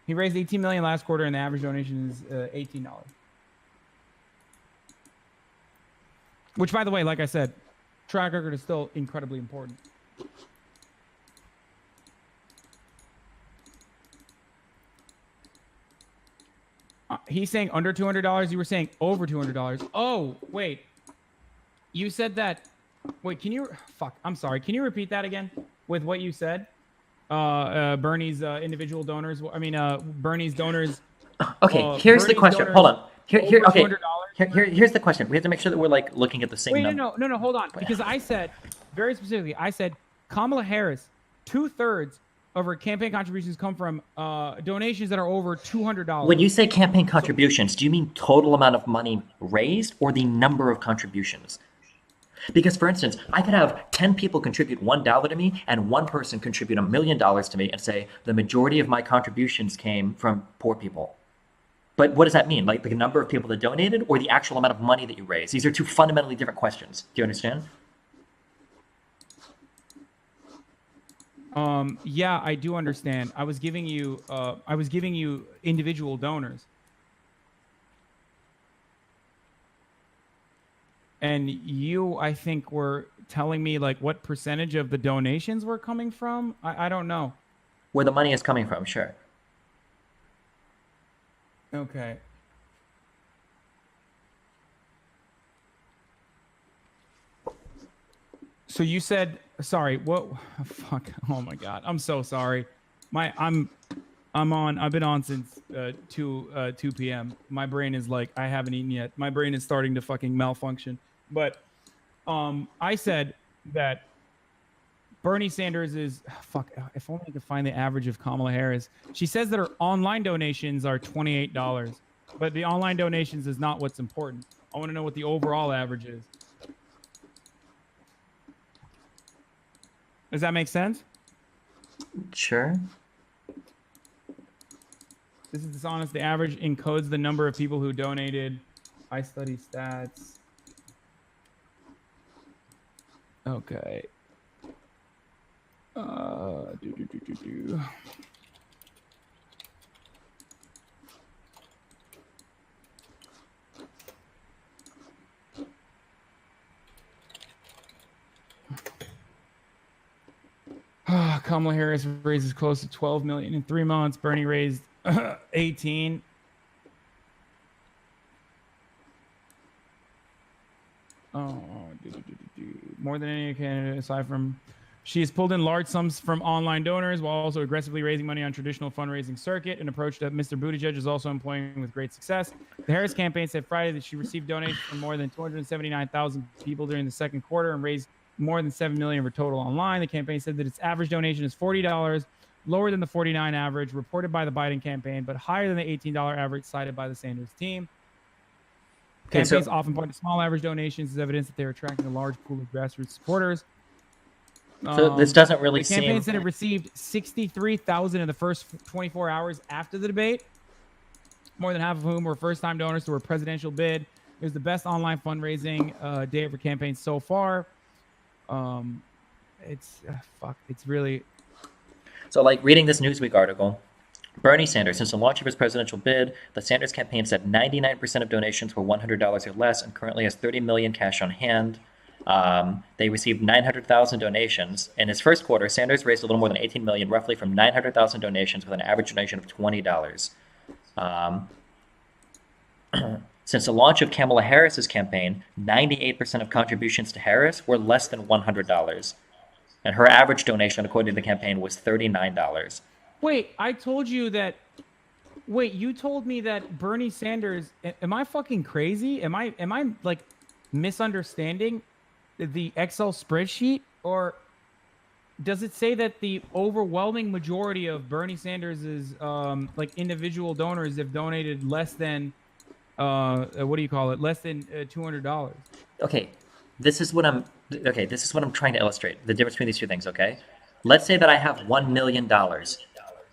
Speaker 1: He raised $18 million last quarter, and the average donation is $18. Which, by the way, like I said, track record is still incredibly important. He's saying under $200. You were saying over $200. Oh, wait. you said that. Wait, can you? Fuck. I'm sorry. Can you repeat that again with what you said? Bernie's individual donors. I mean, Bernie's donors.
Speaker 2: Okay, here's the
Speaker 1: Bernie's
Speaker 2: question.
Speaker 1: donors
Speaker 2: Hold on. Here,
Speaker 1: over
Speaker 2: okay.
Speaker 1: $200.
Speaker 2: Here's the question. We have to make sure that we're like looking at the same
Speaker 1: Wait,
Speaker 2: number.
Speaker 1: no. Hold on. Because I said very specifically. I said Kamala Harris. 2/3 of her campaign contributions come from donations that are over $200.
Speaker 2: When you say campaign contributions, do you mean total amount of money raised or the number of contributions? Because, for instance, I could have 10 people contribute $1 to me and one person contribute $1 million to me and say the majority of my contributions came from poor people. But what does that mean? Like the number of people that donated or the actual amount of money that you raised? These are two fundamentally different questions. Do you understand?
Speaker 1: Yeah, I do understand. I was giving you individual donors. And you, I think, were telling me like what percentage of the donations were coming from. I don't know.
Speaker 2: Where the money is coming from, sure.
Speaker 1: Okay. So you said, sorry, what? Fuck. Oh my God. I'm so sorry. I've been on since 2 p.m. My brain is like, I haven't eaten yet. My brain is starting to fucking malfunction. But I said that Bernie Sanders is, fuck, if only I could find the average of Kamala Harris. She says that her online donations are $28, but the online donations is not what's important. I want to know what the overall average is. Does that make sense?
Speaker 2: Sure.
Speaker 1: This is dishonest. The average encodes the number of people who donated. I study stats. Okay. Kamala Harris raises close to 12 million in 3 months. Bernie raised 18. More than any candidate aside from, she has pulled in large sums from online donors while also aggressively raising money on traditional fundraising circuit, an approach that Mr. Buttigieg is also employing with great success. The Harris campaign said Friday that she received donations from more than 279,000 people during the second quarter and raised more than $7 million for total online. The campaign said that its average donation is $40, lower than the $49 average reported by the Biden campaign, but higher than the $18 average cited by the Sanders team.
Speaker 2: Okay,
Speaker 1: Campaigns often point to small average donations as evidence that they are attracting a large pool of grassroots supporters.
Speaker 2: So this doesn't really
Speaker 1: The campaign
Speaker 2: seem...
Speaker 1: said it received 63,000 in the first 24 hours after the debate, more than half of whom were first-time donors to her presidential bid. It was the best online fundraising day of her campaign so far. It's really...
Speaker 2: So, like, reading this Newsweek article, Bernie Sanders, since the launch of his presidential bid, the Sanders campaign said 99% of donations were $100 or less and currently has $30 million cash on hand. They received 900,000 donations. In his first quarter, Sanders raised a little more than $18 million, roughly from 900,000 donations with an average donation of $20. Since the launch of Kamala Harris's campaign, 98% of contributions to Harris were less than $100. And her average donation, according to the campaign, was $39.
Speaker 1: Wait, I told you that... Wait, you told me that Bernie Sanders... Am I fucking crazy? Am I like misunderstanding the Excel spreadsheet? Or does it say that the overwhelming majority of Bernie Sanders's like individual donors have donated less than what do you call it? Less than $200?
Speaker 2: Okay, this is what I'm trying to illustrate, the difference between these two things, okay? Let's say that I have $1 million,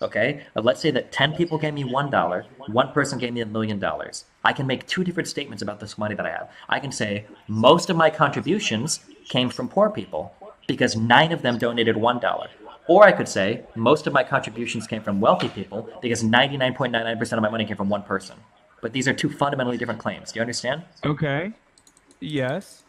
Speaker 2: okay? Let's say that 10 people gave me $1, one person gave me $1 million. I can make two different statements about this money that I have. I can say most of my contributions came from poor people because 9 of them donated $1. Or I could say most of my contributions came from wealthy people because 99.99% of my money came from one person. But these are two fundamentally different claims. Do you understand?
Speaker 1: Okay. Yes.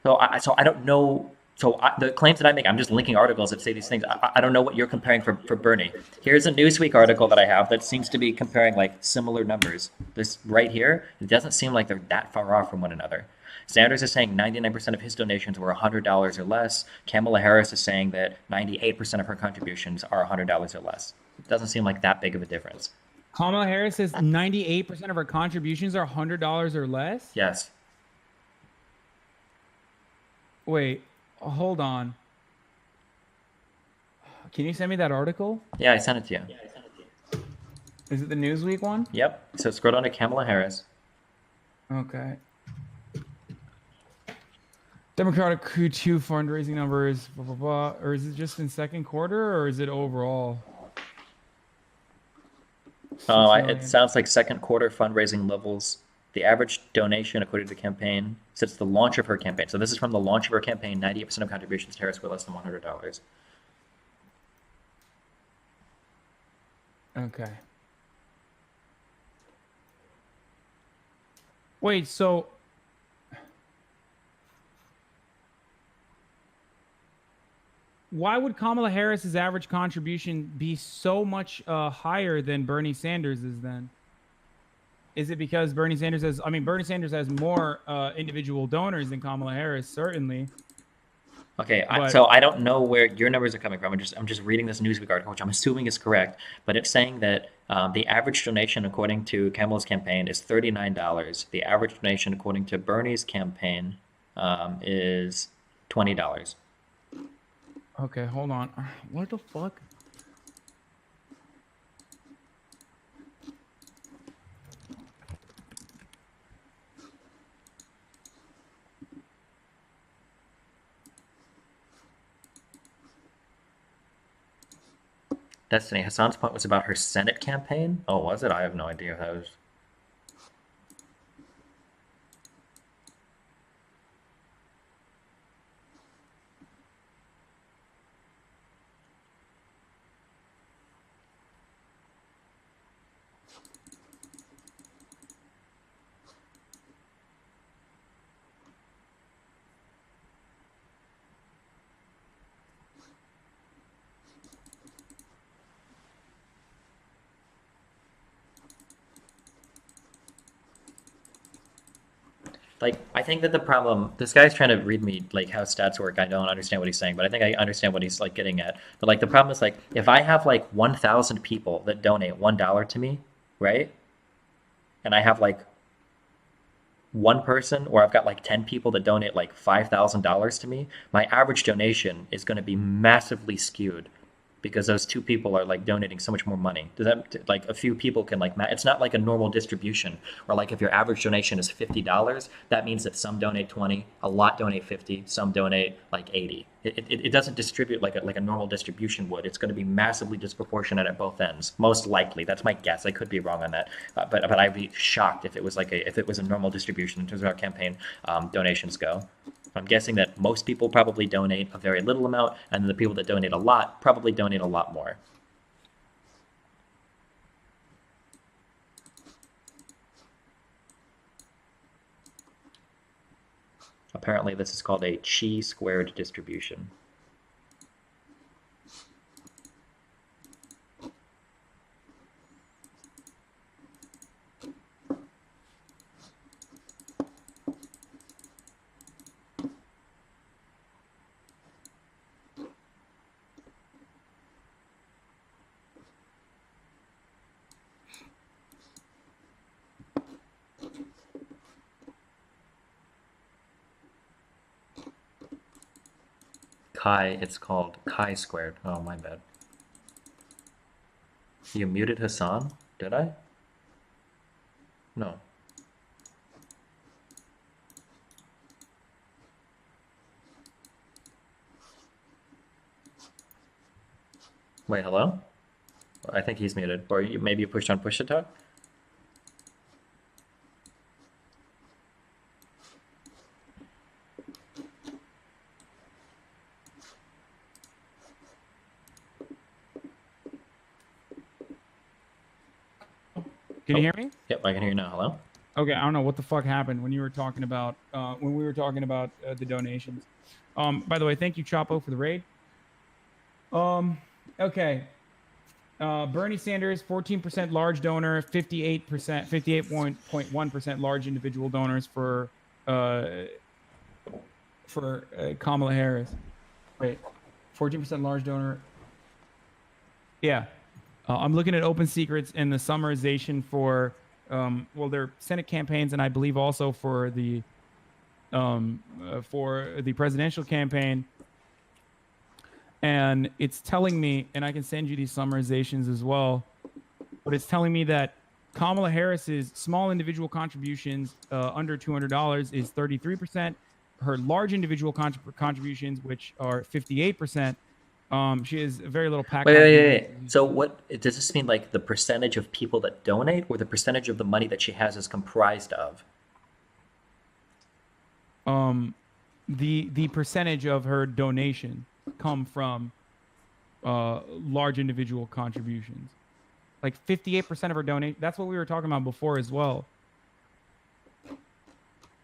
Speaker 2: So I don't know. The claims that I make, I'm just linking articles that say these things. I don't know what you're comparing for Bernie. Here's a Newsweek article that I have that seems to be comparing like similar numbers. This right here, it doesn't seem like they're that far off from one another. Sanders is saying 99% of his donations were $100 or less. Kamala Harris is saying that 98% of her contributions are $100 or less. It doesn't seem like that big of a difference.
Speaker 1: Kamala Harris says 98% of her contributions are $100 or less?
Speaker 2: Yes.
Speaker 1: Wait, hold on. Can you send me that article?
Speaker 2: Yeah, I sent it to you.
Speaker 1: Is it the Newsweek one?
Speaker 2: Yep. So scroll down to Kamala Harris.
Speaker 1: Okay. Democratic Q2 fundraising numbers, blah, blah, blah. Or is it just in second quarter, or is it overall?
Speaker 2: It sounds like second quarter fundraising levels. The average donation, according to the campaign, since the launch of her campaign. So this is from the launch of her campaign. 98% of contributions to Harris were less than $100.
Speaker 1: Okay. Wait, so why would Kamala Harris's average contribution be so much higher than Bernie Sanders's then? Is it because Bernie Sanders has more individual donors than Kamala Harris, certainly.
Speaker 2: Okay, so I don't know where your numbers are coming from. I'm just reading this Newsweek article, which I'm assuming is correct, but it's saying that the average donation, according to Kamala's campaign, is $39. The average donation, according to Bernie's campaign, is $20.
Speaker 1: Okay, hold on. What the fuck?
Speaker 2: Destiny, Hasan's point was about her Senate campaign? Oh, was it? I have no idea how it was. Like, I think that the problem, this guy's trying to read me like how stats work. I don't understand what he's saying, but I think I understand what he's like getting at. But like the problem is like if I have like 1,000 people that donate $1 to me, right? And I have like one person, or I've got like 10 people that donate like $5,000 to me, my average donation is going to be massively skewed because those two people are like donating so much more money. Does that, like, a few people can like it's not like a normal distribution, or like if your average donation is $50, that means that some donate 20, a lot donate 50, some donate like 80. It doesn't distribute like a normal distribution would. It's going to be massively disproportionate at both ends, most likely. That's my guess. I could be wrong on that, but I'd be shocked if it was a normal distribution in terms of how campaign donations go. I'm guessing that most people probably donate a very little amount, and then the people that donate a lot probably donate a lot more. Apparently, this is called a chi-squared distribution. It's called chi-squared. Oh, my bad. You muted Hasan? Did I? No. Wait, hello? I think he's muted. Or maybe you pushed on push to talk?
Speaker 1: Can you hear me?
Speaker 2: Yep, I can hear you now. Hello?
Speaker 1: Okay, I don't know what the fuck happened when you were talking about the donations. By the way, thank you, Chapo, for the raid. Okay. Bernie Sanders, 14% large donor, 58%, 58.1% large individual donors for Kamala Harris. Wait, 14% large donor. Yeah, I'm looking at open secrets and the summarization for their Senate campaigns, and I believe also for the presidential campaign. And it's telling me, and I can send you these summarizations as well, but it's telling me that Kamala Harris's small individual contributions under $200 is 33%. Her large individual contributions, which are 58%, she has very little pack.
Speaker 2: Wait. So what does this mean? Like the percentage of people that donate, or the percentage of the money that she has is comprised of?
Speaker 1: The percentage of her donation come from large individual contributions. Like 58% of her donate. That's what we were talking about before as well.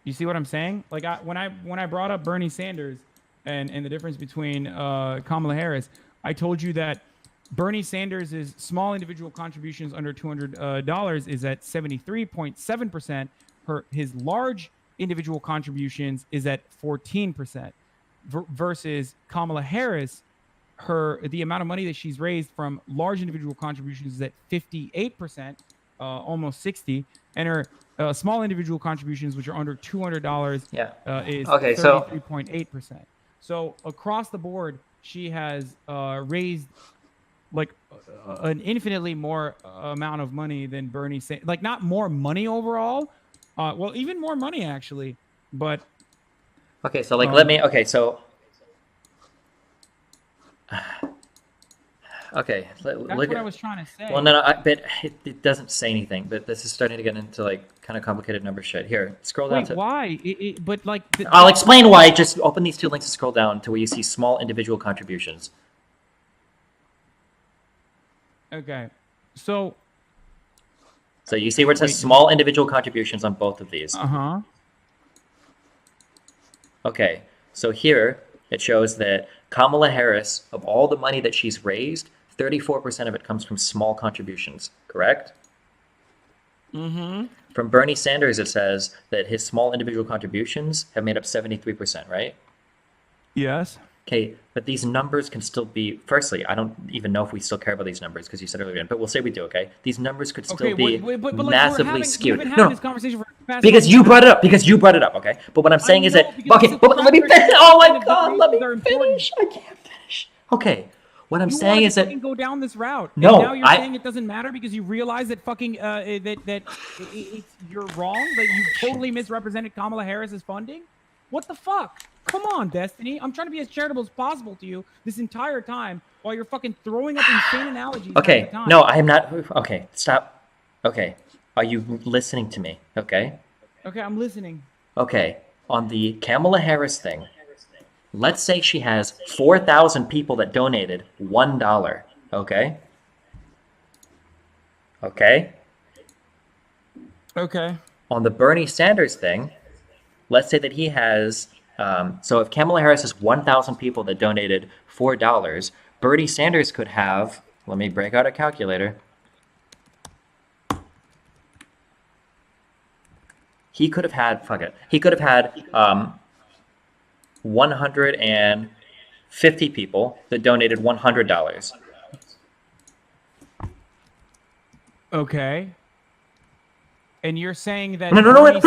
Speaker 1: You see what I'm saying? Like when I brought up Bernie Sanders and the difference between Kamala Harris, I told you that Bernie Sanders' small individual contributions under $200 is at 73.7%. His large individual contributions is at 14%, versus Kamala Harris, the amount of money that she's raised from large individual contributions is at 58%, almost 60%, and her small individual contributions, which are under $200, is 33.8%. So across the board, she has raised like an infinitely more amount of money than Bernie Sanders. Like not more money overall, even more money actually. But
Speaker 2: okay, so like let me. Okay, so okay,
Speaker 1: that's what I was trying to say.
Speaker 2: Well, no, but it doesn't say anything. But this is starting to get into like kind of complicated number shit. Here, scroll down.
Speaker 1: Wait, why? But like,
Speaker 2: I'll explain why. Just open these two links and scroll down to where you see small individual contributions.
Speaker 1: Okay, so
Speaker 2: you see where it says small individual contributions on both of these. Okay, so here it shows that Kamala Harris, of all the money that she's raised, 34% of it comes from small contributions, correct?
Speaker 1: Mm-hmm.
Speaker 2: From Bernie Sanders, it says that his small individual contributions have made up 73%, right?
Speaker 1: Yes.
Speaker 2: Okay, but these numbers can still be, firstly, I don't even know if we still care about these numbers because you said earlier, but we'll say we do, okay? These numbers could still be massively skewed.
Speaker 1: We've been having this conversation for the past
Speaker 2: because you brought it up, okay? But what I'm saying is that, okay, but let me finish. Oh my God, let me finish. I can't finish. Okay, what I'm saying is that
Speaker 1: go down this route.
Speaker 2: No,
Speaker 1: and now you're saying it doesn't matter because you realize that you're wrong, that you totally misrepresented Kamala Harris's funding. What the fuck? Come on, Destiny. I'm trying to be as charitable as possible to you this entire time while you're fucking throwing up insane analogies.
Speaker 2: Okay, no, I am not. Okay, stop. Okay, are you listening to me? Okay.
Speaker 1: Okay, I'm listening.
Speaker 2: Okay, on the Kamala Harris thing, let's say she has 4,000 people that donated $1. Okay. Okay.
Speaker 1: Okay.
Speaker 2: On the Bernie Sanders thing, let's say that he has. So if Kamala Harris has 1,000 people that donated $4, Bernie Sanders could have, let me break out a calculator. He could have had, he could have had 150 people that donated $100.
Speaker 1: Okay. And you're saying that
Speaker 2: No, don't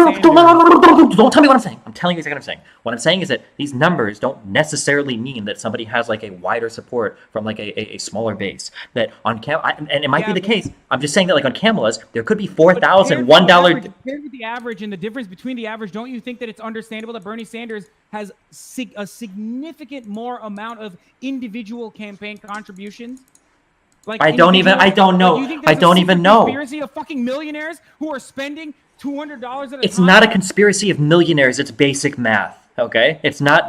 Speaker 2: tell me what I'm saying. I'm telling you exactly what I'm saying. What I'm saying is that these numbers don't necessarily mean that somebody has like a wider support from like a smaller base. That on and it might be the case. I'm just saying that like on Kamala's, there could be 4,000 $1.
Speaker 1: Compared with the average and the difference between the average, don't you think that it's understandable that Bernie Sanders has a significant more amount of individual campaign contributions? Like
Speaker 2: I don't know. I don't even know.
Speaker 1: Conspiracy of fucking millionaires who are spending $200 at a time.
Speaker 2: It's not a conspiracy of millionaires. It's basic math. Okay, it's not.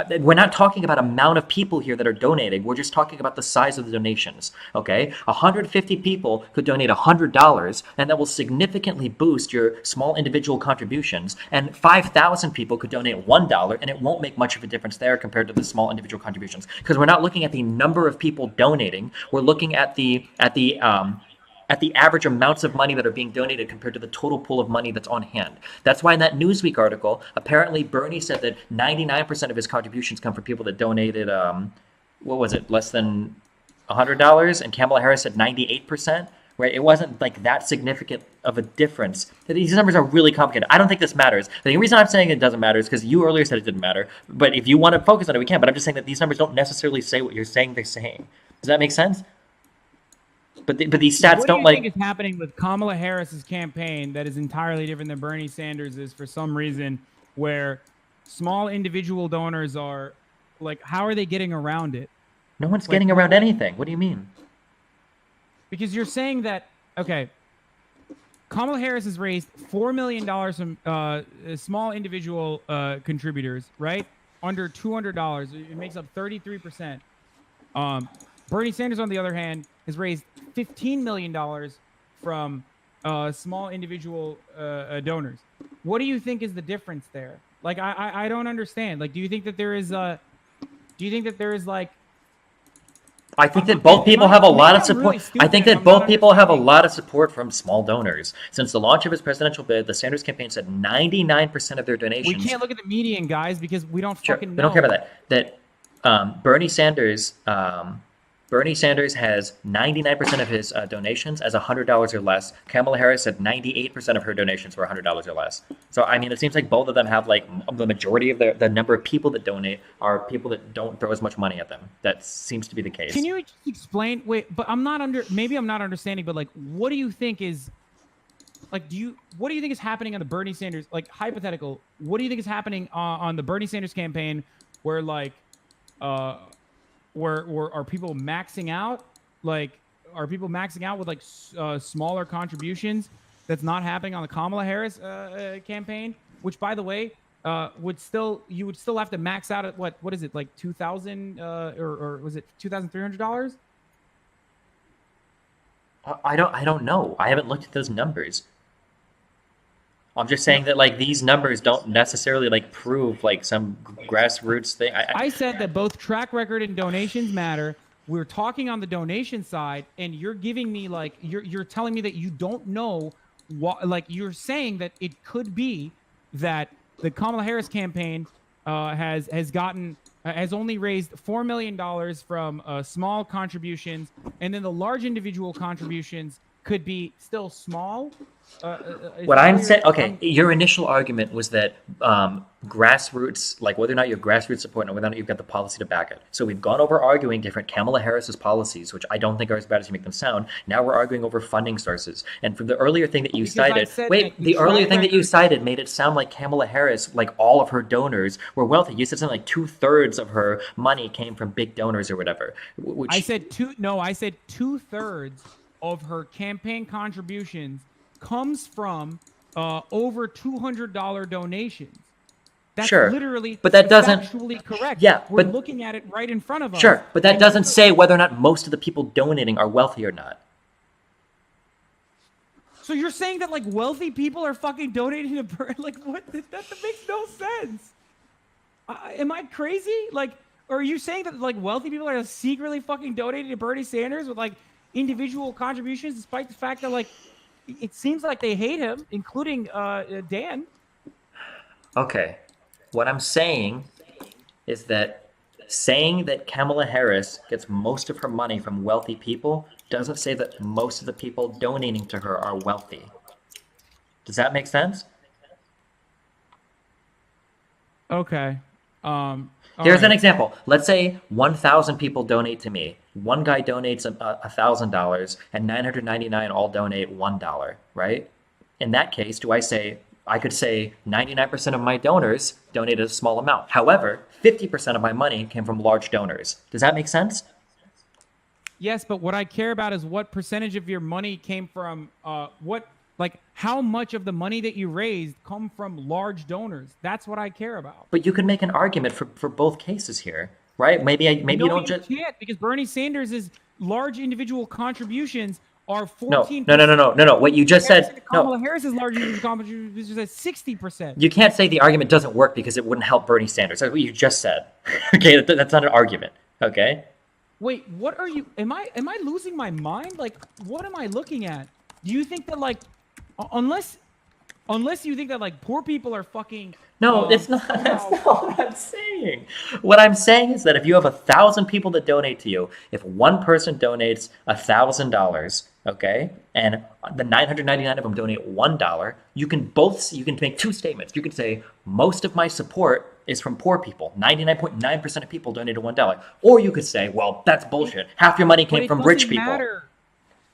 Speaker 2: We're not talking about amount of people here that are donating. We're just talking about the size of the donations. Okay, 150 people could donate $100, and that will significantly boost your small individual contributions. And 5,000 people could donate $1, and it won't make much of a difference there compared to the small individual contributions, because we're not looking at the number of people donating. We're looking at the at the average amounts of money that are being donated compared to the total pool of money that's on hand. That's why in that Newsweek article, apparently Bernie said that 99% of his contributions come from people that donated, what was it, less than $100, and Kamala Harris said 98%. Right? It wasn't like that significant of a difference. These numbers are really complicated. I don't think this matters. The reason I'm saying it doesn't matter is because you earlier said it didn't matter. But if you want to focus on it, we can. But I'm just saying that these numbers don't necessarily say what you're saying they're saying. Does that make sense? But these stats don't like.
Speaker 1: What do you think is happening with Kamala Harris's campaign that is entirely different than Bernie Sanders is for some reason, where small individual donors are like, how are they getting around it?
Speaker 2: No one's getting around anything. What do you mean?
Speaker 1: Because you're saying that, okay, Kamala Harris has raised $4 million from small individual contributors, right? Under $200. It makes up 33%. Bernie Sanders, on the other hand, has raised $15 million from small individual donors. What do you think is the difference there? Like, I don't understand. Like, do you think that there is like,
Speaker 2: I think that both people have a lot of support. I think that both people have a lot of support from small donors. Since the launch of his presidential bid, the Sanders campaign said 99% of their donations.
Speaker 1: We can't look at the median, guys, because we don't fucking know.
Speaker 2: We don't care about that. Bernie Sanders has 99% of his donations as $100 or less. Kamala Harris said 98% of her donations were $100 or less. So, I mean, it seems like both of them have, like, the majority of the number of people that donate are people that don't throw as much money at them. That seems to be the case.
Speaker 1: Can you just explain? Wait, but maybe I'm not understanding, but, like, what do you think is, like, what do you think is happening on the Bernie Sanders, like, hypothetical, what do you think is happening on the Bernie Sanders campaign where, like, where are people maxing out? Like, are people maxing out with like smaller contributions? That's not happening on the Kamala Harris campaign. Which, by the way, you would still have to max out at what is it, like $2,000 or was it $2,300?
Speaker 2: I don't know. I haven't looked at those numbers. I'm just saying that, like, these numbers don't necessarily, like, prove, like, some grassroots thing.
Speaker 1: I said that both track record and donations matter. We're talking on the donation side, and you're giving me, like, you're telling me that you don't know what, like, you're saying that it could be that the Kamala Harris campaign has only raised $4 million from small contributions, and then the large individual contributions could be still small.
Speaker 2: What I'm saying, okay, your initial argument was that grassroots, like whether or not you have grassroots support and whether or not you've got the policy to back it. So we've gone over arguing different Kamala Harris's policies, which I don't think are as bad as you make them sound. Now we're arguing over funding sources. And from the earlier thing that you cited, the earlier thing that you cited made it sound like Kamala Harris, like all of her donors were wealthy. You said something like 2/3 of her money came from big donors or whatever.
Speaker 1: I said 2/3 of her campaign contributions comes from over $200 donations. That's literally,
Speaker 2: but that doesn't
Speaker 1: actually correct.
Speaker 2: Yeah,
Speaker 1: we're looking at it right in front of us.
Speaker 2: Sure, but that doesn't say whether or not most of the people donating are wealthy or not.
Speaker 1: So you're saying that, like, wealthy people are fucking donating to like, what? That makes no sense. Am I crazy? Like, or are you saying that, like, wealthy people are secretly fucking donating to Bernie Sanders with, like, individual contributions, despite the fact that, like, it seems like they hate him, including Dan.
Speaker 2: Okay. What I'm saying is that saying that Kamala Harris gets most of her money from wealthy people doesn't say that most of the people donating to her are wealthy. Does that make sense?
Speaker 1: Okay.
Speaker 2: Here's an example. Let's say 1,000 people donate to me. One guy donates $1,000, and 999 all donate $1, right? In that case, I could say 99% of my donors donated a small amount. However, 50% of my money came from large donors. Does that make sense?
Speaker 1: Yes, but what I care about is what percentage of your money came from how much of the money that you raised come from large donors. That's what I care about.
Speaker 2: But you can make an argument for both cases here, right? Maybe you don't just...
Speaker 1: No, you can't, because Bernie Sanders' large individual contributions are 14%.
Speaker 2: No. What you just said...
Speaker 1: Kamala Harris's large individual contributions is at 60%.
Speaker 2: You can't say the argument doesn't work because it wouldn't help Bernie Sanders. That's what you just said. Okay, that's not an argument, okay?
Speaker 1: Wait, what are you? Am I losing my mind? Like, what am I looking at? Do you think that like, unless you think that like poor people are fucking
Speaker 2: No, it's not. That's
Speaker 1: somehow
Speaker 2: not what I'm saying. What I'm saying is that if you have 1,000 people that donate to you, if one person donates $1,000, okay, and the 999 of them donate $1, you can make two statements. You can say most of my support is from poor people. 99.9% of people donated $1, or you could say, well, that's bullshit. Half your money
Speaker 1: but
Speaker 2: came
Speaker 1: it
Speaker 2: from
Speaker 1: doesn't
Speaker 2: rich people.
Speaker 1: matter.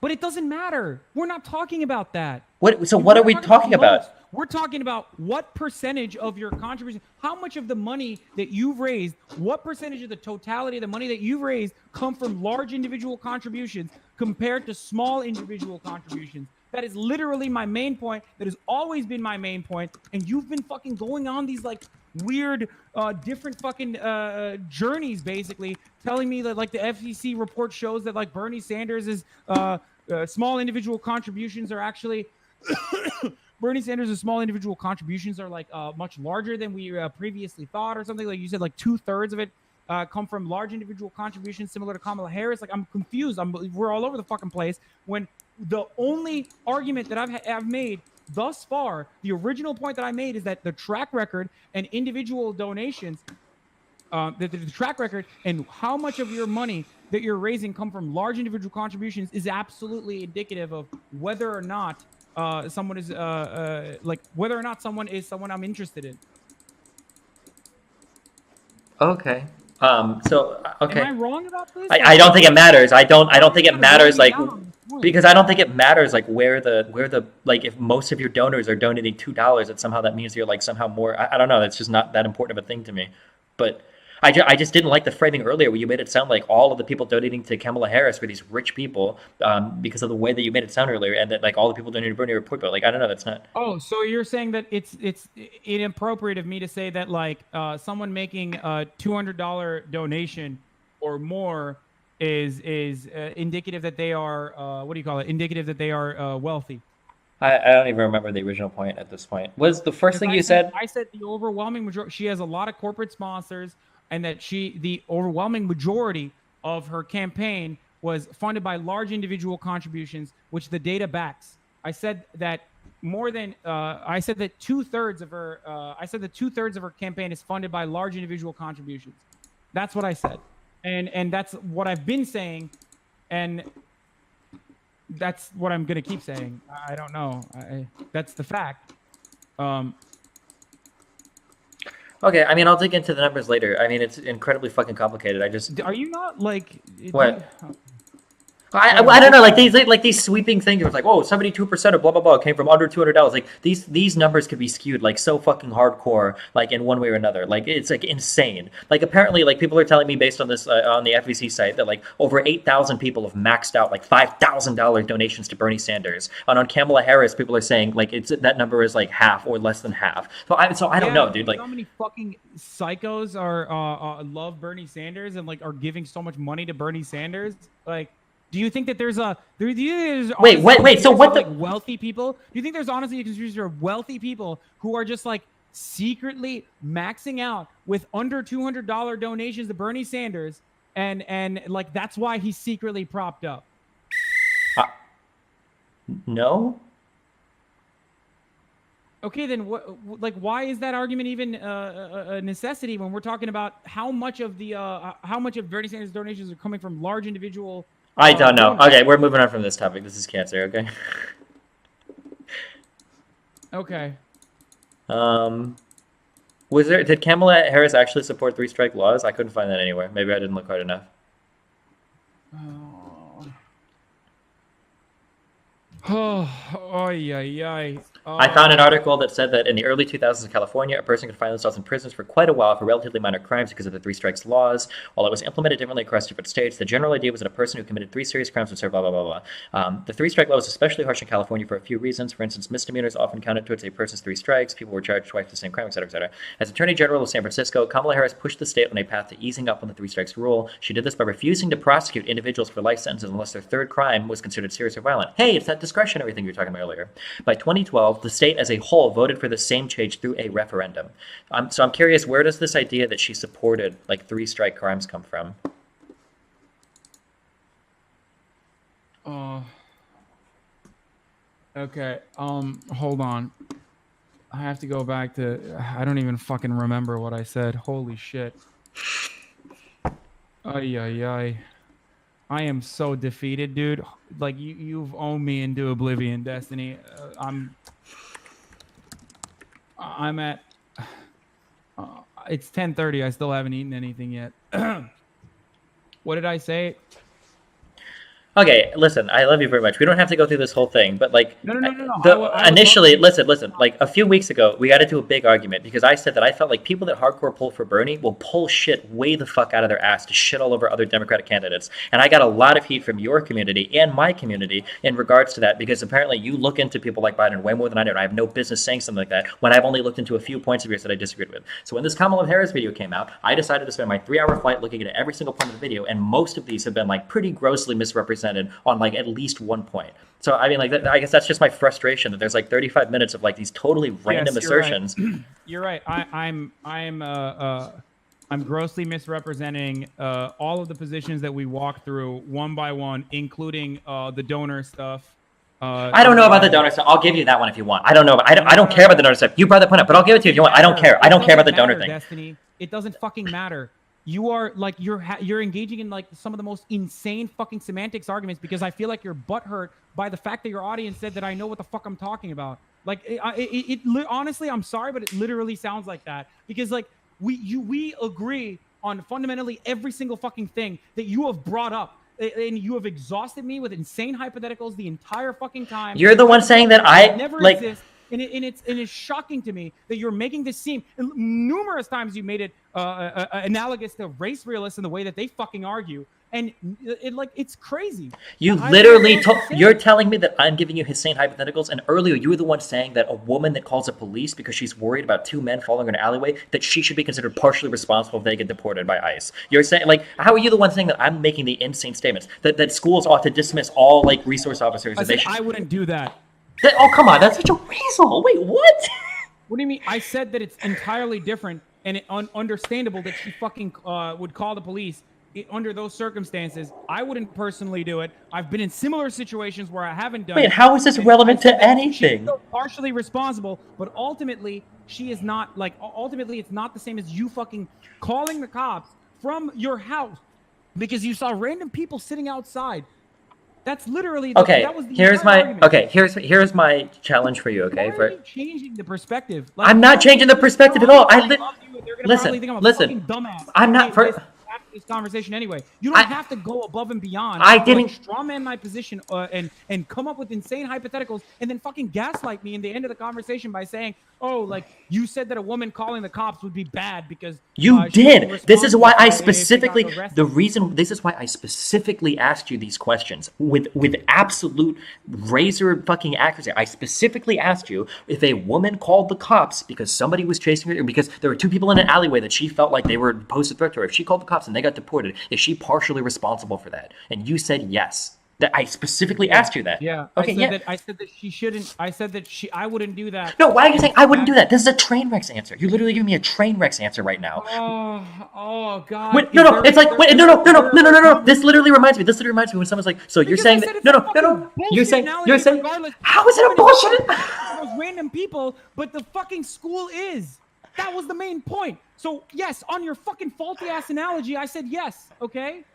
Speaker 1: But it doesn't matter. We're not talking about that.
Speaker 2: So
Speaker 1: We're
Speaker 2: what are
Speaker 1: not
Speaker 2: we talking about?
Speaker 1: most. We're talking about what percentage of your contribution, how much of the money that you've raised, what percentage of the totality of the money that you've raised come from large individual contributions compared to small individual contributions. That is literally my main point. That has always been my main point. And you've been fucking going on these like weird, different fucking journeys, basically telling me that like the FCC report shows that like Bernie Sanders is small individual contributions are actually Bernie Sanders' small individual contributions are like much larger than we previously thought, or something. Like you said, like 2/3 of it come from large individual contributions, similar to Kamala Harris. Like I'm confused. We're all over the fucking place. When the only argument that I've made thus far, the original point that I made is that the track record and individual donations, the track record and how much of your money that you're raising come from large individual contributions is absolutely indicative of whether or not someone is like whether or not someone is someone I'm interested in.
Speaker 2: Okay. Okay.
Speaker 1: Am I wrong about this?
Speaker 2: I don't think it matters. I don't think it matters like because I don't think it matters like where the like if most of your donors are donating $2, that somehow that means you're like somehow more. I don't know. That's just not that important of a thing to me. But I just didn't like the framing earlier where you made it sound like all of the people donating to Kamala Harris were these rich people because of the way that you made it sound earlier, and that like all the people donating to Bernie were poor people. Like I don't know. That's not.
Speaker 1: Oh, so you're saying that it's inappropriate of me to say that like someone making a $200 donation or more is indicative that they are what do you call it? Indicative that they are wealthy.
Speaker 2: I don't even remember the original point at this point. Was the first thing you said?
Speaker 1: I said the overwhelming majority. She has a lot of corporate sponsors, and that the overwhelming majority of her campaign was funded by large individual contributions, which the data backs. I said that more than I said that 2/3 of her. I said that 2/3 of her campaign is funded by large individual contributions. That's what I said, and that's what I've been saying, and that's what I'm gonna keep saying. I don't know. That's the fact.
Speaker 2: Okay, I mean, I'll dig into the numbers later. I mean, it's incredibly fucking complicated.
Speaker 1: Are you not like
Speaker 2: what? I don't know, like these sweeping things. It was like, oh, 72% of blah blah blah came from under $200. Like these numbers could be skewed like so fucking hardcore, like in one way or another. Like it's like insane. Like apparently, like people are telling me based on this on the FEC site that like over 8,000 people have maxed out like $5,000 donations to Bernie Sanders. And on Kamala Harris, people are saying like that number is like half or less than half. So I don't know, dude. Like
Speaker 1: how many fucking psychos are love Bernie Sanders and like are giving so much money to Bernie Sanders? Like. Do you think that there's
Speaker 2: wait? So what?
Speaker 1: Like wealthy people? Do you think there's honestly a conspiracy of wealthy people who are just like secretly maxing out with under $200 donations to Bernie Sanders, and like that's why he's secretly propped up?
Speaker 2: No.
Speaker 1: Okay, then what? Like, why is that argument even a necessity when we're talking about how much of Bernie Sanders' donations are coming from large individual?
Speaker 2: I don't know. Okay, we're moving on from this topic. This is cancer, okay?
Speaker 1: Okay.
Speaker 2: Did Kamala Harris actually support three-strike laws? I couldn't find that anywhere. Maybe I didn't look hard enough.
Speaker 1: Oh, yeah.
Speaker 2: I found an article that said that in the early 2000s in California, a person could find themselves in prisons for quite a while for relatively minor crimes because of the three strikes laws. While it was implemented differently across different states, the general idea was that a person who committed 3 serious crimes would serve blah, blah, blah, blah. The three strike law was especially harsh in California for a few reasons. For instance, misdemeanors often counted towards a person's 3 strikes. People were charged twice for the same crime, etc., etc. As Attorney General of San Francisco, Kamala Harris pushed the state on a path to easing up on the 3 strikes rule. She did this by refusing to prosecute individuals for life sentences unless their third crime was considered serious or violent. Hey, it's that discretionary thing you were talking about earlier. By 2012, the state as a whole voted for the same change through a referendum. So I'm curious, where does this idea that she supported like 3 strike crimes come from?
Speaker 1: Okay. Hold on. I have to go back to. I don't even fucking remember what I said. Holy shit. Ay ay ay. I am so defeated, dude. Like you've owned me into oblivion, Destiny. I'm at. It's 10:30. I still haven't eaten anything yet. What did I say?
Speaker 2: Okay, listen, I love you very much. We don't have to go through this whole thing, but like,
Speaker 1: No.
Speaker 2: initially, listen, like a few weeks ago, we got into a big argument because I said that I felt like people that hardcore pull for Bernie will pull shit way the fuck out of their ass to shit all over other Democratic candidates. And I got a lot of heat from your community and my community in regards to that because apparently you look into people like Biden way more than I do. And I have no business saying something like that when I've only looked into a few points of yours that I disagreed with. So when this Kamala Harris video came out, I decided to spend my 3-hour flight looking at every single point of the video, and most of these have been like pretty grossly misrepresented on like at least one point. So I mean, like, I guess that's just my frustration that there's like 35 minutes of like these totally random assertions.
Speaker 1: Right. You're right. I'm grossly misrepresenting all of the positions that we walked through one by one, including the donor stuff.
Speaker 2: I don't know about the donor stuff. I'll give you that one if you want. I don't know. I don't care about the donor stuff. You brought that point up, but I'll give it to you if you want. I don't care. I don't care about the donor thing.
Speaker 1: Destiny. It doesn't fucking matter. You are like you're engaging in like some of the most insane fucking semantics arguments because I feel like you're butthurt by the fact that your audience said that I know what the fuck I'm talking about. Like honestly, I'm sorry, but it literally sounds like that because like we agree on fundamentally every single fucking thing that you have brought up. And you have exhausted me with insane hypotheticals the entire fucking time.
Speaker 2: You're the one saying that I
Speaker 1: never
Speaker 2: like.
Speaker 1: Exist. And it's shocking to me that you're making this seem. And numerous times you made it analogous to race realists in the way that they fucking argue, and it's crazy.
Speaker 2: You literally you're telling me that I'm giving you insane hypotheticals, and earlier you were the one saying that a woman that calls the police because she's worried about two men falling in an alleyway, that she should be considered partially responsible if they get deported by ICE. You're saying, like, how are you the one saying that I'm making the insane statements that schools ought to dismiss all like resource officers?
Speaker 1: I wouldn't do that.
Speaker 2: Oh, come on, that's such a weasel. Wait, what?
Speaker 1: What do you mean? I said that it's entirely different and understandable that she fucking would call the police under those circumstances. I wouldn't personally do it. I've been in similar situations where I haven't done it.
Speaker 2: Wait, how is this relevant to anything?
Speaker 1: She's partially responsible, but ultimately, she is not, like, ultimately, it's not the same as you fucking calling the cops from your house because you saw random people sitting outside. That's literally
Speaker 2: okay.
Speaker 1: That was the
Speaker 2: here's my
Speaker 1: argument.
Speaker 2: okay. Here's my challenge for you. Okay,
Speaker 1: Why are you changing the perspective?
Speaker 2: Like, I'm not changing the perspective at all. Listen. I'm not for
Speaker 1: this conversation anyway. You don't have to go above and beyond.
Speaker 2: I didn't
Speaker 1: strawman my position and come up with insane hypotheticals and then fucking gaslight me in the end of the conversation by saying, "Oh, like you said that a woman calling the cops would be bad because
Speaker 2: you did." This is why I specifically This is why I specifically asked you these questions with absolute razor fucking accuracy. I specifically asked you if a woman called the cops because somebody was chasing her, or because there were two people in an alleyway that she felt like they were posed a threat to her. If she called the cops and they got deported, is she partially responsible for that? And you said yes. That I specifically asked you that.
Speaker 1: Yeah.
Speaker 2: Okay.
Speaker 1: I said that she shouldn't. I said that I wouldn't do that.
Speaker 2: No. Why are you saying I wouldn't do that? This is a train wreck's answer. You're literally giving me a train wreck's answer right now.
Speaker 1: Oh God.
Speaker 2: Wait, no. It's like wait, no. This literally reminds me when someone's like, so you're saying that no. You're saying how is it a bullshit?
Speaker 1: Those random people, but the fucking school is. That was the main point. So yes, on your fucking faulty ass analogy, I said yes. Okay.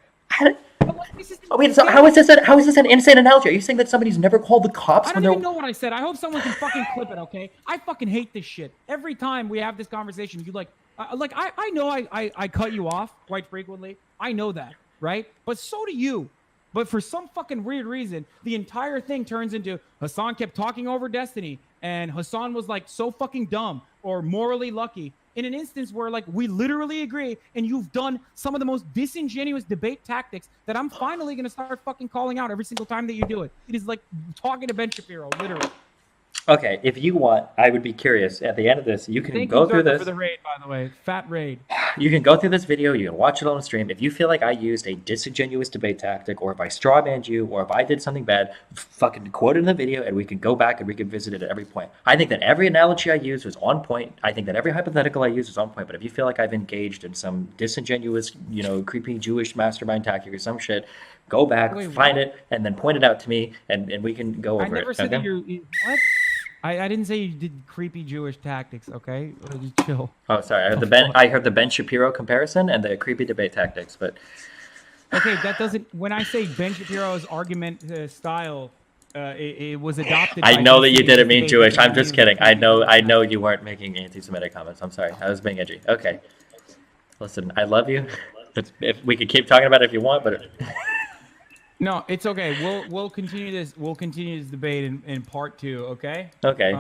Speaker 2: Wait, so how is this an insane analogy? Are you saying that somebody's never called the cops?
Speaker 1: I don't even know what I said. I hope someone can fucking clip it, okay? I fucking hate this shit. Every time we have this conversation, you I know I cut you off quite frequently. I know that, right? But so do you. But for some fucking weird reason, the entire thing turns into Hasan kept talking over Destiny, and Hasan was like so fucking dumb or morally lucky. In an instance where, like, we literally agree, and you've done some of the most disingenuous debate tactics that I'm finally going to start fucking calling out every single time that you do it. It is like talking to Ben Shapiro, literally.
Speaker 2: Okay, if you want, I would be curious. At the end of this, you can go through this.
Speaker 1: For the raid, by the way. Fat raid.
Speaker 2: You can go through this video. You can watch it on the stream. If you feel like I used a disingenuous debate tactic, or if I strawmanned you, or if I did something bad, fucking quote it in the video, and we can go back and we can visit it at every point. I think that every analogy I used was on point. I think that every hypothetical I used was on point. But if you feel like I've engaged in some disingenuous, creepy Jewish mastermind tactic or some shit, Go back,
Speaker 1: Wait,
Speaker 2: find
Speaker 1: what?
Speaker 2: it, and then point it out to me, and we can go
Speaker 1: I
Speaker 2: over
Speaker 1: never
Speaker 2: it.
Speaker 1: said that
Speaker 2: Okay?
Speaker 1: what? I didn't say you did creepy Jewish tactics. Okay, just chill.
Speaker 2: Oh, sorry.
Speaker 1: The fuck?
Speaker 2: I heard the Ben Shapiro comparison and the creepy debate tactics, but
Speaker 1: Okay, that doesn't. When I say Ben Shapiro's argument style, it was adopted.
Speaker 2: I
Speaker 1: by
Speaker 2: know that
Speaker 1: Ben
Speaker 2: you didn't
Speaker 1: Shapiro's
Speaker 2: mean
Speaker 1: debate.
Speaker 2: Jewish.
Speaker 1: It doesn't
Speaker 2: I'm just
Speaker 1: mean it was
Speaker 2: kidding. I
Speaker 1: creepy
Speaker 2: know
Speaker 1: Jewish tactics.
Speaker 2: you weren't making anti-Semitic comments. I'm sorry. I was being edgy. Okay. Listen, I love you. If we could keep talking about it if you want, but
Speaker 1: No, it's okay. We'll continue this. We'll continue this debate in part 2. Okay.
Speaker 2: okay.